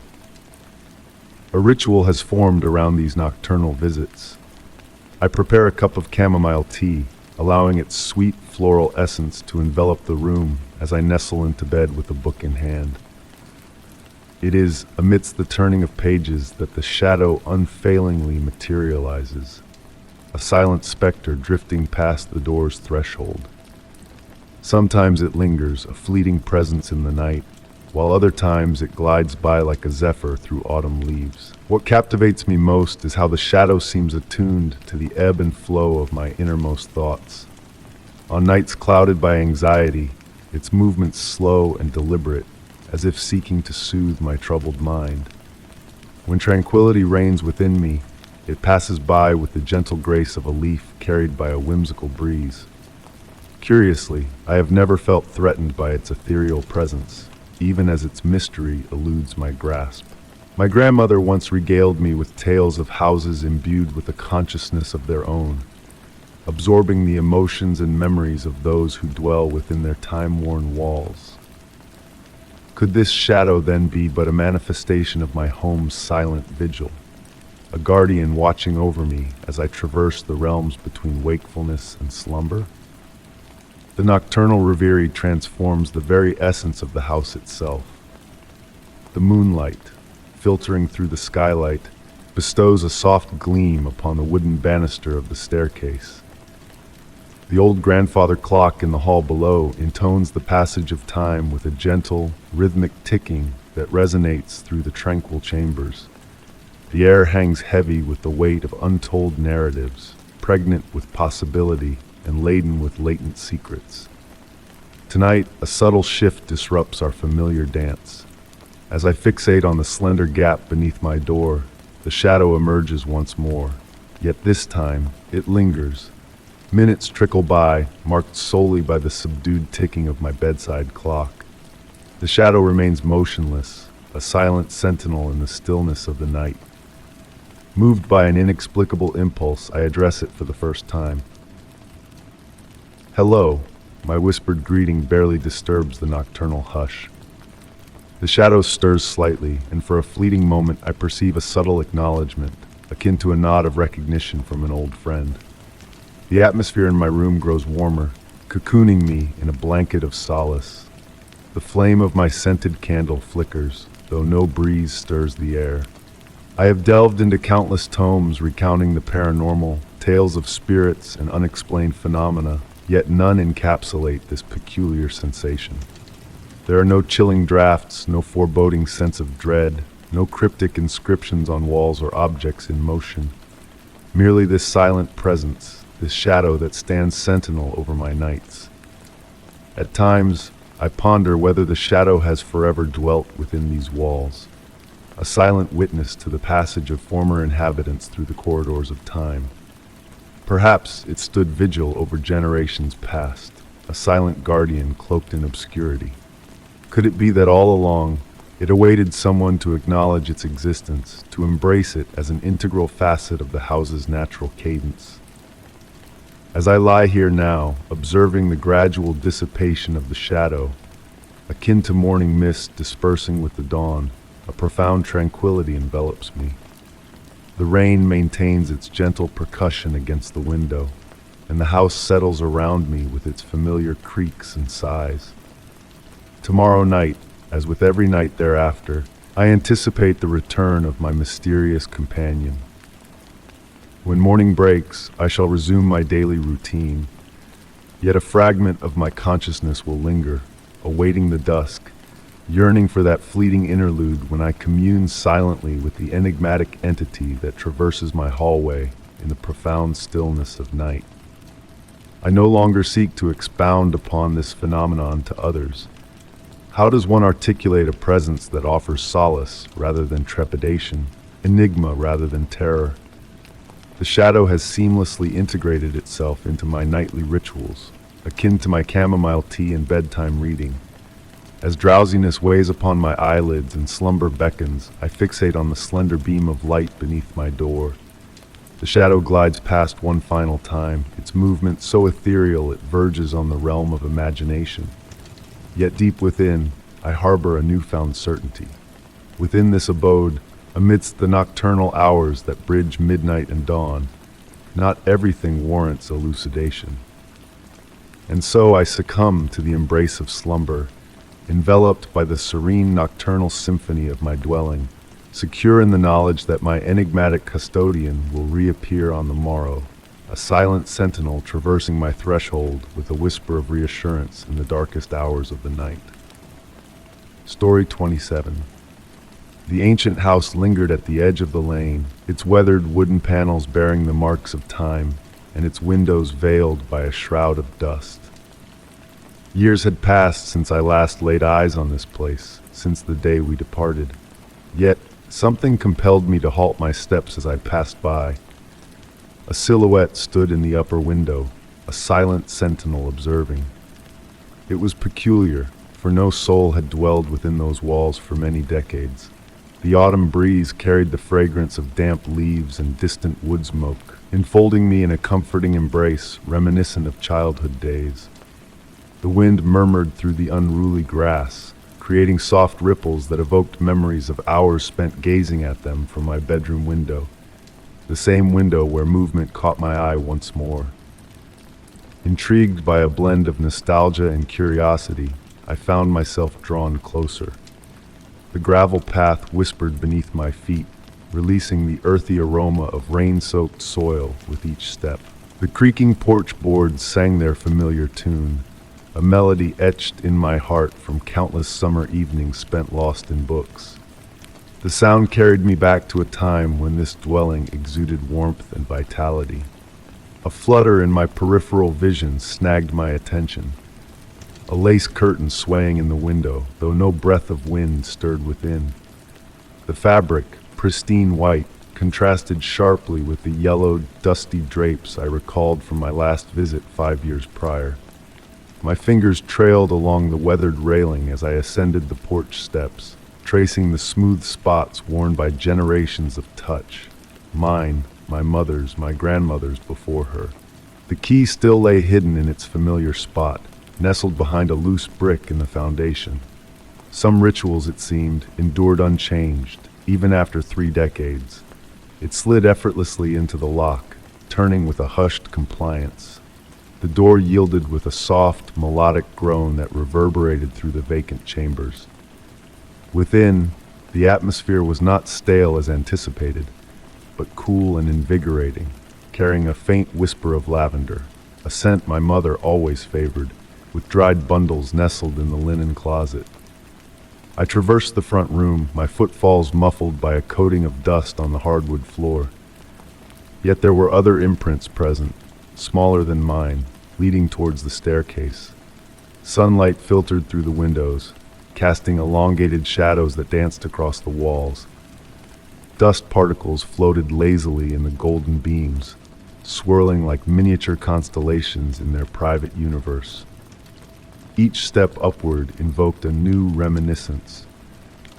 A ritual has formed around these nocturnal visits. I prepare a cup of chamomile tea, allowing its sweet floral essence to envelop the room as I nestle into bed with a book in hand. It is amidst the turning of pages that the shadow unfailingly materializes, a silent specter drifting past the door's threshold. Sometimes it lingers, a fleeting presence in the night, while other times it glides by like a zephyr through autumn leaves. What captivates me most is how the shadow seems attuned to the ebb and flow of my innermost thoughts. On nights clouded by anxiety, its movements slow and deliberate, as if seeking to soothe my troubled mind. When tranquility reigns within me, it passes by with the gentle grace of a leaf carried by a whimsical breeze. Curiously, I have never felt threatened by its ethereal presence, even as its mystery eludes my grasp. My grandmother once regaled me with tales of houses imbued with a consciousness of their own, absorbing the emotions and memories of those who dwell within their time-worn walls. Could this shadow then be but a manifestation of my home's silent vigil, a guardian watching over me as I traverse the realms between wakefulness and slumber? The nocturnal reverie transforms the very essence of the house itself. The moonlight, filtering through the skylight, bestows a soft gleam upon the wooden banister of the staircase. The old grandfather clock in the hall below intones the passage of time with a gentle, rhythmic ticking that resonates through the tranquil chambers. The air hangs heavy with the weight of untold narratives, pregnant with possibility and laden with latent secrets. Tonight, a subtle shift disrupts our familiar dance. As I fixate on the slender gap beneath my door, the shadow emerges once more, yet this time it lingers. Minutes trickle by, marked solely by the subdued ticking of my bedside clock. The shadow remains motionless, a silent sentinel in the stillness of the night. Moved by an inexplicable impulse, I address it for the first time. "Hello," my whispered greeting barely disturbs the nocturnal hush. The shadow stirs slightly, and for a fleeting moment I perceive a subtle acknowledgement, akin to a nod of recognition from an old friend. The atmosphere in my room grows warmer, cocooning me in a blanket of solace. The flame of my scented candle flickers, though no breeze stirs the air. I have delved into countless tomes recounting the paranormal, tales of spirits and unexplained phenomena, yet none encapsulate this peculiar sensation. There are no chilling drafts, no foreboding sense of dread, no cryptic inscriptions on walls or objects in motion. Merely this silent presence, this shadow that stands sentinel over my nights. At times, I ponder whether the shadow has forever dwelt within these walls, a silent witness to the passage of former inhabitants through the corridors of time. Perhaps it stood vigil over generations past, a silent guardian cloaked in obscurity. Could it be that all along, it awaited someone to acknowledge its existence, to embrace it as an integral facet of the house's natural cadence? As I lie here now, observing the gradual dissipation of the shadow, akin to morning mist dispersing with the dawn, a profound tranquility envelops me. The rain maintains its gentle percussion against the window, and the house settles around me with its familiar creaks and sighs. Tomorrow night, as with every night thereafter, I anticipate the return of my mysterious companion. When morning breaks, I shall resume my daily routine, yet a fragment of my consciousness will linger, awaiting the dusk, yearning for that fleeting interlude when I commune silently with the enigmatic entity that traverses my hallway in the profound stillness of night. I no longer seek to expound upon this phenomenon to others. How does one articulate a presence that offers solace rather than trepidation, enigma rather than terror? The shadow has seamlessly integrated itself into my nightly rituals, akin to my chamomile tea and bedtime reading. As drowsiness weighs upon my eyelids and slumber beckons, I fixate on the slender beam of light beneath my door. The shadow glides past one final time, its movement so ethereal it verges on the realm of imagination. Yet deep within, I harbor a newfound certainty. Within this abode, amidst the nocturnal hours that bridge midnight and dawn, not everything warrants elucidation. And so I succumb to the embrace of slumber, enveloped by the serene nocturnal symphony of my dwelling, secure in the knowledge that my enigmatic custodian will reappear on the morrow, a silent sentinel traversing my threshold with a whisper of reassurance in the darkest hours of the night. Story 27. The ancient house lingered at the edge of the lane, its weathered wooden panels bearing the marks of time, and its windows veiled by a shroud of dust. Years had passed since I last laid eyes on this place, since the day we departed. Yet, something compelled me to halt my steps as I passed by. A silhouette stood in the upper window, a silent sentinel observing. It was peculiar, for no soul had dwelled within those walls for many decades. The autumn breeze carried the fragrance of damp leaves and distant wood smoke, enfolding me in a comforting embrace reminiscent of childhood days. The wind murmured through the unruly grass, creating soft ripples that evoked memories of hours spent gazing at them from my bedroom window, the same window where movement caught my eye once more. Intrigued by a blend of nostalgia and curiosity, I found myself drawn closer. The gravel path whispered beneath my feet, releasing the earthy aroma of rain-soaked soil with each step. The creaking porch boards sang their familiar tune, a melody etched in my heart from countless summer evenings spent lost in books. The sound carried me back to a time when this dwelling exuded warmth and vitality. A flutter in my peripheral vision snagged my attention. A lace curtain swaying in the window, though no breath of wind stirred within. The fabric, pristine white, contrasted sharply with the yellowed, dusty drapes I recalled from my last visit 5 years prior. My fingers trailed along the weathered railing as I ascended the porch steps, tracing the smooth spots worn by generations of touch. Mine, my mother's, my grandmother's before her. The key still lay hidden in its familiar spot, nestled behind a loose brick in the foundation. Some rituals, it seemed, endured unchanged, even after 3 decades. It slid effortlessly into the lock, turning with a hushed compliance. The door yielded with a soft, melodic groan that reverberated through the vacant chambers. Within, the atmosphere was not stale as anticipated, but cool and invigorating, carrying a faint whisper of lavender, a scent my mother always favored, with dried bundles nestled in the linen closet. I traversed the front room, my footfalls muffled by a coating of dust on the hardwood floor. Yet there were other imprints present, smaller than mine, leading towards the staircase. Sunlight filtered through the windows, casting elongated shadows that danced across the walls. Dust particles floated lazily in the golden beams, swirling like miniature constellations in their private universe. Each step upward invoked a new reminiscence.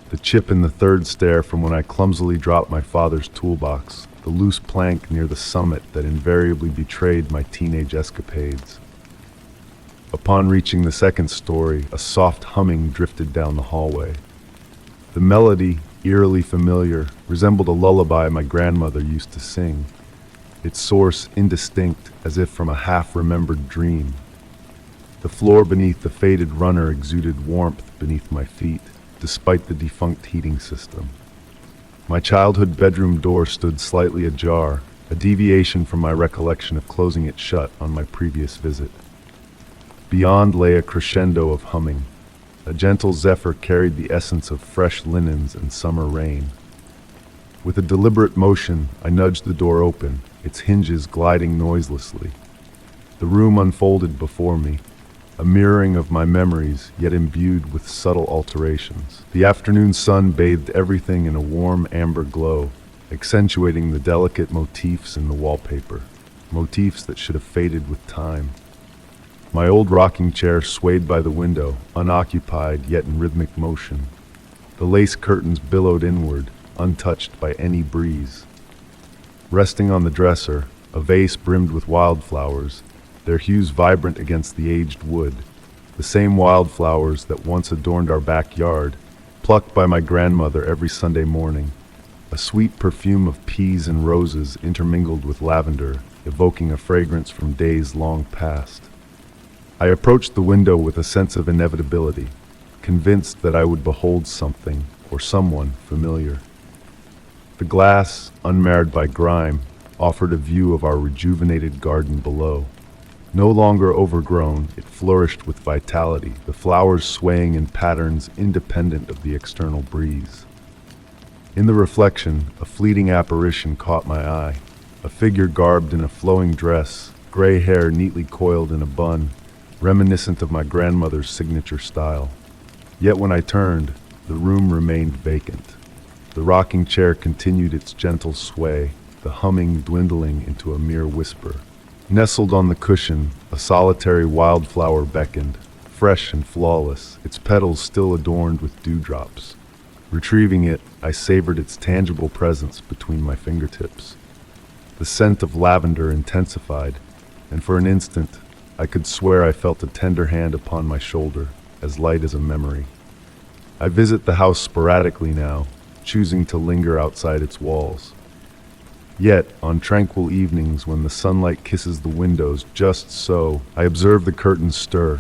The chip in the 3rd stair from when I clumsily dropped my father's toolbox, the the loose plank near the summit that invariably betrayed my teenage escapades. Upon reaching the second story, a soft humming drifted down the hallway. The melody, eerily familiar, resembled a lullaby my grandmother used to sing, its source indistinct as if from a half-remembered dream. The floor beneath the faded runner exuded warmth beneath my feet, despite the defunct heating system. My childhood bedroom door stood slightly ajar, a deviation from my recollection of closing it shut on my previous visit. Beyond lay a crescendo of humming. A gentle zephyr carried the essence of fresh linens and summer rain. With a deliberate motion, I nudged the door open, its hinges gliding noiselessly. The room unfolded before me, a mirroring of my memories, yet imbued with subtle alterations. The afternoon sun bathed everything in a warm amber glow, accentuating the delicate motifs in the wallpaper, motifs that should have faded with time. My old rocking chair swayed by the window, unoccupied yet in rhythmic motion. The lace curtains billowed inward, untouched by any breeze. Resting on the dresser, a vase brimmed with wildflowers, their hues vibrant against the aged wood, the same wildflowers that once adorned our backyard, plucked by my grandmother every Sunday morning, a sweet perfume of peas and roses intermingled with lavender, evoking a fragrance from days long past. I approached the window with a sense of inevitability, convinced that I would behold something or someone familiar. The glass, unmarred by grime, offered a view of our rejuvenated garden below. No longer overgrown, it flourished with vitality, the flowers swaying in patterns independent of the external breeze. In the reflection, a fleeting apparition caught my eye, a figure garbed in a flowing dress, gray hair neatly coiled in a bun, reminiscent of my grandmother's signature style. Yet when I turned, the room remained vacant. The rocking chair continued its gentle sway, the humming dwindling into a mere whisper. Nestled on the cushion, a solitary wildflower beckoned, fresh and flawless, its petals still adorned with dewdrops. Retrieving it, I savored its tangible presence between my fingertips. The scent of lavender intensified, and for an instant, I could swear I felt a tender hand upon my shoulder, as light as a memory. I visit the house sporadically now, choosing to linger outside its walls. Yet, on tranquil evenings when the sunlight kisses the windows just so, I observe the curtains stir.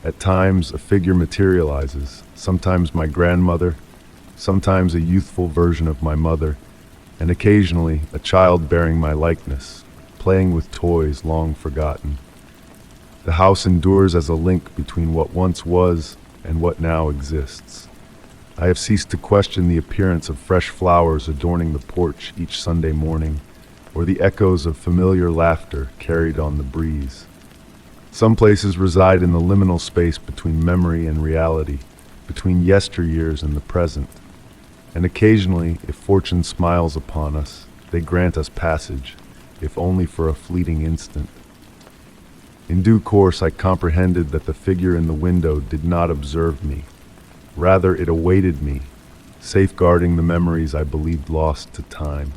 At times, a figure materializes, sometimes my grandmother, sometimes a youthful version of my mother, and occasionally a child bearing my likeness, playing with toys long forgotten. The house endures as a link between what once was and what now exists. I have ceased to question the appearance of fresh flowers adorning the porch each Sunday morning, or the echoes of familiar laughter carried on the breeze. Some places reside in the liminal space between memory and reality, between yesteryears and the present, and occasionally, if fortune smiles upon us, they grant us passage, if only for a fleeting instant. In due course, I comprehended that the figure in the window did not observe me. Rather, it awaited me, safeguarding the memories I believed lost to time.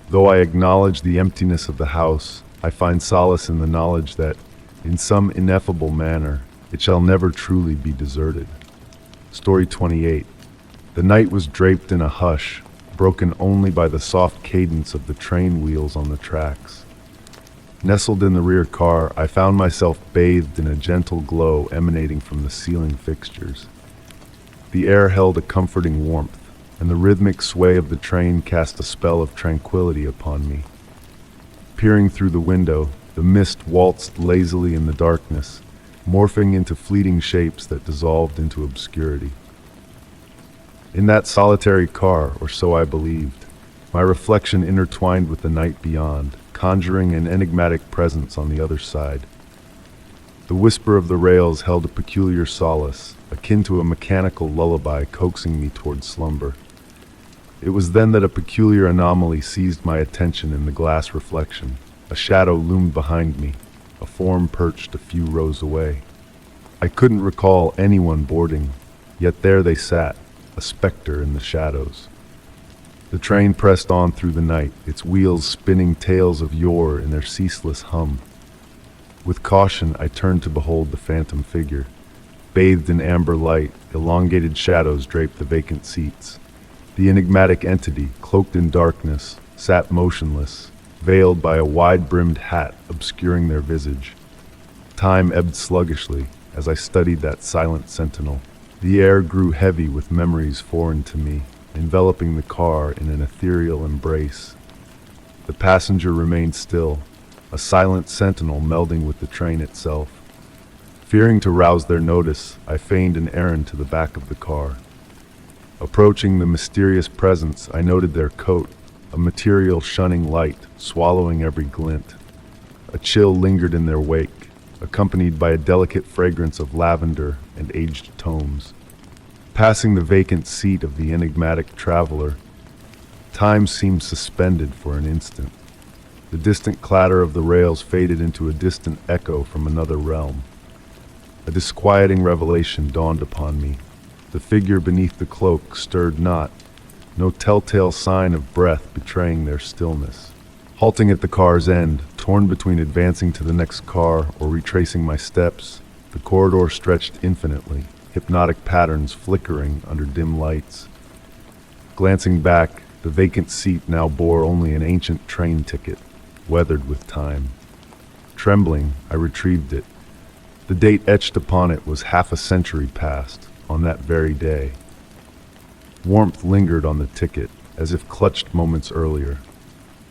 Though I acknowledge the emptiness of the house, I find solace in the knowledge that, in some ineffable manner, it shall never truly be deserted. Story 28. The night was draped in a hush, broken only by the soft cadence of the train wheels on the tracks. Nestled in the rear car, I found myself bathed in a gentle glow emanating from the ceiling fixtures. The air held a comforting warmth, and the rhythmic sway of the train cast a spell of tranquility upon me. Peering through the window, the mist waltzed lazily in the darkness, morphing into fleeting shapes that dissolved into obscurity. In that solitary car, or so I believed, my reflection intertwined with the night beyond, conjuring an enigmatic presence on the other side. The whisper of the rails held a peculiar solace, akin to a mechanical lullaby coaxing me toward slumber. It was then that a peculiar anomaly seized my attention in the glass reflection. A shadow loomed behind me, a form perched a few rows away. I couldn't recall anyone boarding, yet there they sat, a specter in the shadows. The train pressed on through the night, its wheels spinning tales of yore in their ceaseless hum. With caution, I turned to behold the phantom figure. Bathed in amber light, elongated shadows draped the vacant seats. The enigmatic entity, cloaked in darkness, sat motionless, veiled by a wide-brimmed hat obscuring their visage. Time ebbed sluggishly as I studied that silent sentinel. The air grew heavy with memories foreign to me, enveloping the car in an ethereal embrace. The passenger remained still, a silent sentinel melding with the train itself. Fearing to rouse their notice, I feigned an errand to the back of the car. Approaching the mysterious presence, I noted their coat, a material shunning light, swallowing every glint. A chill lingered in their wake, accompanied by a delicate fragrance of lavender and aged tomes. Passing the vacant seat of the enigmatic traveler, time seemed suspended for an instant. The distant clatter of the rails faded into a distant echo from another realm. A disquieting revelation dawned upon me. The figure beneath the cloak stirred not, no telltale sign of breath betraying their stillness. Halting at the car's end, torn between advancing to the next car or retracing my steps, the corridor stretched infinitely, hypnotic patterns flickering under dim lights. Glancing back, the vacant seat now bore only an ancient train ticket, weathered with time. Trembling, I retrieved it. The date etched upon it was half a century past, on that very day. Warmth lingered on the ticket, as if clutched moments earlier.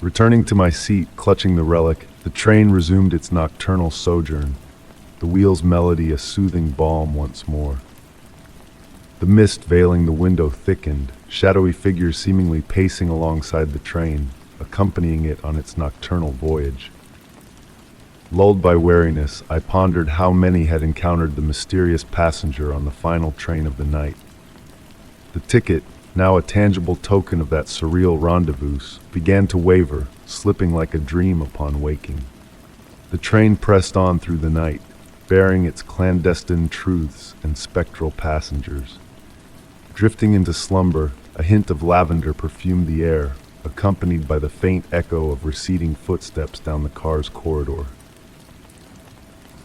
Returning to my seat, clutching the relic, the train resumed its nocturnal sojourn, the wheel's melody a soothing balm once more. The mist veiling the window thickened, shadowy figures seemingly pacing alongside the train, accompanying it on its nocturnal voyage. Lulled by weariness, I pondered how many had encountered the mysterious passenger on the final train of the night. The ticket, now a tangible token of that surreal rendezvous, began to waver, slipping like a dream upon waking. The train pressed on through the night, bearing its clandestine truths and spectral passengers. Drifting into slumber, a hint of lavender perfumed the air, accompanied by the faint echo of receding footsteps down the car's corridor.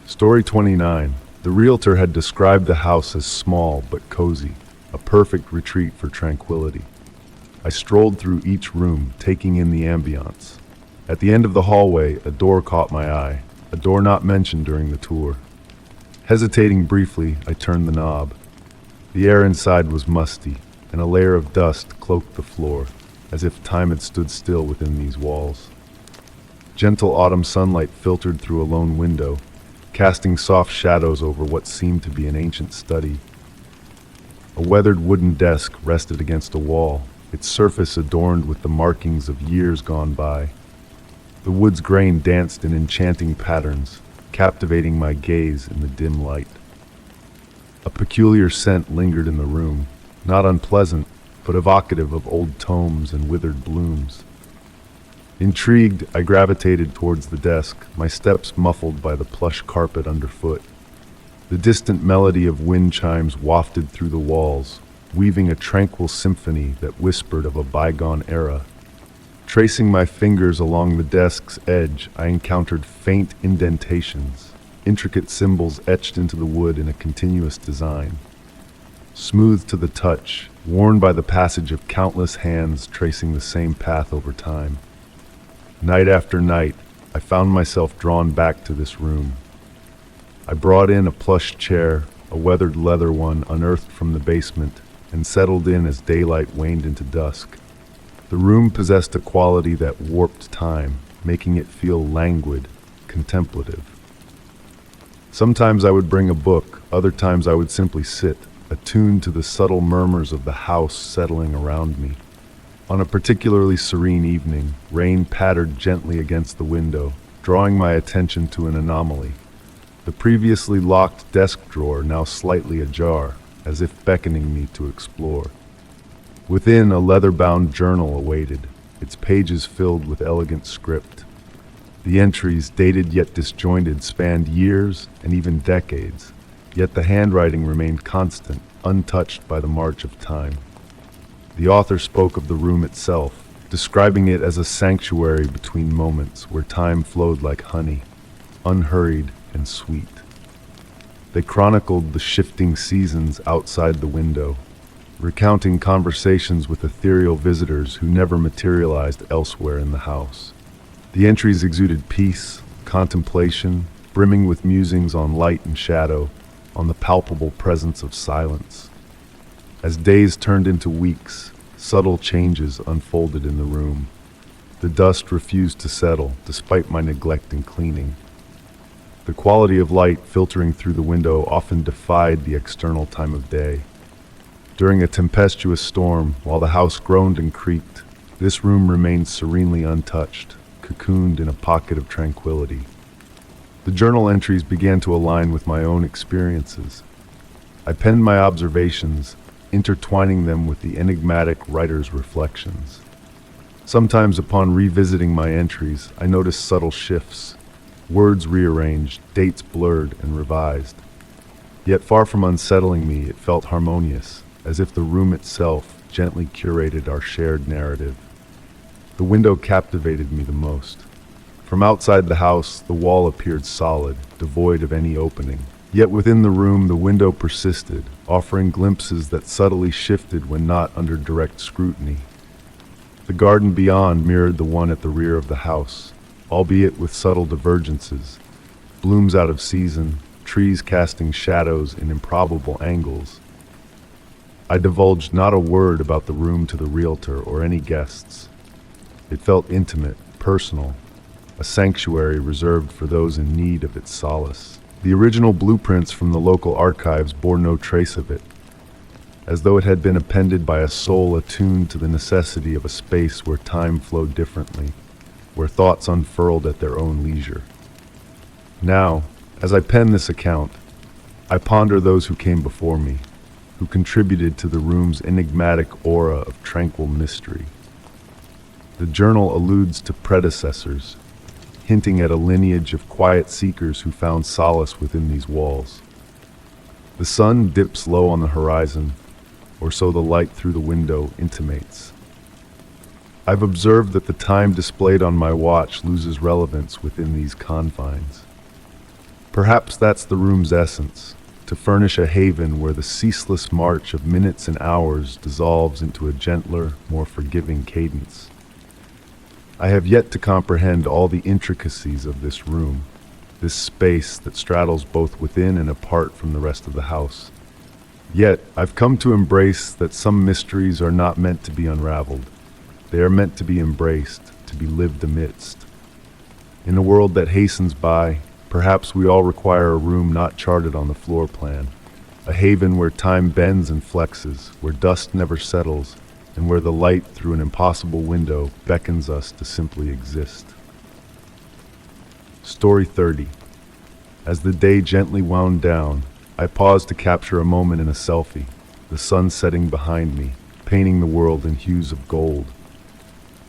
Story 29. The realtor had described the house as small but cozy, a perfect retreat for tranquility. I strolled through each room, taking in the ambiance. At the end of the hallway, a door caught my eye, a door not mentioned during the tour. Hesitating briefly, I turned the knob. The air inside was musty, and a layer of dust cloaked the floor, as if time had stood still within these walls. Gentle autumn sunlight filtered through a lone window, casting soft shadows over what seemed to be an ancient study. A weathered wooden desk rested against a wall, its surface adorned with the markings of years gone by. The wood's grain danced in enchanting patterns, captivating my gaze in the dim light. A peculiar scent lingered in the room, not unpleasant, but evocative of old tomes and withered blooms. Intrigued, I gravitated towards the desk, my steps muffled by the plush carpet underfoot. The distant melody of wind chimes wafted through the walls, weaving a tranquil symphony that whispered of a bygone era. Tracing my fingers along the desk's edge, I encountered faint indentations, intricate symbols etched into the wood in a continuous design. Smooth to the touch, worn by the passage of countless hands tracing the same path over time. Night after night, I found myself drawn back to this room. I brought in a plush chair, a weathered leather one unearthed from the basement, and settled in as daylight waned into dusk. The room possessed a quality that warped time, making it feel languid, contemplative. Sometimes I would bring a book, other times I would simply sit, attuned to the subtle murmurs of the house settling around me. On a particularly serene evening, rain pattered gently against the window, drawing my attention to an anomaly. The previously locked desk drawer now slightly ajar, as if beckoning me to explore. Within, a leather-bound journal awaited, its pages filled with elegant script. The entries, dated yet disjointed, spanned years and even decades, yet the handwriting remained constant, untouched by the march of time. The author spoke of the room itself, describing it as a sanctuary between moments where time flowed like honey, unhurried and sweet. They chronicled the shifting seasons outside the window, recounting conversations with ethereal visitors who never materialized elsewhere in the house. The entries exuded peace, contemplation, brimming with musings on light and shadow, on the palpable presence of silence. As days turned into weeks, subtle changes unfolded in the room. The dust refused to settle, despite my neglect in cleaning. The quality of light filtering through the window often defied the external time of day. During a tempestuous storm, while the house groaned and creaked, this room remained serenely untouched, cocooned in a pocket of tranquility. The journal entries began to align with my own experiences. I penned my observations, intertwining them with the enigmatic writer's reflections. Sometimes upon revisiting my entries, I noticed subtle shifts, words rearranged, dates blurred and revised. Yet far from unsettling me, it felt harmonious, as if the room itself gently curated our shared narrative. The window captivated me the most. From outside the house, the wall appeared solid, devoid of any opening. Yet within the room, the window persisted, offering glimpses that subtly shifted when not under direct scrutiny. The garden beyond mirrored the one at the rear of the house, albeit with subtle divergences. Blooms out of season, trees casting shadows in improbable angles. I divulged not a word about the room to the realtor or any guests. It felt intimate, personal, a sanctuary reserved for those in need of its solace. The original blueprints from the local archives bore no trace of it, as though it had been appended by a soul attuned to the necessity of a space where time flowed differently, where thoughts unfurled at their own leisure. Now, as I pen this account, I ponder those who came before me, who contributed to the room's enigmatic aura of tranquil mystery. The journal alludes to predecessors, hinting at a lineage of quiet seekers who found solace within these walls. The sun dips low on the horizon, or so the light through the window intimates. I've observed that the time displayed on my watch loses relevance within these confines. Perhaps that's the room's essence, to furnish a haven where the ceaseless march of minutes and hours dissolves into a gentler, more forgiving cadence. I have yet to comprehend all the intricacies of this room, this space that straddles both within and apart from the rest of the house. Yet, I've come to embrace that some mysteries are not meant to be unraveled. They are meant to be embraced, to be lived amidst. In a world that hastens by, perhaps we all require a room not charted on the floor plan, a haven where time bends and flexes, where dust never settles, and where the light through an impossible window beckons us to simply exist. Story 30. As the day gently wound down, I paused to capture a moment in a selfie, the sun setting behind me, painting the world in hues of gold.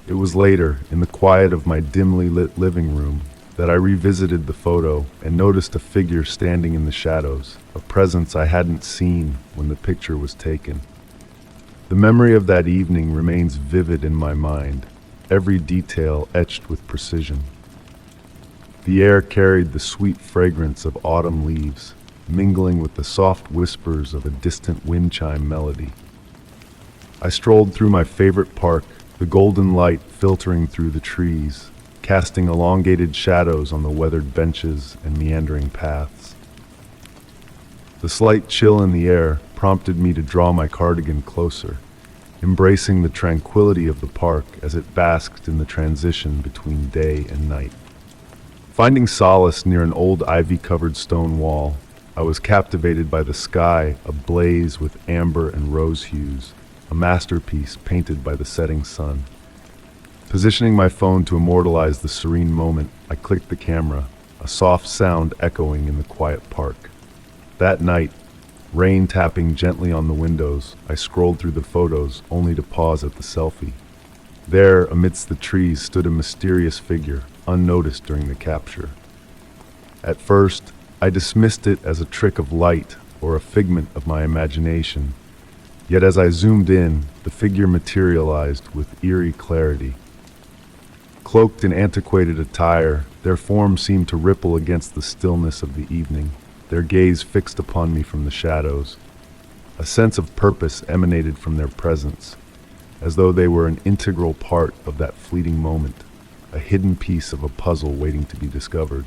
It was later, in the quiet of my dimly lit living room, that I revisited the photo and noticed a figure standing in the shadows, a presence I hadn't seen when the picture was taken. The memory of that evening remains vivid in my mind, every detail etched with precision. The air carried the sweet fragrance of autumn leaves, mingling with the soft whispers of a distant wind chime melody. I strolled through my favorite park, the golden light filtering through the trees, casting elongated shadows on the weathered benches and meandering paths. The slight chill in the air prompted me to draw my cardigan closer, embracing the tranquility of the park as it basked in the transition between day and night. Finding solace near an old ivy-covered stone wall, I was captivated by the sky ablaze with amber and rose hues, a masterpiece painted by the setting sun. Positioning my phone to immortalize the serene moment, I clicked the camera, a soft sound echoing in the quiet park. That night, rain tapping gently on the windows, I scrolled through the photos only to pause at the selfie. There, amidst the trees, stood a mysterious figure, unnoticed during the capture. At first, I dismissed it as a trick of light or a figment of my imagination. Yet as I zoomed in, the figure materialized with eerie clarity. Cloaked in antiquated attire, their form seemed to ripple against the stillness of the evening, their gaze fixed upon me from the shadows. A sense of purpose emanated from their presence, as though they were an integral part of that fleeting moment, a hidden piece of a puzzle waiting to be discovered.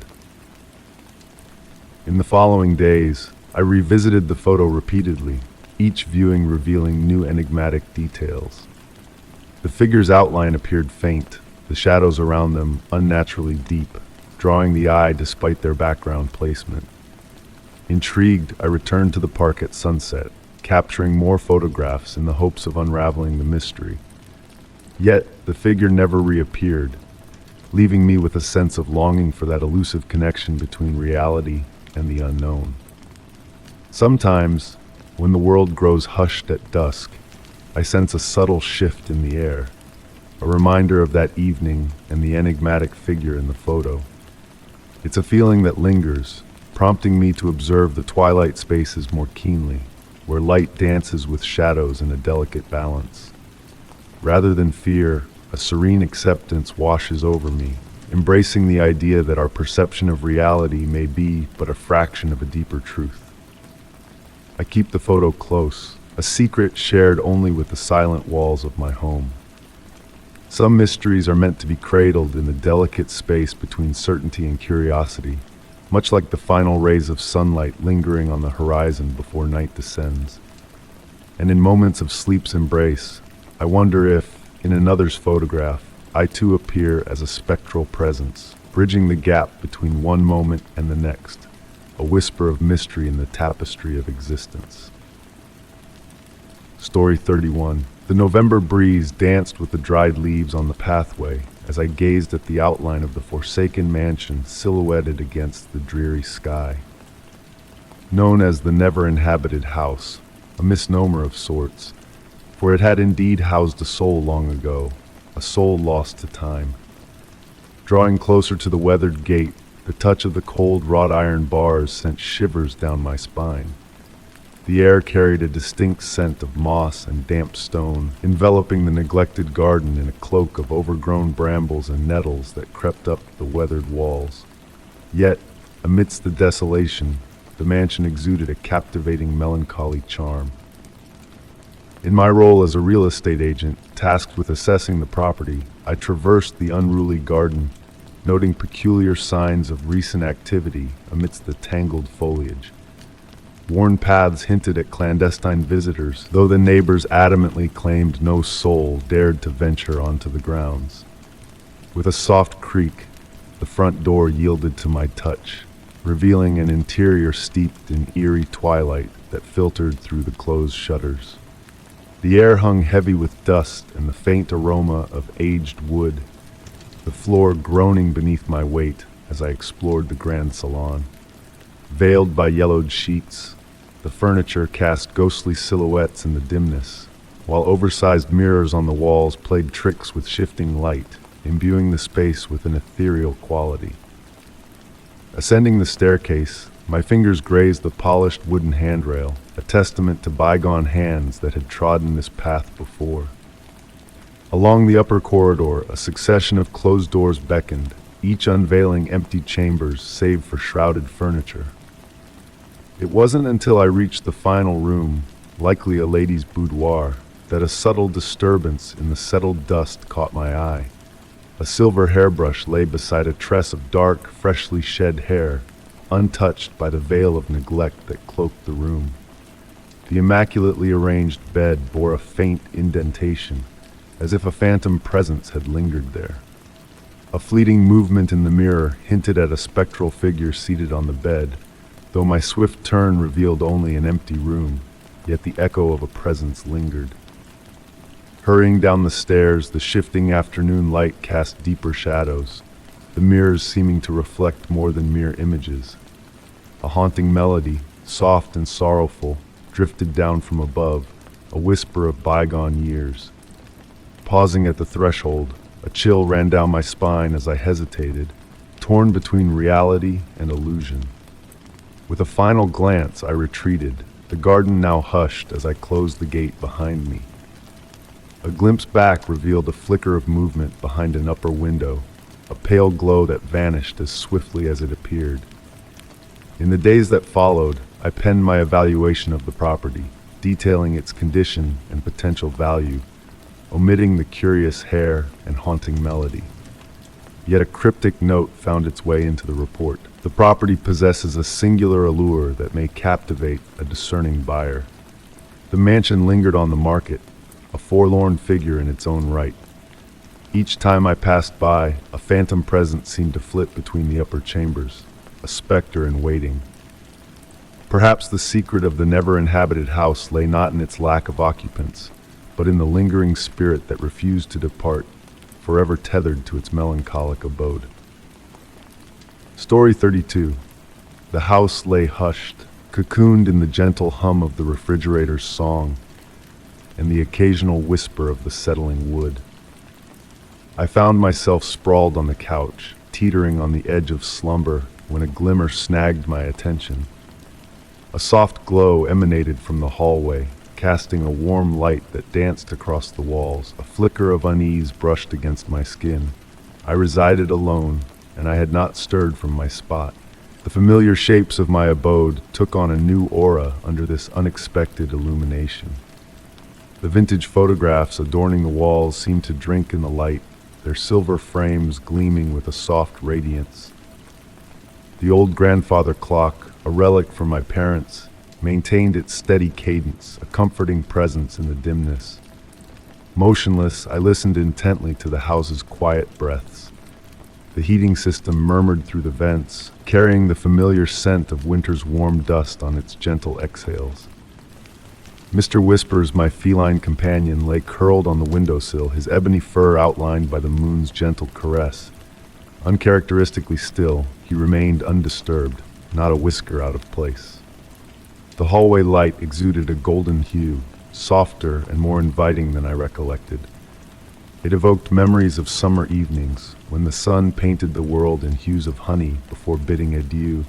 In the following days, I revisited the photo repeatedly, each viewing revealing new enigmatic details. The figure's outline appeared faint, the shadows around them unnaturally deep, drawing the eye despite their background placement. Intrigued, I returned to the park at sunset, capturing more photographs in the hopes of unraveling the mystery. Yet, the figure never reappeared, leaving me with a sense of longing for that elusive connection between reality and the unknown. Sometimes, when the world grows hushed at dusk, I sense a subtle shift in the air, a reminder of that evening and the enigmatic figure in the photo. It's a feeling that lingers, prompting me to observe the twilight spaces more keenly, where light dances with shadows in a delicate balance. Rather than fear, a serene acceptance washes over me, embracing the idea that our perception of reality may be but a fraction of a deeper truth. I keep the photo close, a secret shared only with the silent walls of my home. Some mysteries are meant to be cradled in the delicate space between certainty and curiosity, much like the final rays of sunlight lingering on the horizon before night descends. And in moments of sleep's embrace, I wonder if, in another's photograph, I too appear as a spectral presence, bridging the gap between one moment and the next, a whisper of mystery in the tapestry of existence. Story 31. The November breeze danced with the dried leaves on the pathway as I gazed at the outline of the forsaken mansion silhouetted against the dreary sky. Known as the never-inhabited house, a misnomer of sorts, for it had indeed housed a soul long ago, a soul lost to time. Drawing closer to the weathered gate, the touch of the cold wrought iron bars sent shivers down my spine. The air carried a distinct scent of moss and damp stone, enveloping the neglected garden in a cloak of overgrown brambles and nettles that crept up the weathered walls. Yet, amidst the desolation, the mansion exuded a captivating melancholy charm. In my role as a real estate agent, tasked with assessing the property, I traversed the unruly garden, noting peculiar signs of recent activity amidst the tangled foliage. Worn paths hinted at clandestine visitors, though the neighbors adamantly claimed no soul dared to venture onto the grounds. With a soft creak, the front door yielded to my touch, revealing an interior steeped in eerie twilight that filtered through the closed shutters. The air hung heavy with dust and the faint aroma of aged wood, the floor groaning beneath my weight as I explored the grand salon. Veiled by yellowed sheets, the furniture cast ghostly silhouettes in the dimness, while oversized mirrors on the walls played tricks with shifting light, imbuing the space with an ethereal quality. Ascending the staircase, my fingers grazed the polished wooden handrail, a testament to bygone hands that had trodden this path before. Along the upper corridor, a succession of closed doors beckoned, each unveiling empty chambers save for shrouded furniture. It wasn't until I reached the final room, likely a lady's boudoir, that a subtle disturbance in the settled dust caught my eye. A silver hairbrush lay beside a tress of dark, freshly shed hair, untouched by the veil of neglect that cloaked the room. The immaculately arranged bed bore a faint indentation, as if a phantom presence had lingered there. A fleeting movement in the mirror hinted at a spectral figure seated on the bed, though my swift turn revealed only an empty room, yet the echo of a presence lingered. Hurrying down the stairs, the shifting afternoon light cast deeper shadows, the mirrors seeming to reflect more than mere images. A haunting melody, soft and sorrowful, drifted down from above, a whisper of bygone years. Pausing at the threshold, a chill ran down my spine as I hesitated, torn between reality and illusion. With a final glance, I retreated, the garden now hushed as I closed the gate behind me. A glimpse back revealed a flicker of movement behind an upper window, a pale glow that vanished as swiftly as it appeared. In the days that followed, I penned my evaluation of the property, detailing its condition and potential value, omitting the curious hair and haunting melody. Yet a cryptic note found its way into the report. The property possesses a singular allure that may captivate a discerning buyer. The mansion lingered on the market, a forlorn figure in its own right. Each time I passed by, a phantom presence seemed to flit between the upper chambers, a specter in waiting. Perhaps the secret of the never-inhabited house lay not in its lack of occupants, but in the lingering spirit that refused to depart, forever tethered to its melancholic abode. Story 32. The house lay hushed, cocooned in the gentle hum of the refrigerator's song, and the occasional whisper of the settling wood. I found myself sprawled on the couch, teetering on the edge of slumber, when a glimmer snagged my attention. A soft glow emanated from the hallway, casting a warm light that danced across the walls. A flicker of unease brushed against my skin. I resided alone, and I had not stirred from my spot. The familiar shapes of my abode took on a new aura under this unexpected illumination. The vintage photographs adorning the walls seemed to drink in the light, their silver frames gleaming with a soft radiance. The old grandfather clock, a relic from my parents, maintained its steady cadence, a comforting presence in the dimness. Motionless, I listened intently to the house's quiet breaths. The heating system murmured through the vents, carrying the familiar scent of winter's warm dust on its gentle exhales. Mr. Whispers, my feline companion, lay curled on the windowsill, his ebony fur outlined by the moon's gentle caress. Uncharacteristically still, he remained undisturbed, not a whisker out of place. The hallway light exuded a golden hue, softer and more inviting than I recollected. It evoked memories of summer evenings, when the sun painted the world in hues of honey before bidding adieu.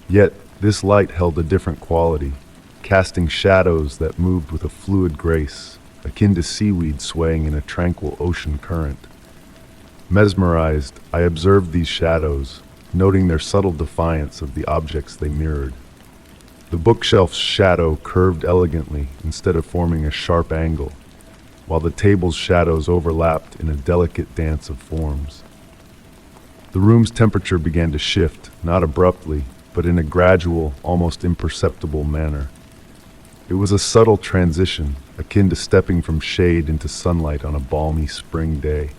Yet, this light held a different quality, casting shadows that moved with a fluid grace, akin to seaweed swaying in a tranquil ocean current. Mesmerized, I observed these shadows, noting their subtle defiance of the objects they mirrored. The bookshelf's shadow curved elegantly instead of forming a sharp angle, while the table's shadows overlapped in a delicate dance of forms. The room's temperature began to shift, not abruptly, but in a gradual, almost imperceptible manner. It was a subtle transition, akin to stepping from shade into sunlight on a balmy spring day.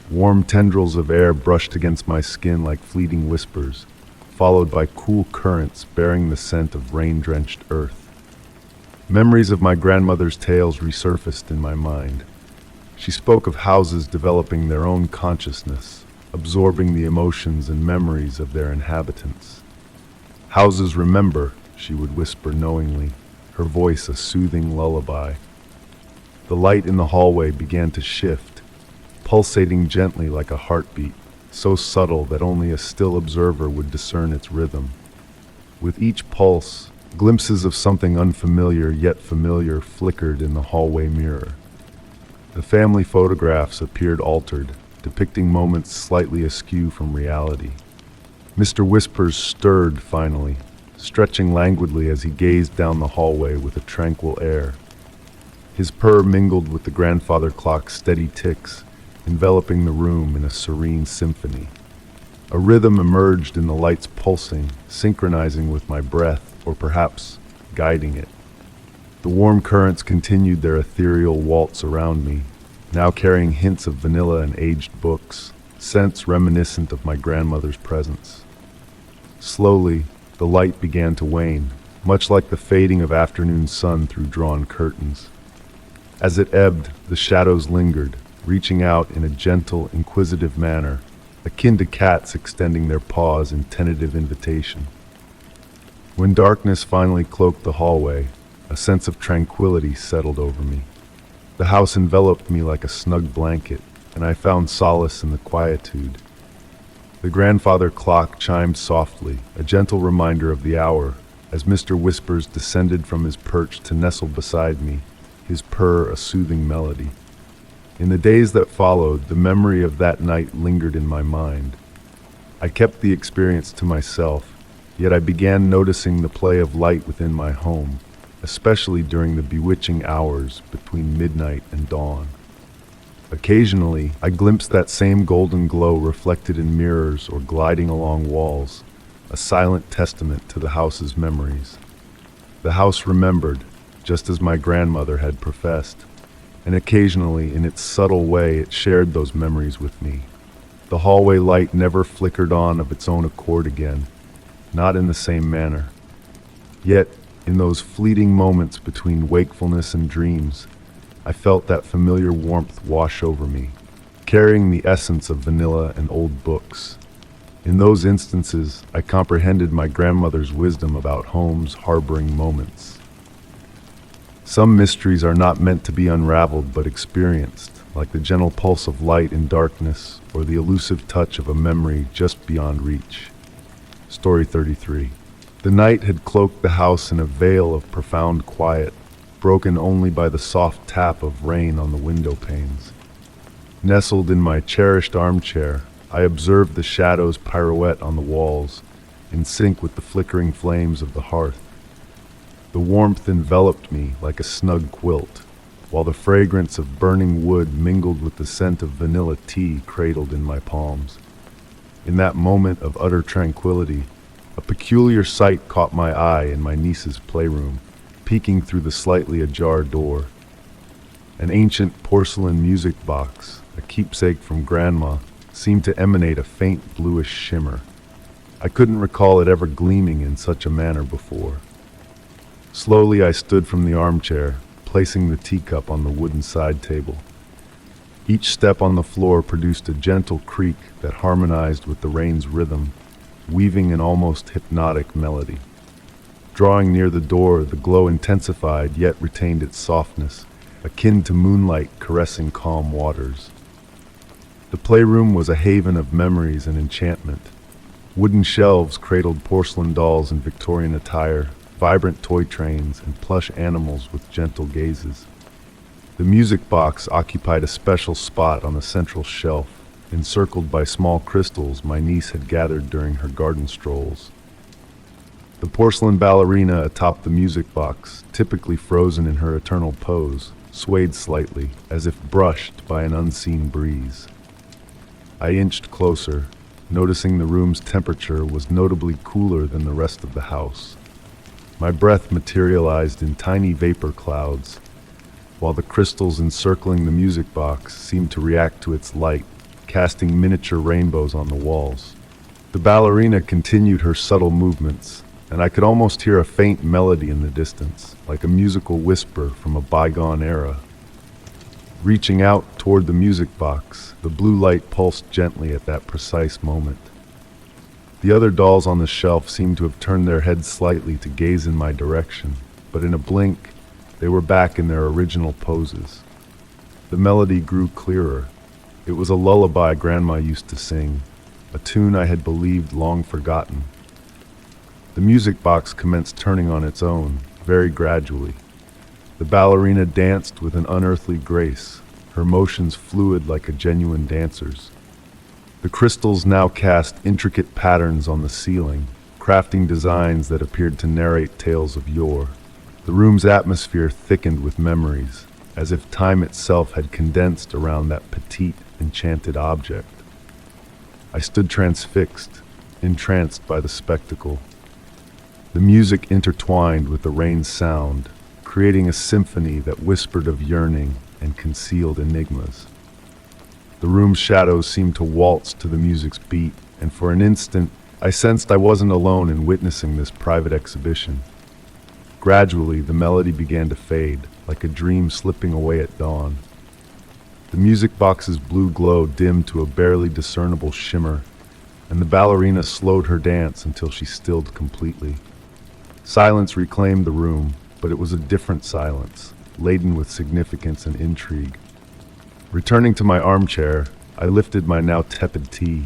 Warm tendrils of air brushed against my skin like fleeting whispers, followed by cool currents bearing the scent of rain-drenched earth. Memories of my grandmother's tales resurfaced in my mind. She spoke of houses developing their own consciousness, absorbing the emotions and memories of their inhabitants. "Houses remember," she would whisper knowingly, her voice a soothing lullaby. The light in the hallway began to shift, pulsating gently like a heartbeat, so subtle that only a still observer would discern its rhythm. With each pulse, glimpses of something unfamiliar yet familiar flickered in the hallway mirror. The family photographs appeared altered, depicting moments slightly askew from reality. Mr. Whispers stirred finally, stretching languidly as he gazed down the hallway with a tranquil air. His purr mingled with the grandfather clock's steady ticks, enveloping the room in a serene symphony. A rhythm emerged in the light's pulsing, synchronizing with my breath, or perhaps guiding it. The warm currents continued their ethereal waltz around me, now carrying hints of vanilla and aged books, scents reminiscent of my grandmother's presence. Slowly, the light began to wane, much like the fading of afternoon sun through drawn curtains. As it ebbed, the shadows lingered, reaching out in a gentle, inquisitive manner, akin to cats extending their paws in tentative invitation. When darkness finally cloaked the hallway, a sense of tranquility settled over me. The house enveloped me like a snug blanket, and I found solace in the quietude. The grandfather clock chimed softly, a gentle reminder of the hour, as Mr. Whispers descended from his perch to nestle beside me, his purr a soothing melody. In the days that followed, the memory of that night lingered in my mind. I kept the experience to myself, yet I began noticing the play of light within my home, especially during the bewitching hours between midnight and dawn. Occasionally, I glimpsed that same golden glow reflected in mirrors or gliding along walls, a silent testament to the house's memories. The house remembered, just as my grandmother had professed, and occasionally, in its subtle way, it shared those memories with me. The hallway light never flickered on of its own accord again, not in the same manner. Yet, in those fleeting moments between wakefulness and dreams, I felt that familiar warmth wash over me, carrying the essence of vanilla and old books. In those instances, I comprehended my grandmother's wisdom about homes harboring moments. Some mysteries are not meant to be unraveled but experienced, like the gentle pulse of light in darkness or the elusive touch of a memory just beyond reach. Story 33. The night had cloaked the house in a veil of profound quiet, broken only by the soft tap of rain on the window panes. Nestled in my cherished armchair, I observed the shadows pirouette on the walls, in sync with the flickering flames of the hearth. The warmth enveloped me like a snug quilt, while the fragrance of burning wood mingled with the scent of vanilla tea cradled in my palms. In that moment of utter tranquility, a peculiar sight caught my eye in my niece's playroom, peeking through the slightly ajar door. An ancient porcelain music box, a keepsake from Grandma, seemed to emanate a faint bluish shimmer. I couldn't recall it ever gleaming in such a manner before. Slowly I stood from the armchair, placing the teacup on the wooden side table. Each step on the floor produced a gentle creak that harmonized with the rain's rhythm, weaving an almost hypnotic melody. Drawing near the door, the glow intensified yet retained its softness, akin to moonlight caressing calm waters. The playroom was a haven of memories and enchantment. Wooden shelves cradled porcelain dolls in Victorian attire, vibrant toy trains, and plush animals with gentle gazes. The music box occupied a special spot on the central shelf, encircled by small crystals my niece had gathered during her garden strolls. The porcelain ballerina atop the music box, typically frozen in her eternal pose, swayed slightly, as if brushed by an unseen breeze. I inched closer, noticing the room's temperature was notably cooler than the rest of the house. My breath materialized in tiny vapor clouds, while the crystals encircling the music box seemed to react to its light, casting miniature rainbows on the walls. The ballerina continued her subtle movements, and I could almost hear a faint melody in the distance, like a musical whisper from a bygone era. Reaching out toward the music box, the blue light pulsed gently at that precise moment. The other dolls on the shelf seemed to have turned their heads slightly to gaze in my direction, but in a blink, they were back in their original poses. The melody grew clearer. It was a lullaby Grandma used to sing, a tune I had believed long forgotten. The music box commenced turning on its own, very gradually. The ballerina danced with an unearthly grace, her motions fluid like a genuine dancer's. The crystals now cast intricate patterns on the ceiling, crafting designs that appeared to narrate tales of yore. The room's atmosphere thickened with memories, as if time itself had condensed around that petite, enchanted object. I stood transfixed, entranced by the spectacle. The music intertwined with the rain's sound, creating a symphony that whispered of yearning and concealed enigmas. The room's shadows seemed to waltz to the music's beat, and for an instant, I sensed I wasn't alone in witnessing this private exhibition. Gradually, the melody began to fade, like a dream slipping away at dawn. The music box's blue glow dimmed to a barely discernible shimmer, and the ballerina slowed her dance until she stilled completely. Silence reclaimed the room, but it was a different silence, laden with significance and intrigue. Returning to my armchair, I lifted my now tepid tea.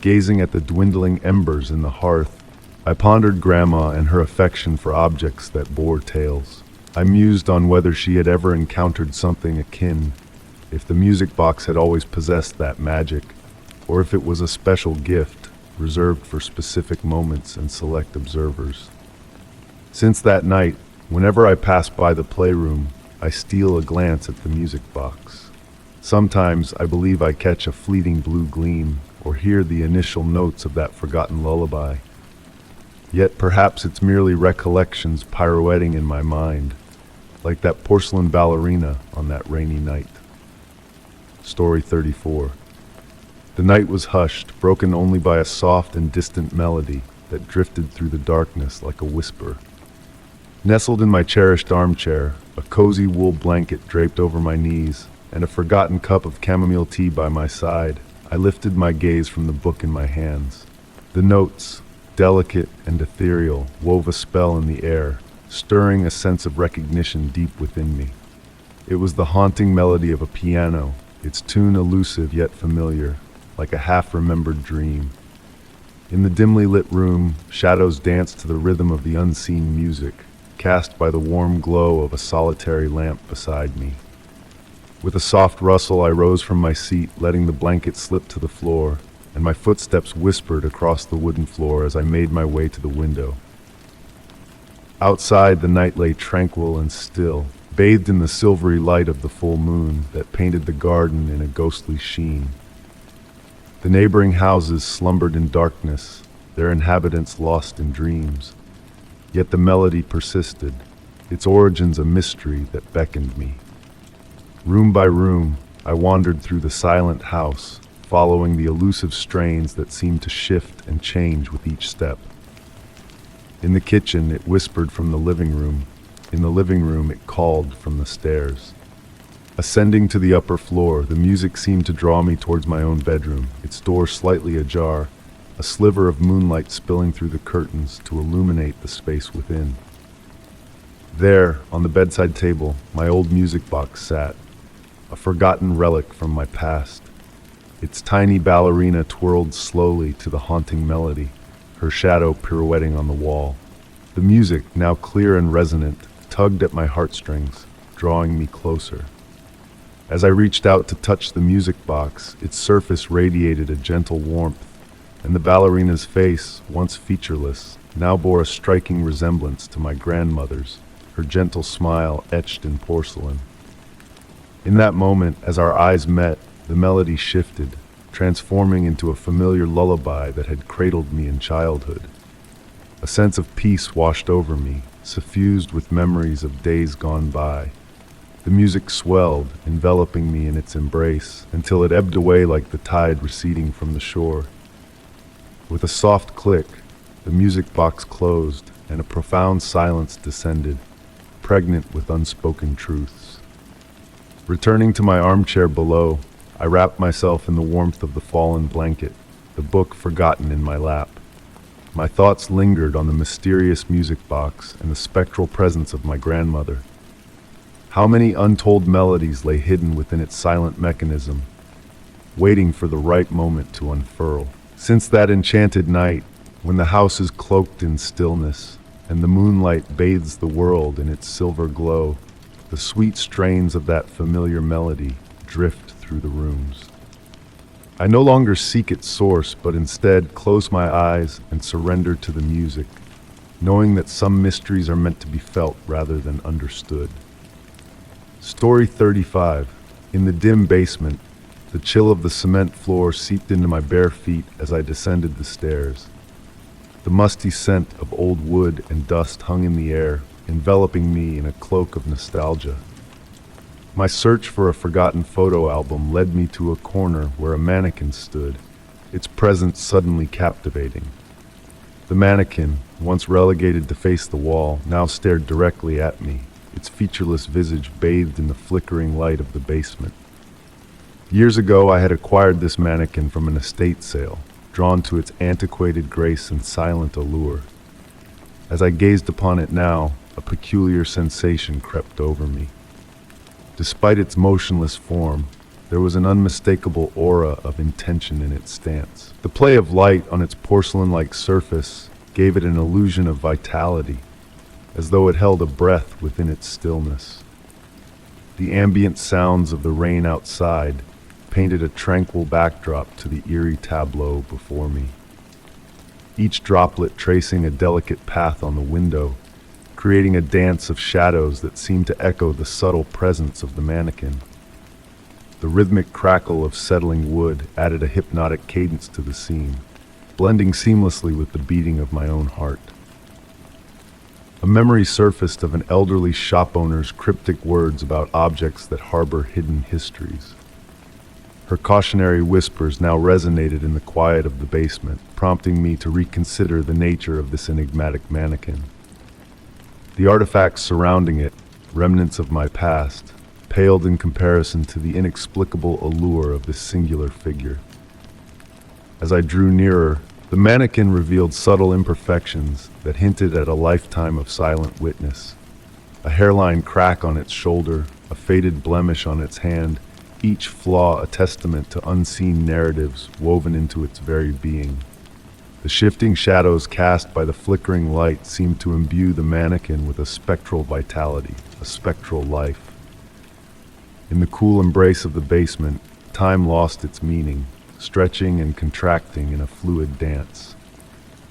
Gazing at the dwindling embers in the hearth, I pondered Grandma and her affection for objects that bore tales. I mused on whether she had ever encountered something akin, if the music box had always possessed that magic, or if it was a special gift reserved for specific moments and select observers. Since that night, whenever I pass by the playroom, I steal a glance at the music box. Sometimes I believe I catch a fleeting blue gleam or hear the initial notes of that forgotten lullaby. Yet perhaps it's merely recollections pirouetting in my mind, like that porcelain ballerina on that rainy night. Story 34. The night was hushed, broken only by a soft and distant melody that drifted through the darkness like a whisper. Nestled in my cherished armchair, a cozy wool blanket draped over my knees, and a forgotten cup of chamomile tea by my side, I lifted my gaze from the book in my hands. The notes, delicate and ethereal, wove a spell in the air, stirring a sense of recognition deep within me. It was the haunting melody of a piano, its tune elusive yet familiar, like a half-remembered dream. In the dimly lit room, shadows danced to the rhythm of the unseen music, cast by the warm glow of a solitary lamp beside me. With a soft rustle, I rose from my seat, letting the blanket slip to the floor, and my footsteps whispered across the wooden floor as I made my way to the window. Outside, the night lay tranquil and still, bathed in the silvery light of the full moon that painted the garden in a ghostly sheen. The neighboring houses slumbered in darkness, their inhabitants lost in dreams. Yet the melody persisted, its origins a mystery that beckoned me. Room by room, I wandered through the silent house, following the elusive strains that seemed to shift and change with each step. In the kitchen, it whispered from the living room. In the living room, it called from the stairs. Ascending to the upper floor, the music seemed to draw me towards my own bedroom, its door slightly ajar, a sliver of moonlight spilling through the curtains to illuminate the space within. There, on the bedside table, my old music box sat, a forgotten relic from my past. Its tiny ballerina twirled slowly to the haunting melody, her shadow pirouetting on the wall. The music, now clear and resonant, tugged at my heartstrings, drawing me closer. As I reached out to touch the music box, its surface radiated a gentle warmth, and the ballerina's face, once featureless, now bore a striking resemblance to my grandmother's, her gentle smile etched in porcelain. In that moment, as our eyes met, the melody shifted, transforming into a familiar lullaby that had cradled me in childhood. A sense of peace washed over me, suffused with memories of days gone by. The music swelled, enveloping me in its embrace, until it ebbed away like the tide receding from the shore. With a soft click, the music box closed, and a profound silence descended, pregnant with unspoken truths. Returning to my armchair below, I wrapped myself in the warmth of the fallen blanket, the book forgotten in my lap. My thoughts lingered on the mysterious music box and the spectral presence of my grandmother. How many untold melodies lay hidden within its silent mechanism, waiting for the right moment to unfurl. Since that enchanted night, when the house is cloaked in stillness, and the moonlight bathes the world in its silver glow, the sweet strains of that familiar melody drift through the rooms. I no longer seek its source, but instead close my eyes and surrender to the music, knowing that some mysteries are meant to be felt rather than understood. Story 35. In the dim basement, the chill of the cement floor seeped into my bare feet as I descended the stairs. The musty scent of old wood and dust hung in the air, enveloping me in a cloak of nostalgia. My search for a forgotten photo album led me to a corner where a mannequin stood, its presence suddenly captivating. The mannequin, once relegated to face the wall, now stared directly at me, its featureless visage bathed in the flickering light of the basement. Years ago, I had acquired this mannequin from an estate sale, drawn to its antiquated grace and silent allure. As I gazed upon it now, a peculiar sensation crept over me. Despite its motionless form, there was an unmistakable aura of intention in its stance. The play of light on its porcelain-like surface, gave it an illusion of vitality, as though it held a breath within its stillness. The ambient sounds of the rain outside painted a tranquil backdrop to the eerie tableau before me. Each droplet tracing a delicate path on the window, creating a dance of shadows that seemed to echo the subtle presence of the mannequin. The rhythmic crackle of settling wood added a hypnotic cadence to the scene, blending seamlessly with the beating of my own heart. A memory surfaced of an elderly shop owner's cryptic words about objects that harbor hidden histories. Her cautionary whispers now resonated in the quiet of the basement, prompting me to reconsider the nature of this enigmatic mannequin. The artifacts surrounding it, remnants of my past, paled in comparison to the inexplicable allure of this singular figure. As I drew nearer, the mannequin revealed subtle imperfections that hinted at a lifetime of silent witness. A hairline crack on its shoulder, a faded blemish on its hand, each flaw a testament to unseen narratives woven into its very being. The shifting shadows cast by the flickering light seemed to imbue the mannequin with a spectral vitality, a spectral life. In the cool embrace of the basement, time lost its meaning, stretching and contracting in a fluid dance.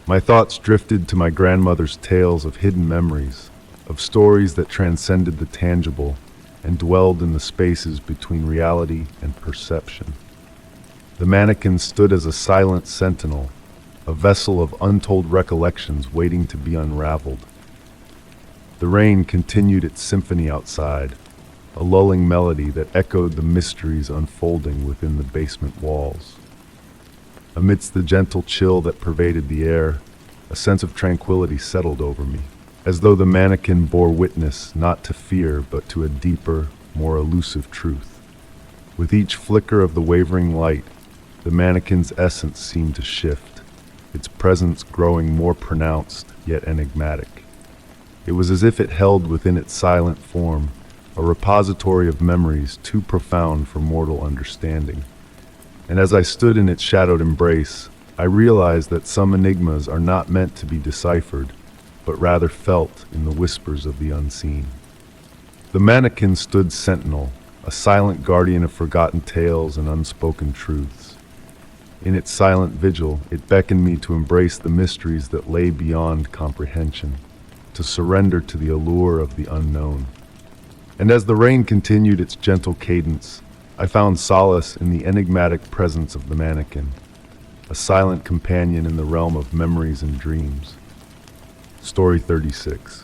My thoughts drifted to my grandmother's tales of hidden memories, of stories that transcended the tangible and dwelled in the spaces between reality and perception. The mannequin stood as a silent sentinel, a vessel of untold recollections waiting to be unraveled. The rain continued its symphony outside, a lulling melody that echoed the mysteries unfolding within the basement walls. Amidst the gentle chill that pervaded the air, a sense of tranquility settled over me, as though the mannequin bore witness not to fear but to a deeper, more elusive truth. With each flicker of the wavering light, the mannequin's essence seemed to shift, its presence growing more pronounced yet enigmatic. It was as if it held within its silent form a repository of memories too profound for mortal understanding. And as I stood in its shadowed embrace, I realized that some enigmas are not meant to be deciphered, but rather felt in the whispers of the unseen. The mannequin stood sentinel, a silent guardian of forgotten tales and unspoken truths. In its silent vigil, it beckoned me to embrace the mysteries that lay beyond comprehension, to surrender to the allure of the unknown. And as the rain continued its gentle cadence, I found solace in the enigmatic presence of the mannequin, a silent companion in the realm of memories and dreams. Story 36.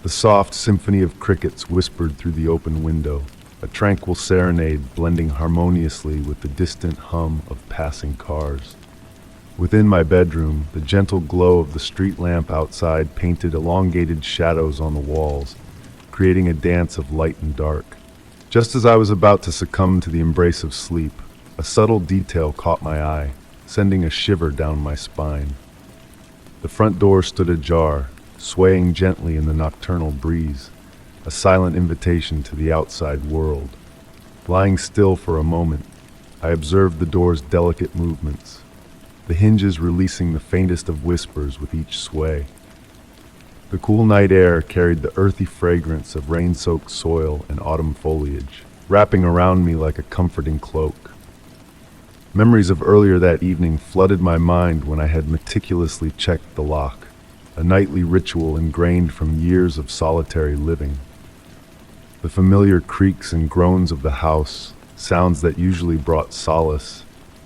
The soft symphony of crickets whispered through the open window, a tranquil serenade blending harmoniously with the distant hum of passing cars. Within my bedroom, the gentle glow of the street lamp outside painted elongated shadows on the walls, creating a dance of light and dark. Just as I was about to succumb to the embrace of sleep, a subtle detail caught my eye, sending a shiver down my spine. The front door stood ajar, swaying gently in the nocturnal breeze, a silent invitation to the outside world. Lying still for a moment, I observed the door's delicate movements, the hinges releasing the faintest of whispers with each sway. The cool night air carried the earthy fragrance of rain-soaked soil and autumn foliage, wrapping around me like a comforting cloak. Memories of earlier that evening flooded my mind when I had meticulously checked the lock, a nightly ritual ingrained from years of solitary living. The familiar creaks and groans of the house, sounds that usually brought solace,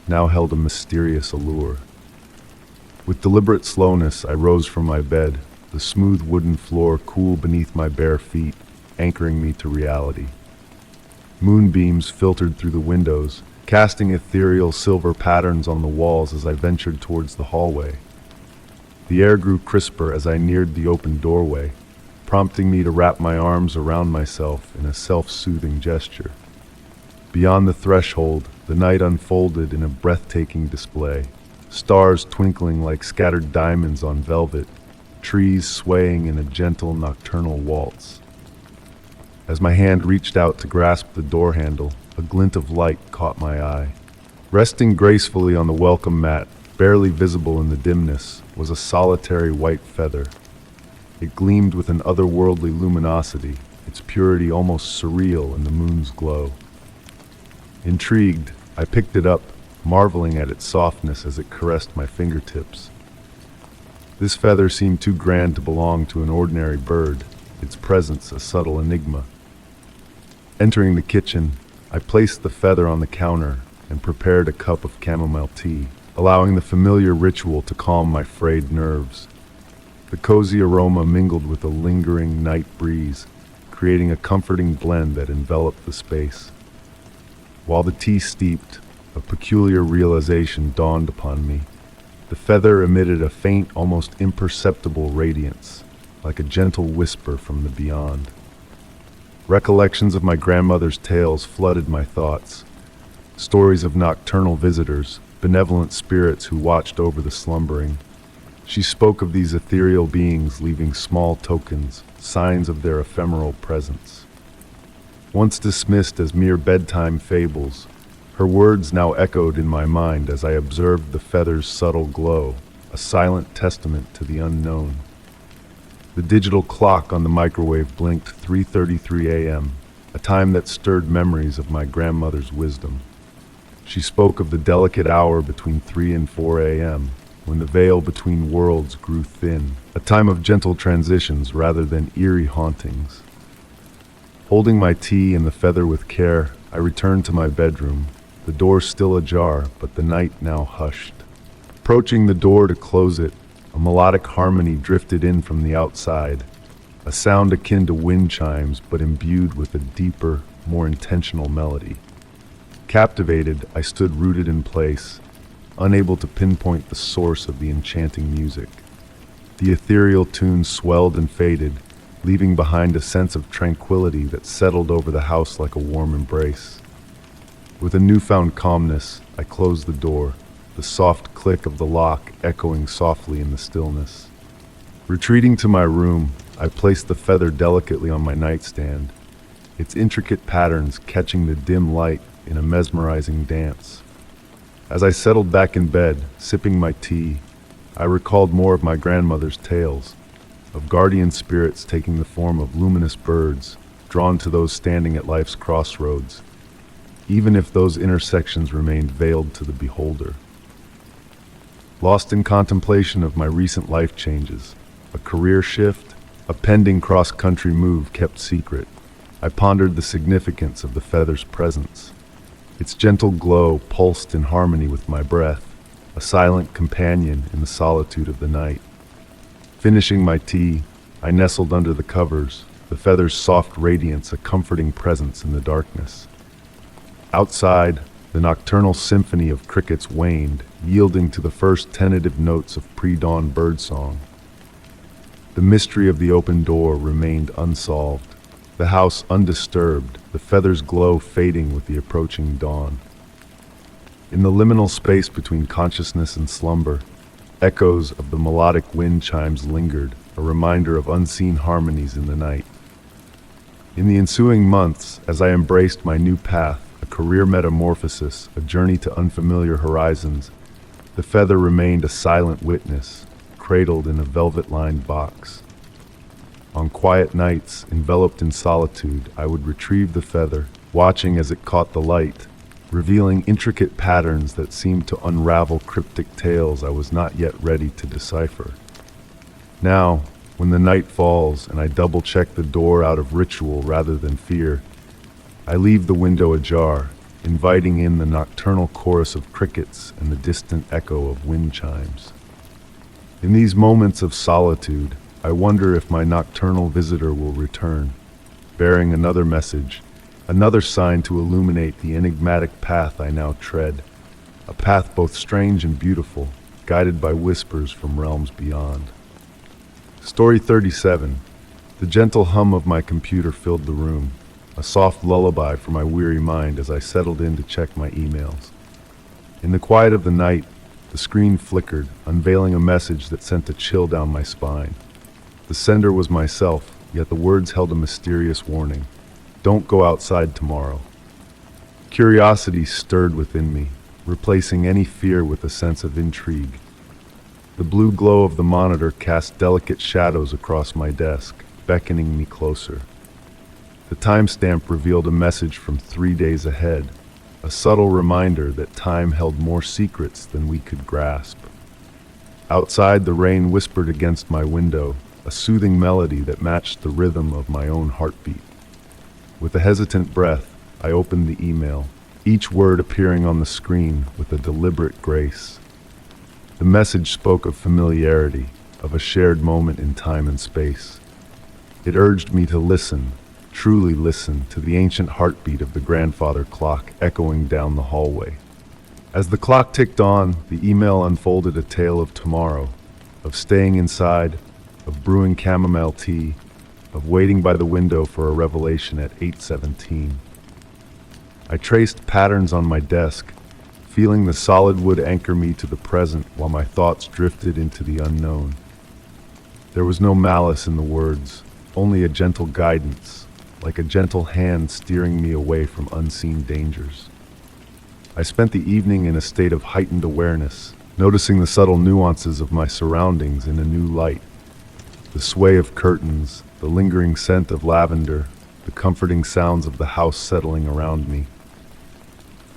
now held a mysterious allure. With deliberate slowness, I rose from my bed, the smooth wooden floor cool beneath my bare feet, anchoring me to reality. Moonbeams filtered through the windows, casting ethereal silver patterns on the walls as I ventured towards the hallway. The air grew crisper as I neared the open doorway, prompting me to wrap my arms around myself in a self-soothing gesture. Beyond the threshold, the night unfolded in a breathtaking display, stars twinkling like scattered diamonds on velvet, trees swaying in a gentle nocturnal waltz. As my hand reached out to grasp the door handle, a glint of light caught my eye. Resting gracefully on the welcome mat, Barely visible in the dimness was a solitary white feather. It gleamed with an otherworldly luminosity, its purity almost surreal in the moon's glow. Intrigued, I picked it up, marveling at its softness as it caressed my fingertips. This feather seemed too grand to belong to an ordinary bird, its presence a subtle enigma. Entering the kitchen, I placed the feather on the counter and prepared a cup of chamomile tea, allowing the familiar ritual to calm my frayed nerves. The cozy aroma mingled with a lingering night breeze, creating a comforting blend that enveloped the space. While the tea steeped, a peculiar realization dawned upon me. The feather emitted a faint, almost imperceptible radiance, like a gentle whisper from the beyond. Recollections of my grandmother's tales flooded my thoughts. Stories of nocturnal visitors, benevolent spirits who watched over the slumbering. She spoke of these ethereal beings leaving small tokens, signs of their ephemeral presence. Once dismissed as mere bedtime fables, her words now echoed in my mind as I observed the feather's subtle glow, a silent testament to the unknown. The digital clock on the microwave blinked 3:33 a.m., a time that stirred memories of my grandmother's wisdom. She spoke of the delicate hour between 3 and 4 a.m., when the veil between worlds grew thin, a time of gentle transitions rather than eerie hauntings. Holding my tea and the feather with care, I returned to my bedroom, the door still ajar, but the night now hushed. Approaching the door to close it, a melodic harmony drifted in from the outside, a sound akin to wind chimes but imbued with a deeper, more intentional melody. Captivated, I stood rooted in place, unable to pinpoint the source of the enchanting music. The ethereal tune swelled and faded, leaving behind a sense of tranquility that settled over the house like a warm embrace. With a newfound calmness, I closed the door, the soft click of the lock echoing softly in the stillness. Retreating to my room, I placed the feather delicately on my nightstand, its intricate patterns catching the dim light in a mesmerizing dance. As I settled back in bed, sipping my tea, I recalled more of my grandmother's tales, of guardian spirits taking the form of luminous birds, drawn to those standing at life's crossroads, even if those intersections remained veiled to the beholder. Lost in contemplation of my recent life changes, a career shift, a pending cross-country move kept secret, I pondered the significance of the feather's presence. Its gentle glow pulsed in harmony with my breath, a silent companion in the solitude of the night. Finishing my tea, I nestled under the covers, the feather's soft radiance a comforting presence in the darkness. Outside, the nocturnal symphony of crickets waned, yielding to the first tentative notes of pre-dawn birdsong. The mystery of the open door remained unsolved, the house undisturbed, the feather's glow fading with the approaching dawn. In the liminal space between consciousness and slumber, echoes of the melodic wind chimes lingered, a reminder of unseen harmonies in the night. In the ensuing months, as I embraced my new path, a career metamorphosis, a journey to unfamiliar horizons, the feather remained a silent witness, cradled in a velvet-lined box. On quiet nights, enveloped in solitude, I would retrieve the feather, watching as it caught the light, revealing intricate patterns that seemed to unravel cryptic tales I was not yet ready to decipher. Now, when the night falls and I double-check the door out of ritual rather than fear, I leave the window ajar, inviting in the nocturnal chorus of crickets and the distant echo of wind chimes. In these moments of solitude, I wonder if my nocturnal visitor will return, bearing another message, another sign to illuminate the enigmatic path I now tread, a path both strange and beautiful, guided by whispers from realms beyond. Story 37. The gentle hum of my computer filled the room, a soft lullaby for my weary mind as I settled in to check my emails. In the quiet of the night, the screen flickered, unveiling a message that sent a chill down my spine. The sender was myself, yet the words held a mysterious warning. Don't go outside tomorrow. Curiosity stirred within me. replacing any fear with a sense of intrigue. The blue glow of the monitor cast delicate shadows across my desk, beckoning me closer. The timestamp revealed a message from 3 days ahead, a subtle reminder that time held more secrets than we could grasp. Outside, the rain whispered against my window, a soothing melody that matched the rhythm of my own heartbeat. With a hesitant breath, I opened the email, each word appearing on the screen with a deliberate grace. The message spoke of familiarity, of a shared moment in time and space. It urged me to listen, truly listen, to the ancient heartbeat of the grandfather clock echoing down the hallway. As the clock ticked on, the email unfolded a tale of tomorrow, of staying inside, of brewing chamomile tea, of waiting by the window for a revelation at 8:17. I traced patterns on my desk, feeling the solid wood anchor me to the present while my thoughts drifted into the unknown. There was no malice in the words, only a gentle guidance, like a gentle hand steering me away from unseen dangers. I spent the evening in a state of heightened awareness, noticing the subtle nuances of my surroundings in a new light. The sway of curtains, the lingering scent of lavender, the comforting sounds of the house settling around me.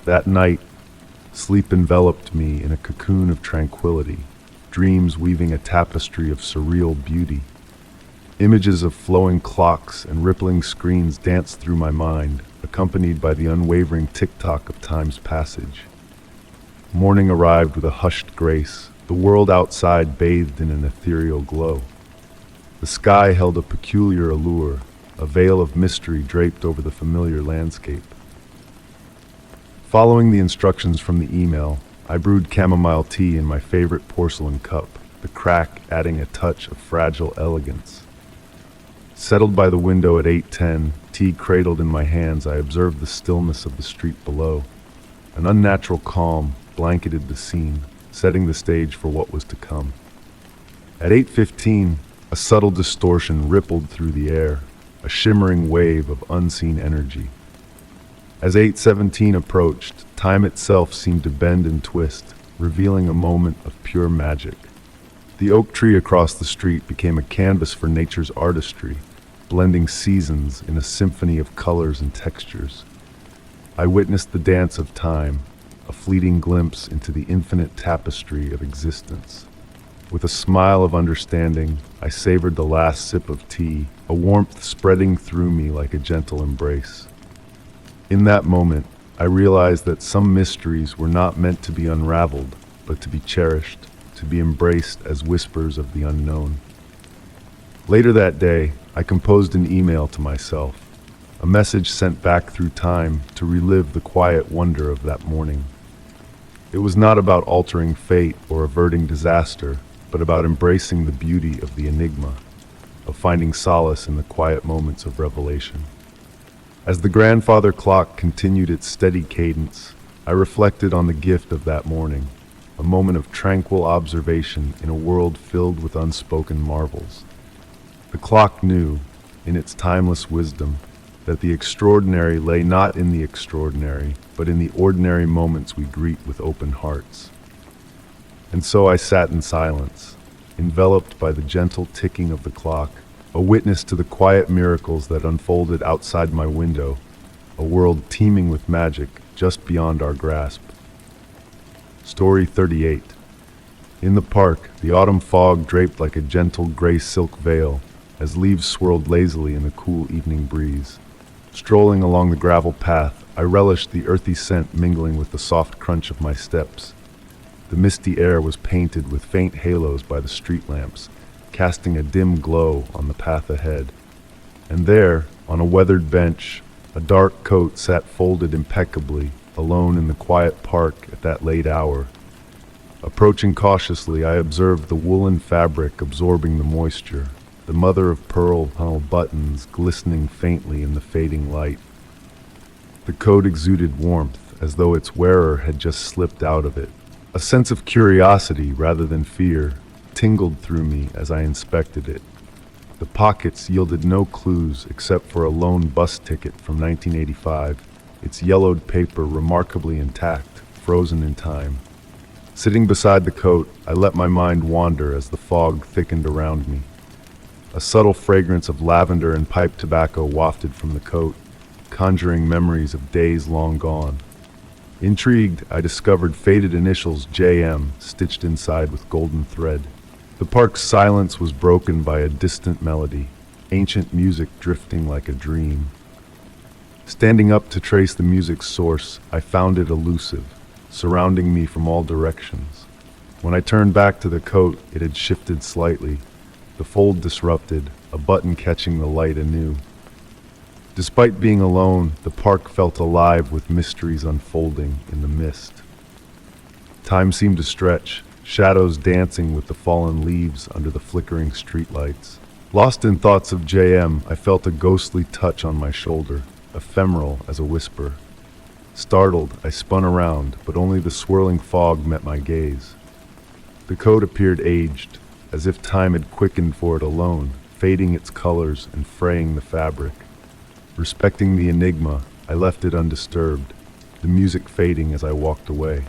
That night, sleep enveloped me in a cocoon of tranquility, dreams weaving a tapestry of surreal beauty. Images of flowing clocks and rippling screens danced through my mind, accompanied by the unwavering tick-tock of time's passage. Morning arrived with a hushed grace, the world outside bathed in an ethereal glow. The sky held a peculiar allure, a veil of mystery draped over the familiar landscape. Following the instructions from the email, I brewed chamomile tea in my favorite porcelain cup, the crack adding a touch of fragile elegance. Settled by the window at 8:10, tea cradled in my hands, I observed the stillness of the street below. An unnatural calm blanketed the scene, setting the stage for what was to come. At 8:15, a subtle distortion rippled through the air, a shimmering wave of unseen energy. As 8:17 approached, time itself seemed to bend and twist, revealing a moment of pure magic. The oak tree across the street became a canvas for nature's artistry, blending seasons in a symphony of colors and textures. I witnessed the dance of time, a fleeting glimpse into the infinite tapestry of existence. With a smile of understanding, I savored the last sip of tea, a warmth spreading through me like a gentle embrace. In that moment, I realized that some mysteries were not meant to be unraveled, but to be cherished, to be embraced as whispers of the unknown. Later that day, I composed an email to myself, a message sent back through time to relive the quiet wonder of that morning. It was not about altering fate or averting disaster, but about embracing the beauty of the enigma, of finding solace in the quiet moments of revelation. As the grandfather clock continued its steady cadence, I reflected on the gift of that morning, a moment of tranquil observation in a world filled with unspoken marvels. The clock knew, in its timeless wisdom, that the extraordinary lay not in the extraordinary, but in the ordinary moments we greet with open hearts. And so I sat in silence, enveloped by the gentle ticking of the clock, a witness to the quiet miracles that unfolded outside my window, a world teeming with magic just beyond our grasp. Story 38. In the park, the autumn fog draped like a gentle gray silk veil as leaves swirled lazily in the cool evening breeze. Strolling along the gravel path, I relished the earthy scent mingling with the soft crunch of my steps. The misty air was painted with faint halos by the street lamps, casting a dim glow on the path ahead. And there, on a weathered bench, a dark coat sat folded impeccably, alone in the quiet park at that late hour. Approaching cautiously, I observed the woolen fabric absorbing the moisture, the mother-of-pearl tunnel buttons glistening faintly in the fading light. The coat exuded warmth, as though its wearer had just slipped out of it. A sense of curiosity, rather than fear, tingled through me as I inspected it. The pockets yielded no clues except for a lone bus ticket from 1985, its yellowed paper remarkably intact, frozen in time. Sitting beside the coat, I let my mind wander as the fog thickened around me. A subtle fragrance of lavender and pipe tobacco wafted from the coat, conjuring memories of days long gone. Intrigued, I discovered faded initials JM stitched inside with golden thread. The park's silence was broken by a distant melody, ancient music drifting like a dream. Standing up to trace the music's source, I found it elusive, surrounding me from all directions. When I turned back to the coat, it had shifted slightly, the fold disrupted, a button catching the light anew. Despite being alone, the park felt alive with mysteries unfolding in the mist. Time seemed to stretch, shadows dancing with the fallen leaves under the flickering streetlights. Lost in thoughts of JM, I felt a ghostly touch on my shoulder, ephemeral as a whisper. Startled, I spun around, but only the swirling fog met my gaze. The coat appeared aged, as if time had quickened for it alone, fading its colors and fraying the fabric. Respecting the enigma, I left it undisturbed, the music fading as I walked away.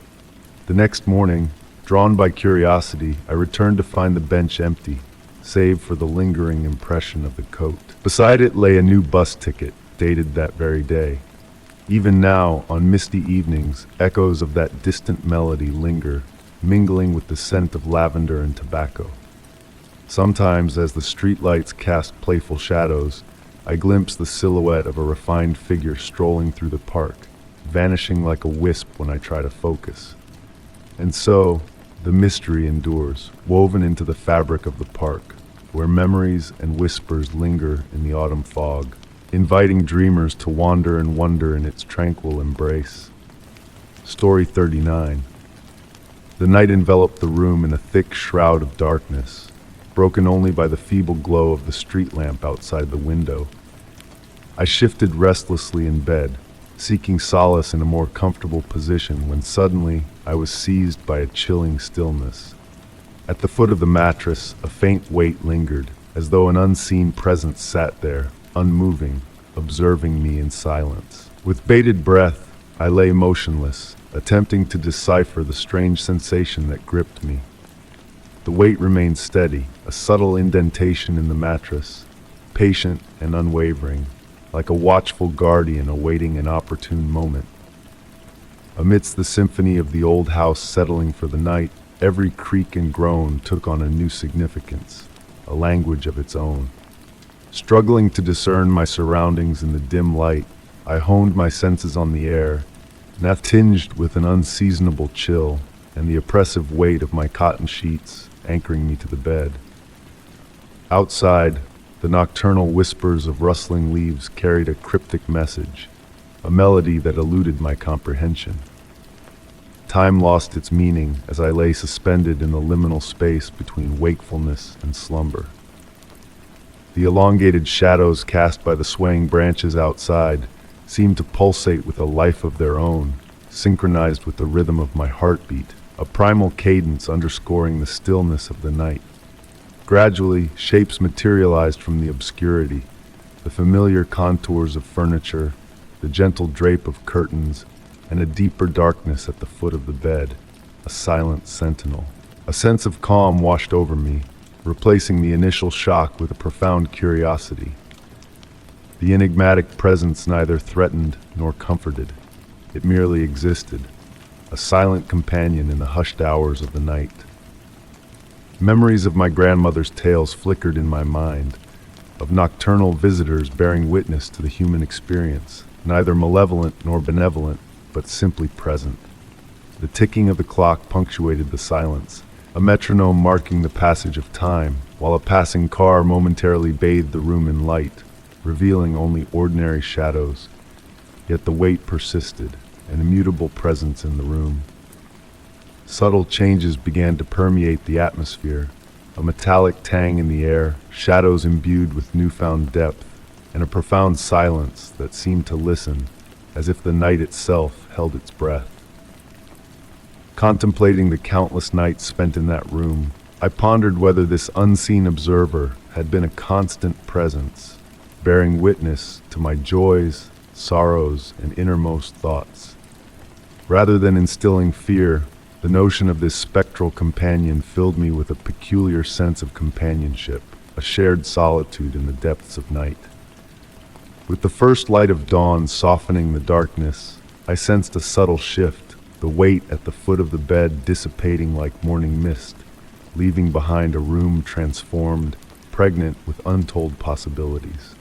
The next morning, drawn by curiosity, I returned to find the bench empty, save for the lingering impression of the coat. Beside it lay a new bus ticket, dated that very day. Even now, on misty evenings, echoes of that distant melody linger, mingling with the scent of lavender and tobacco. Sometimes, as the streetlights cast playful shadows, I glimpse the silhouette of a refined figure strolling through the park, vanishing like a wisp when I try to focus. And so, the mystery endures, woven into the fabric of the park, where memories and whispers linger in the autumn fog, inviting dreamers to wander and wonder in its tranquil embrace. Story 39. The night enveloped the room in a thick shroud of darkness, broken only by the feeble glow of the street lamp outside the window. I shifted restlessly in bed, seeking solace in a more comfortable position when suddenly I was seized by a chilling stillness. At the foot of the mattress, a faint weight lingered, as though an unseen presence sat there, unmoving, observing me in silence. With bated breath, I lay motionless, attempting to decipher the strange sensation that gripped me. The weight remained steady, a subtle indentation in the mattress, patient and unwavering, like a watchful guardian awaiting an opportune moment. Amidst the symphony of the old house settling for the night, every creak and groan took on a new significance, a language of its own. Struggling to discern my surroundings in the dim light, I honed my senses on the air, now tinged with an unseasonable chill and the oppressive weight of my cotton sheets anchoring me to the bed. Outside, the nocturnal whispers of rustling leaves carried a cryptic message, a melody that eluded my comprehension. Time lost its meaning as I lay suspended in the liminal space between wakefulness and slumber. The elongated shadows cast by the swaying branches outside seemed to pulsate with a life of their own, synchronized with the rhythm of my heartbeat, a primal cadence underscoring the stillness of the night. Gradually, shapes materialized from the obscurity, the familiar contours of furniture, the gentle drape of curtains, and a deeper darkness at the foot of the bed, a silent sentinel. A sense of calm washed over me, replacing the initial shock with a profound curiosity. The enigmatic presence neither threatened nor comforted. It merely existed, a silent companion in the hushed hours of the night. Memories of my grandmother's tales flickered in my mind, of nocturnal visitors bearing witness to the human experience, neither malevolent nor benevolent, but simply present. The ticking of the clock punctuated the silence, a metronome marking the passage of time, while a passing car momentarily bathed the room in light, revealing only ordinary shadows. Yet the weight persisted, an immutable presence in the room. Subtle changes began to permeate the atmosphere, a metallic tang in the air, shadows imbued with newfound depth, and a profound silence that seemed to listen, as if the night itself held its breath. Contemplating the countless nights spent in that room, I pondered whether this unseen observer had been a constant presence, bearing witness to my joys, sorrows, and innermost thoughts. Rather than instilling fear, the notion of this spectral companion filled me with a peculiar sense of companionship, a shared solitude in the depths of night. With the first light of dawn softening the darkness, I sensed a subtle shift, the weight at the foot of the bed dissipating like morning mist, leaving behind a room transformed, pregnant with untold possibilities.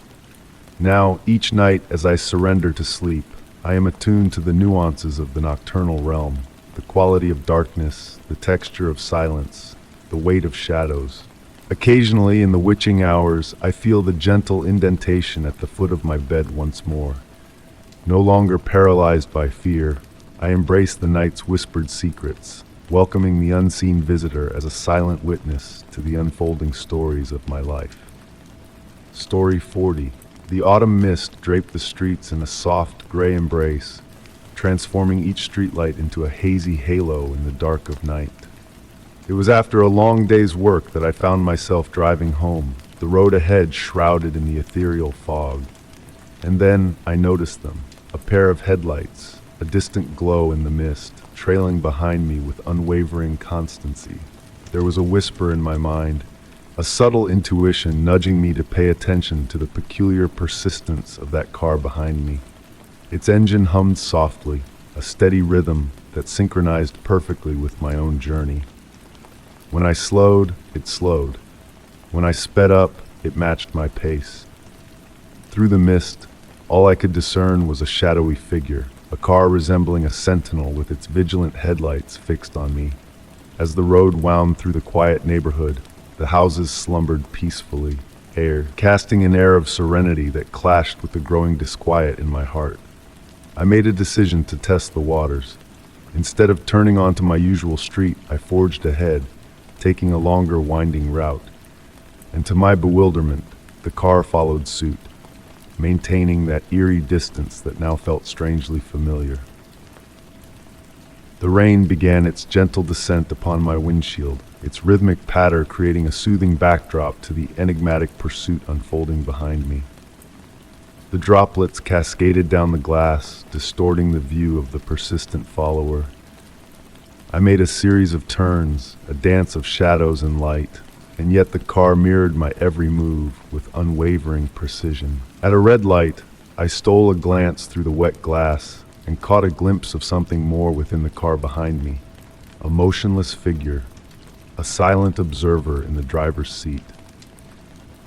Now, each night as I surrender to sleep, I am attuned to the nuances of the nocturnal realm, the quality of darkness, the texture of silence, the weight of shadows. Occasionally, in the witching hours, I feel the gentle indentation at the foot of my bed once more. No longer paralyzed by fear, I embrace the night's whispered secrets, welcoming the unseen visitor as a silent witness to the unfolding stories of my life. Story 40. The autumn mist draped the streets in a soft, gray embrace, transforming each streetlight into a hazy halo in the dark of night. It was after a long day's work that I found myself driving home, the road ahead shrouded in the ethereal fog. And then I noticed them, a pair of headlights, a distant glow in the mist, trailing behind me with unwavering constancy. There was a whisper in my mind, a subtle intuition nudging me to pay attention to the peculiar persistence of that car behind me. Its engine hummed softly, a steady rhythm that synchronized perfectly with my own journey. When I slowed, it slowed. When I sped up, it matched my pace. Through the mist, all I could discern was a shadowy figure, a car resembling a sentinel with its vigilant headlights fixed on me. As the road wound through the quiet neighborhood, the houses slumbered peacefully, casting an air of serenity that clashed with the growing disquiet in my heart. I made a decision to test the waters. Instead of turning onto my usual street, I forged ahead, taking a longer winding route. And to my bewilderment, the car followed suit, maintaining that eerie distance that now felt strangely familiar. The rain began its gentle descent upon my windshield, its rhythmic patter creating a soothing backdrop to the enigmatic pursuit unfolding behind me. The droplets cascaded down the glass, distorting the view of the persistent follower. I made a series of turns, a dance of shadows and light, and yet the car mirrored my every move with unwavering precision. At a red light, I stole a glance through the wet glass and caught a glimpse of something more within the car behind me, a motionless figure, a silent observer in the driver's seat.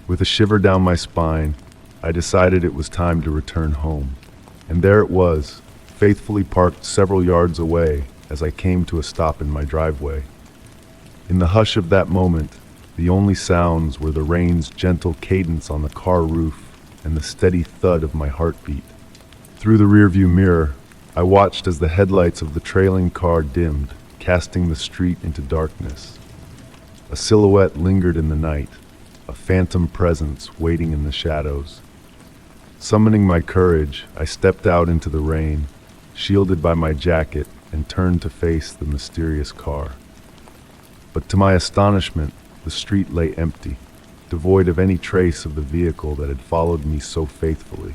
With a shiver down my spine, I decided it was time to return home. And there it was, faithfully parked several yards away as I came to a stop in my driveway. In the hush of that moment, the only sounds were the rain's gentle cadence on the car roof and the steady thud of my heartbeat. Through the rearview mirror, I watched as the headlights of the trailing car dimmed, casting the street into darkness. A silhouette lingered in the night, a phantom presence waiting in the shadows. Summoning my courage, I stepped out into the rain, shielded by my jacket, and turned to face the mysterious car. But to my astonishment, the street lay empty, devoid of any trace of the vehicle that had followed me so faithfully.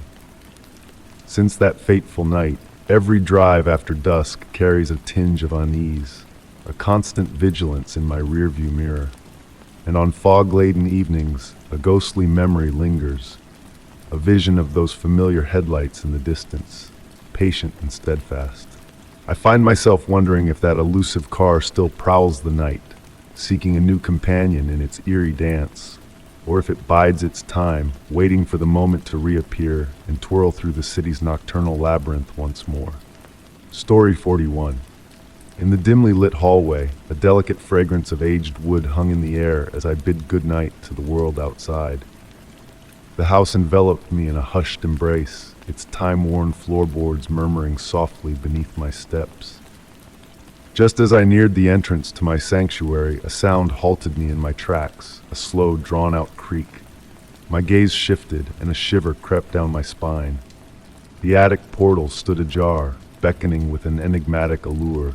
Since that fateful night, every drive after dusk carries a tinge of unease, a constant vigilance in my rearview mirror. And on fog-laden evenings, a ghostly memory lingers, a vision of those familiar headlights in the distance, patient and steadfast. I find myself wondering if that elusive car still prowls the night, seeking a new companion in its eerie dance, or if it bides its time, waiting for the moment to reappear and twirl through the city's nocturnal labyrinth once more. Story 41. In the dimly lit hallway, a delicate fragrance of aged wood hung in the air as I bid goodnight to the world outside. The house enveloped me in a hushed embrace, its time-worn floorboards murmuring softly beneath my steps. Just as I neared the entrance to my sanctuary, a sound halted me in my tracks, a slow, drawn-out creak. My gaze shifted, and a shiver crept down my spine. The attic portal stood ajar, beckoning with an enigmatic allure.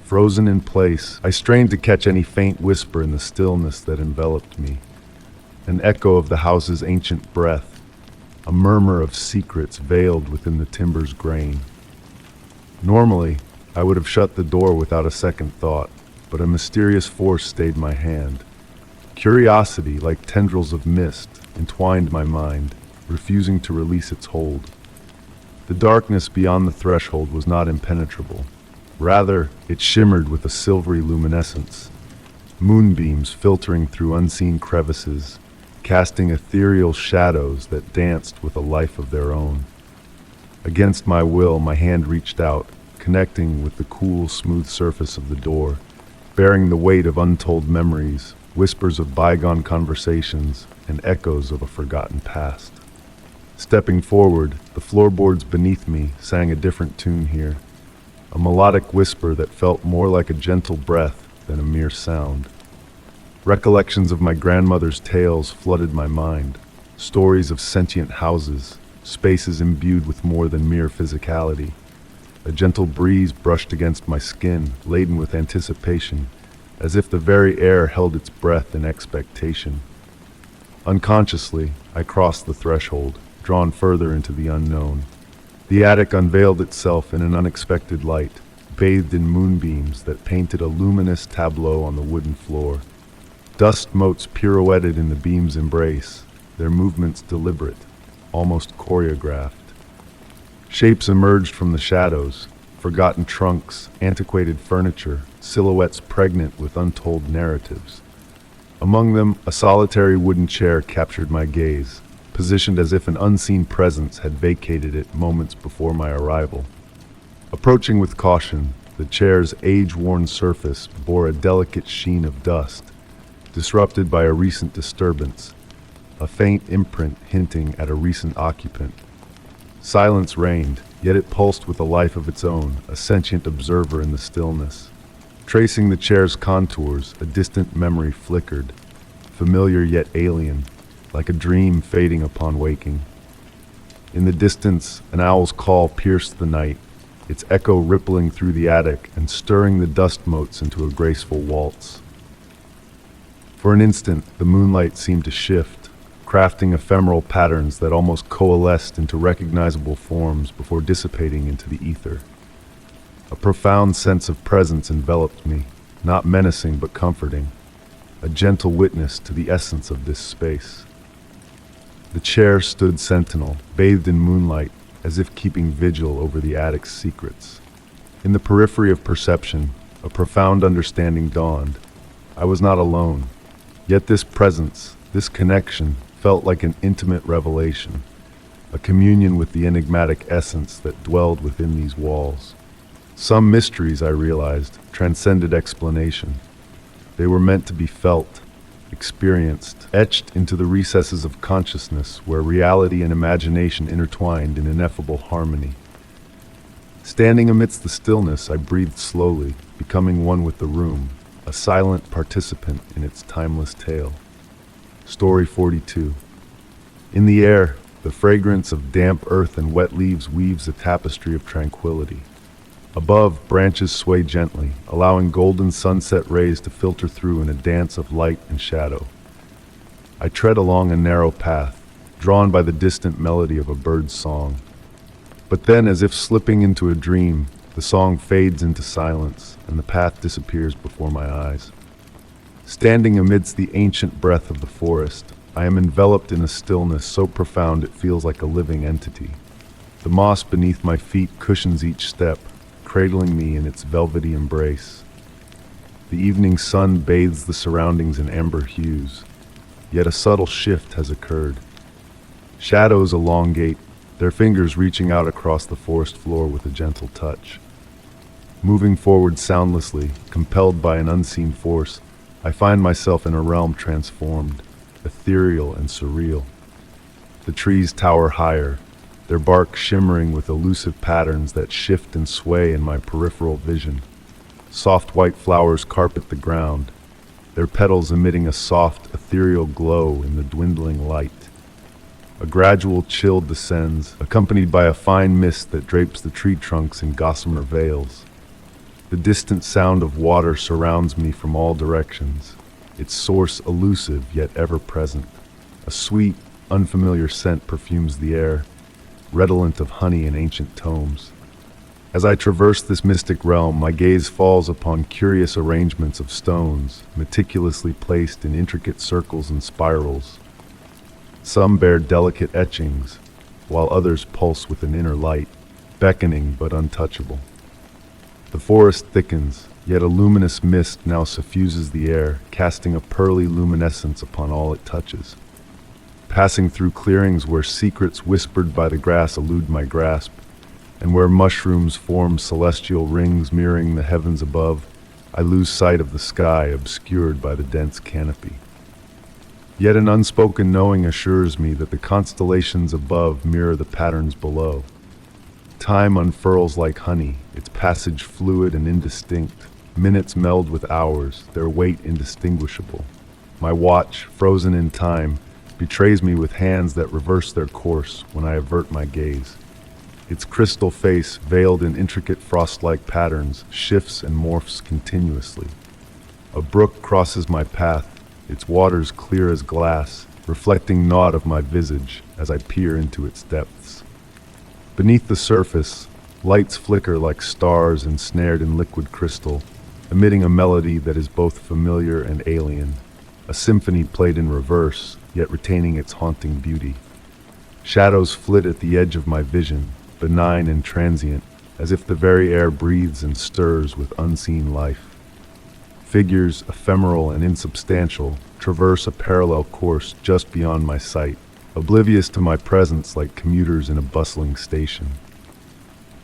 Frozen in place, I strained to catch any faint whisper in the stillness that enveloped me. An echo of the house's ancient breath, a murmur of secrets veiled within the timber's grain. Normally, I would have shut the door without a second thought, but a mysterious force stayed my hand. Curiosity, like tendrils of mist, entwined my mind, refusing to release its hold. The darkness beyond the threshold was not impenetrable. Rather, it shimmered with a silvery luminescence, moonbeams filtering through unseen crevices, casting ethereal shadows that danced with a life of their own. Against my will, my hand reached out, connecting with the cool, smooth surface of the door, bearing the weight of untold memories, whispers of bygone conversations, and echoes of a forgotten past. Stepping forward, the floorboards beneath me sang a different tune here, a melodic whisper that felt more like a gentle breath than a mere sound. Recollections of my grandmother's tales flooded my mind, stories of sentient houses, spaces imbued with more than mere physicality. A gentle breeze brushed against my skin, laden with anticipation, as if the very air held its breath in expectation. Unconsciously, I crossed the threshold, drawn further into the unknown. The attic unveiled itself in an unexpected light, bathed in moonbeams that painted a luminous tableau on the wooden floor. Dust motes pirouetted in the beam's embrace, their movements deliberate, almost choreographed. Shapes emerged from the shadows, forgotten trunks, antiquated furniture, silhouettes pregnant with untold narratives. Among them, a solitary wooden chair captured my gaze, positioned as if an unseen presence had vacated it moments before my arrival. Approaching with caution, the chair's age-worn surface bore a delicate sheen of dust, disrupted by a recent disturbance, a faint imprint hinting at a recent occupant. Silence reigned, yet it pulsed with a life of its own, a sentient observer in the stillness. Tracing the chair's contours, a distant memory flickered, familiar yet alien, like a dream fading upon waking. In the distance, an owl's call pierced the night, its echo rippling through the attic and stirring the dust motes into a graceful waltz. For an instant, the moonlight seemed to shift, crafting ephemeral patterns that almost coalesced into recognizable forms before dissipating into the ether. A profound sense of presence enveloped me, not menacing but comforting, a gentle witness to the essence of this space. The chair stood sentinel, bathed in moonlight, as if keeping vigil over the attic's secrets. In the periphery of perception, a profound understanding dawned. I was not alone, yet this presence, this connection, felt like an intimate revelation, a communion with the enigmatic essence that dwelled within these walls. Some mysteries, I realized, transcended explanation. They were meant to be felt, experienced, etched into the recesses of consciousness where reality and imagination intertwined in ineffable harmony. Standing amidst the stillness, I breathed slowly, becoming one with the room, a silent participant in its timeless tale. Story 42. In the air, the fragrance of damp earth and wet leaves weaves a tapestry of tranquility. Above, branches sway gently, allowing golden sunset rays to filter through in a dance of light and shadow. I tread along a narrow path, drawn by the distant melody of a bird's song. But then, as if slipping into a dream, the song fades into silence, and the path disappears before my eyes. Standing amidst the ancient breath of the forest, I am enveloped in a stillness so profound it feels like a living entity. The moss beneath my feet cushions each step, cradling me in its velvety embrace. The evening sun bathes the surroundings in amber hues, yet a subtle shift has occurred. Shadows elongate, their fingers reaching out across the forest floor with a gentle touch. Moving forward soundlessly, compelled by an unseen force, I find myself in a realm transformed, ethereal and surreal. The trees tower higher, their bark shimmering with elusive patterns that shift and sway in my peripheral vision. Soft white flowers carpet the ground, their petals emitting a soft, ethereal glow in the dwindling light. A gradual chill descends, accompanied by a fine mist that drapes the tree trunks in gossamer veils. The distant sound of water surrounds me from all directions, its source elusive yet ever present. A sweet, unfamiliar scent perfumes the air, redolent of honey and ancient tomes. As I traverse this mystic realm, my gaze falls upon curious arrangements of stones, meticulously placed in intricate circles and spirals. Some bear delicate etchings, while others pulse with an inner light, beckoning but untouchable. The forest thickens, yet a luminous mist now suffuses the air, casting a pearly luminescence upon all it touches. Passing through clearings where secrets whispered by the grass elude my grasp, and where mushrooms form celestial rings mirroring the heavens above, I lose sight of the sky obscured by the dense canopy. Yet an unspoken knowing assures me that the constellations above mirror the patterns below. Time unfurls like honey, its passage fluid and indistinct. Minutes meld with hours, their weight indistinguishable. My watch, frozen in time, betrays me with hands that reverse their course when I avert my gaze. Its crystal face, veiled in intricate frost-like patterns, shifts and morphs continuously. A brook crosses my path, its waters clear as glass, reflecting naught of my visage as I peer into its depths. Beneath the surface, lights flicker like stars ensnared in liquid crystal, emitting a melody that is both familiar and alien, a symphony played in reverse, yet retaining its haunting beauty. Shadows flit at the edge of my vision, benign and transient, as if the very air breathes and stirs with unseen life. Figures, ephemeral and insubstantial, traverse a parallel course just beyond my sight, oblivious to my presence like commuters in a bustling station.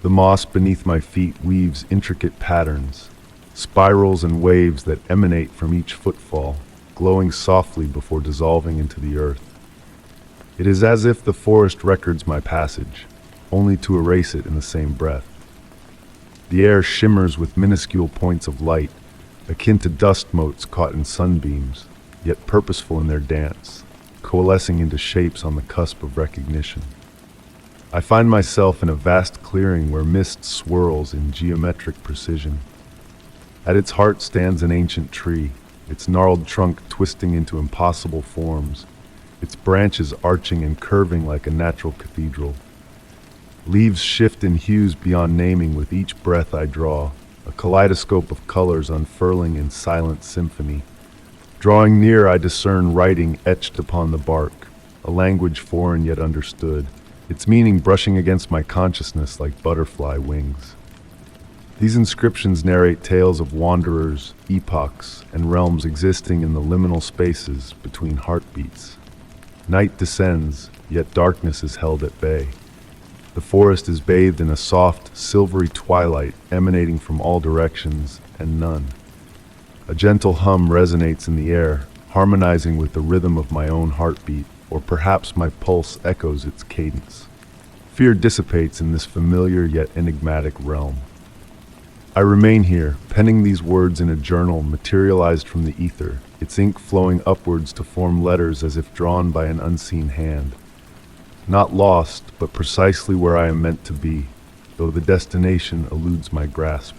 The moss beneath my feet weaves intricate patterns, spirals and waves that emanate from each footfall, glowing softly before dissolving into the earth. It is as if the forest records my passage, only to erase it in the same breath. The air shimmers with minuscule points of light, akin to dust motes caught in sunbeams, yet purposeful in their dance, coalescing into shapes on the cusp of recognition. I find myself in a vast clearing where mist swirls in geometric precision. At its heart stands an ancient tree, its gnarled trunk twisting into impossible forms, its branches arching and curving like a natural cathedral. Leaves shift in hues beyond naming with each breath I draw, a kaleidoscope of colors unfurling in silent symphony. Drawing near, I discern writing etched upon the bark, a language foreign yet understood, its meaning brushing against my consciousness like butterfly wings. These inscriptions narrate tales of wanderers, epochs, and realms existing in the liminal spaces between heartbeats. Night descends, yet darkness is held at bay. The forest is bathed in a soft, silvery twilight emanating from all directions and none. A gentle hum resonates in the air, harmonizing with the rhythm of my own heartbeat, or perhaps my pulse echoes its cadence. Fear dissipates in this familiar yet enigmatic realm. I remain here, penning these words in a journal materialized from the ether, its ink flowing upwards to form letters as if drawn by an unseen hand. Not lost, but precisely where I am meant to be, though the destination eludes my grasp.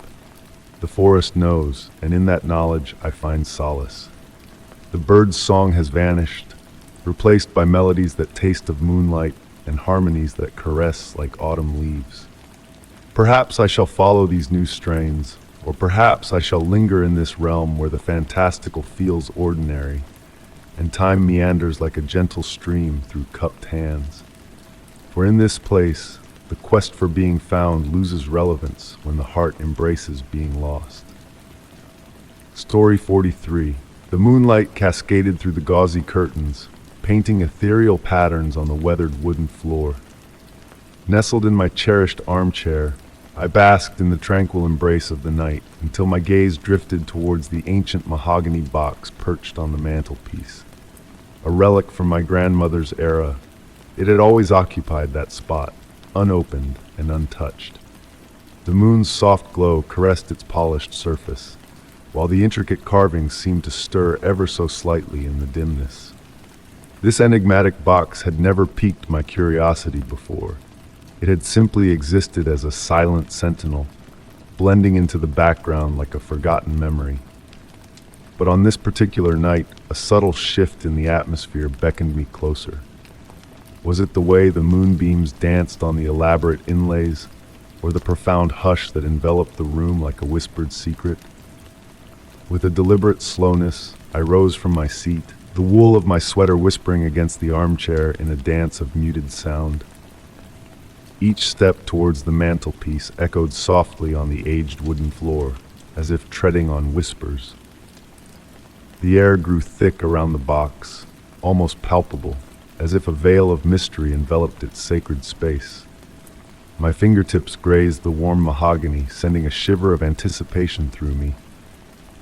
The forest knows, and in that knowledge I find solace. The bird's song has vanished, replaced by melodies that taste of moonlight and harmonies that caress like autumn leaves. Perhaps I shall follow these new strains, or perhaps I shall linger in this realm where the fantastical feels ordinary, and time meanders like a gentle stream through cupped hands. For in this place, the quest for being found loses relevance when the heart embraces being lost. Story 43. The moonlight cascaded through the gauzy curtains, painting ethereal patterns on the weathered wooden floor. Nestled in my cherished armchair, I basked in the tranquil embrace of the night until my gaze drifted towards the ancient mahogany box perched on the mantelpiece. A relic from my grandmother's era, it had always occupied that spot, unopened and untouched. The moon's soft glow caressed its polished surface, while the intricate carvings seemed to stir ever so slightly in the dimness. This enigmatic box had never piqued my curiosity before. It had simply existed as a silent sentinel, blending into the background like a forgotten memory. But on this particular night, a subtle shift in the atmosphere beckoned me closer. Was it the way the moonbeams danced on the elaborate inlays, or the profound hush that enveloped the room like a whispered secret. With a deliberate slowness, I rose from my seat, the wool of my sweater whispering against the armchair in a dance of muted sound. Each step towards the mantelpiece echoed softly on the aged wooden floor, as if treading on whispers. The air grew thick around the box, almost palpable, as if a veil of mystery enveloped its sacred space. My fingertips grazed the warm mahogany, sending a shiver of anticipation through me.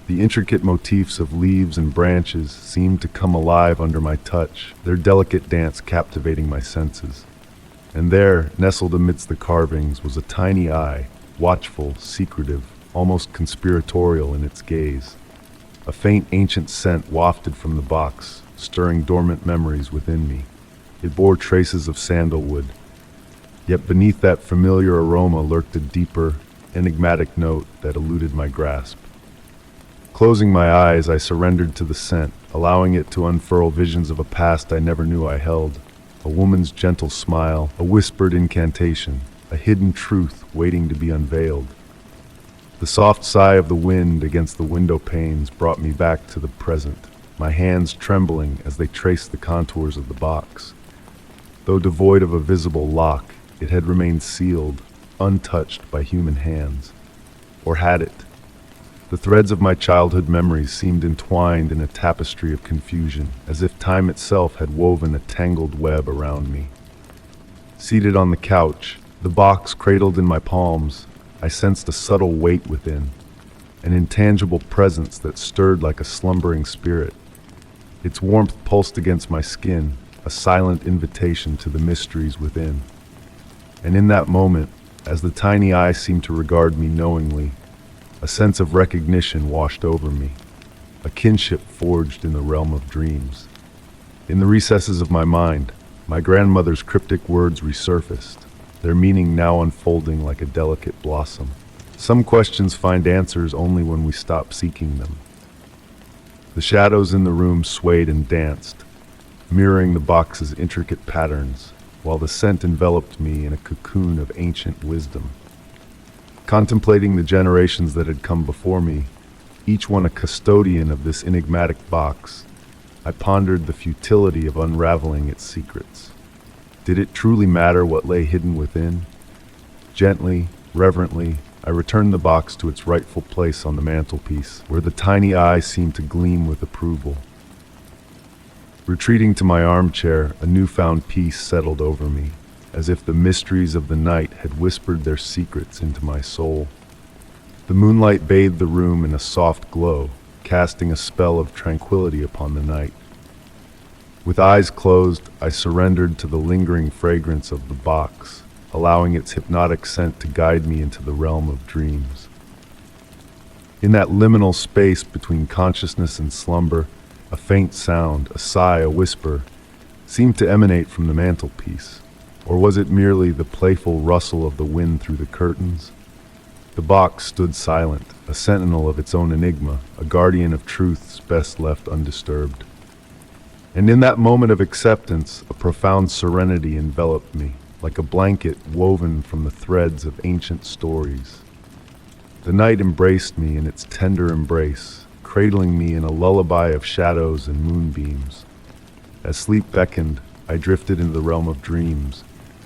The intricate motifs of leaves and branches seemed to come alive under my touch, their delicate dance captivating my senses. And there, nestled amidst the carvings, was a tiny eye, watchful, secretive, almost conspiratorial in its gaze. A faint ancient scent wafted from the box, stirring dormant memories within me. It bore traces of sandalwood, yet beneath that familiar aroma lurked a deeper, enigmatic note that eluded my grasp. Closing my eyes, I surrendered to the scent, allowing it to unfurl visions of a past I never knew I held. A woman's gentle smile, a whispered incantation, a hidden truth waiting to be unveiled. The soft sigh of the wind against the window panes brought me back to the present, my hands trembling as they traced the contours of the box. Though devoid of a visible lock, it had remained sealed, untouched by human hands. Or had it? The threads of my childhood memories seemed entwined in a tapestry of confusion, as if time itself had woven a tangled web around me. Seated on the couch, the box cradled in my palms, I sensed a subtle weight within, an intangible presence that stirred like a slumbering spirit. Its warmth pulsed against my skin, a silent invitation to the mysteries within. And in that moment, as the tiny eye seemed to regard me knowingly, a sense of recognition washed over me, a kinship forged in the realm of dreams. In the recesses of my mind, my grandmother's cryptic words resurfaced, their meaning now unfolding like a delicate blossom. Some questions find answers only when we stop seeking them. The shadows in the room swayed and danced, mirroring the box's intricate patterns, while the scent enveloped me in a cocoon of ancient wisdom. Contemplating the generations that had come before me, each one a custodian of this enigmatic box, I pondered the futility of unraveling its secrets. Did it truly matter what lay hidden within? Gently, reverently, I returned the box to its rightful place on the mantelpiece, where the tiny eye seemed to gleam with approval. Retreating to my armchair, a newfound peace settled over me, as if the mysteries of the night had whispered their secrets into my soul. The moonlight bathed the room in a soft glow, casting a spell of tranquility upon the night. With eyes closed, I surrendered to the lingering fragrance of the box, allowing its hypnotic scent to guide me into the realm of dreams. In that liminal space between consciousness and slumber, a faint sound, a sigh, a whisper, seemed to emanate from the mantelpiece. Or was it merely the playful rustle of the wind through the curtains? The box stood silent, a sentinel of its own enigma, a guardian of truths best left undisturbed. And in that moment of acceptance, a profound serenity enveloped me, like a blanket woven from the threads of ancient stories. The night embraced me in its tender embrace, cradling me in a lullaby of shadows and moonbeams. As sleep beckoned, I drifted into the realm of dreams,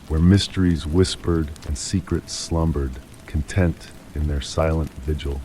where mysteries whispered and secrets slumbered, content in their silent vigil.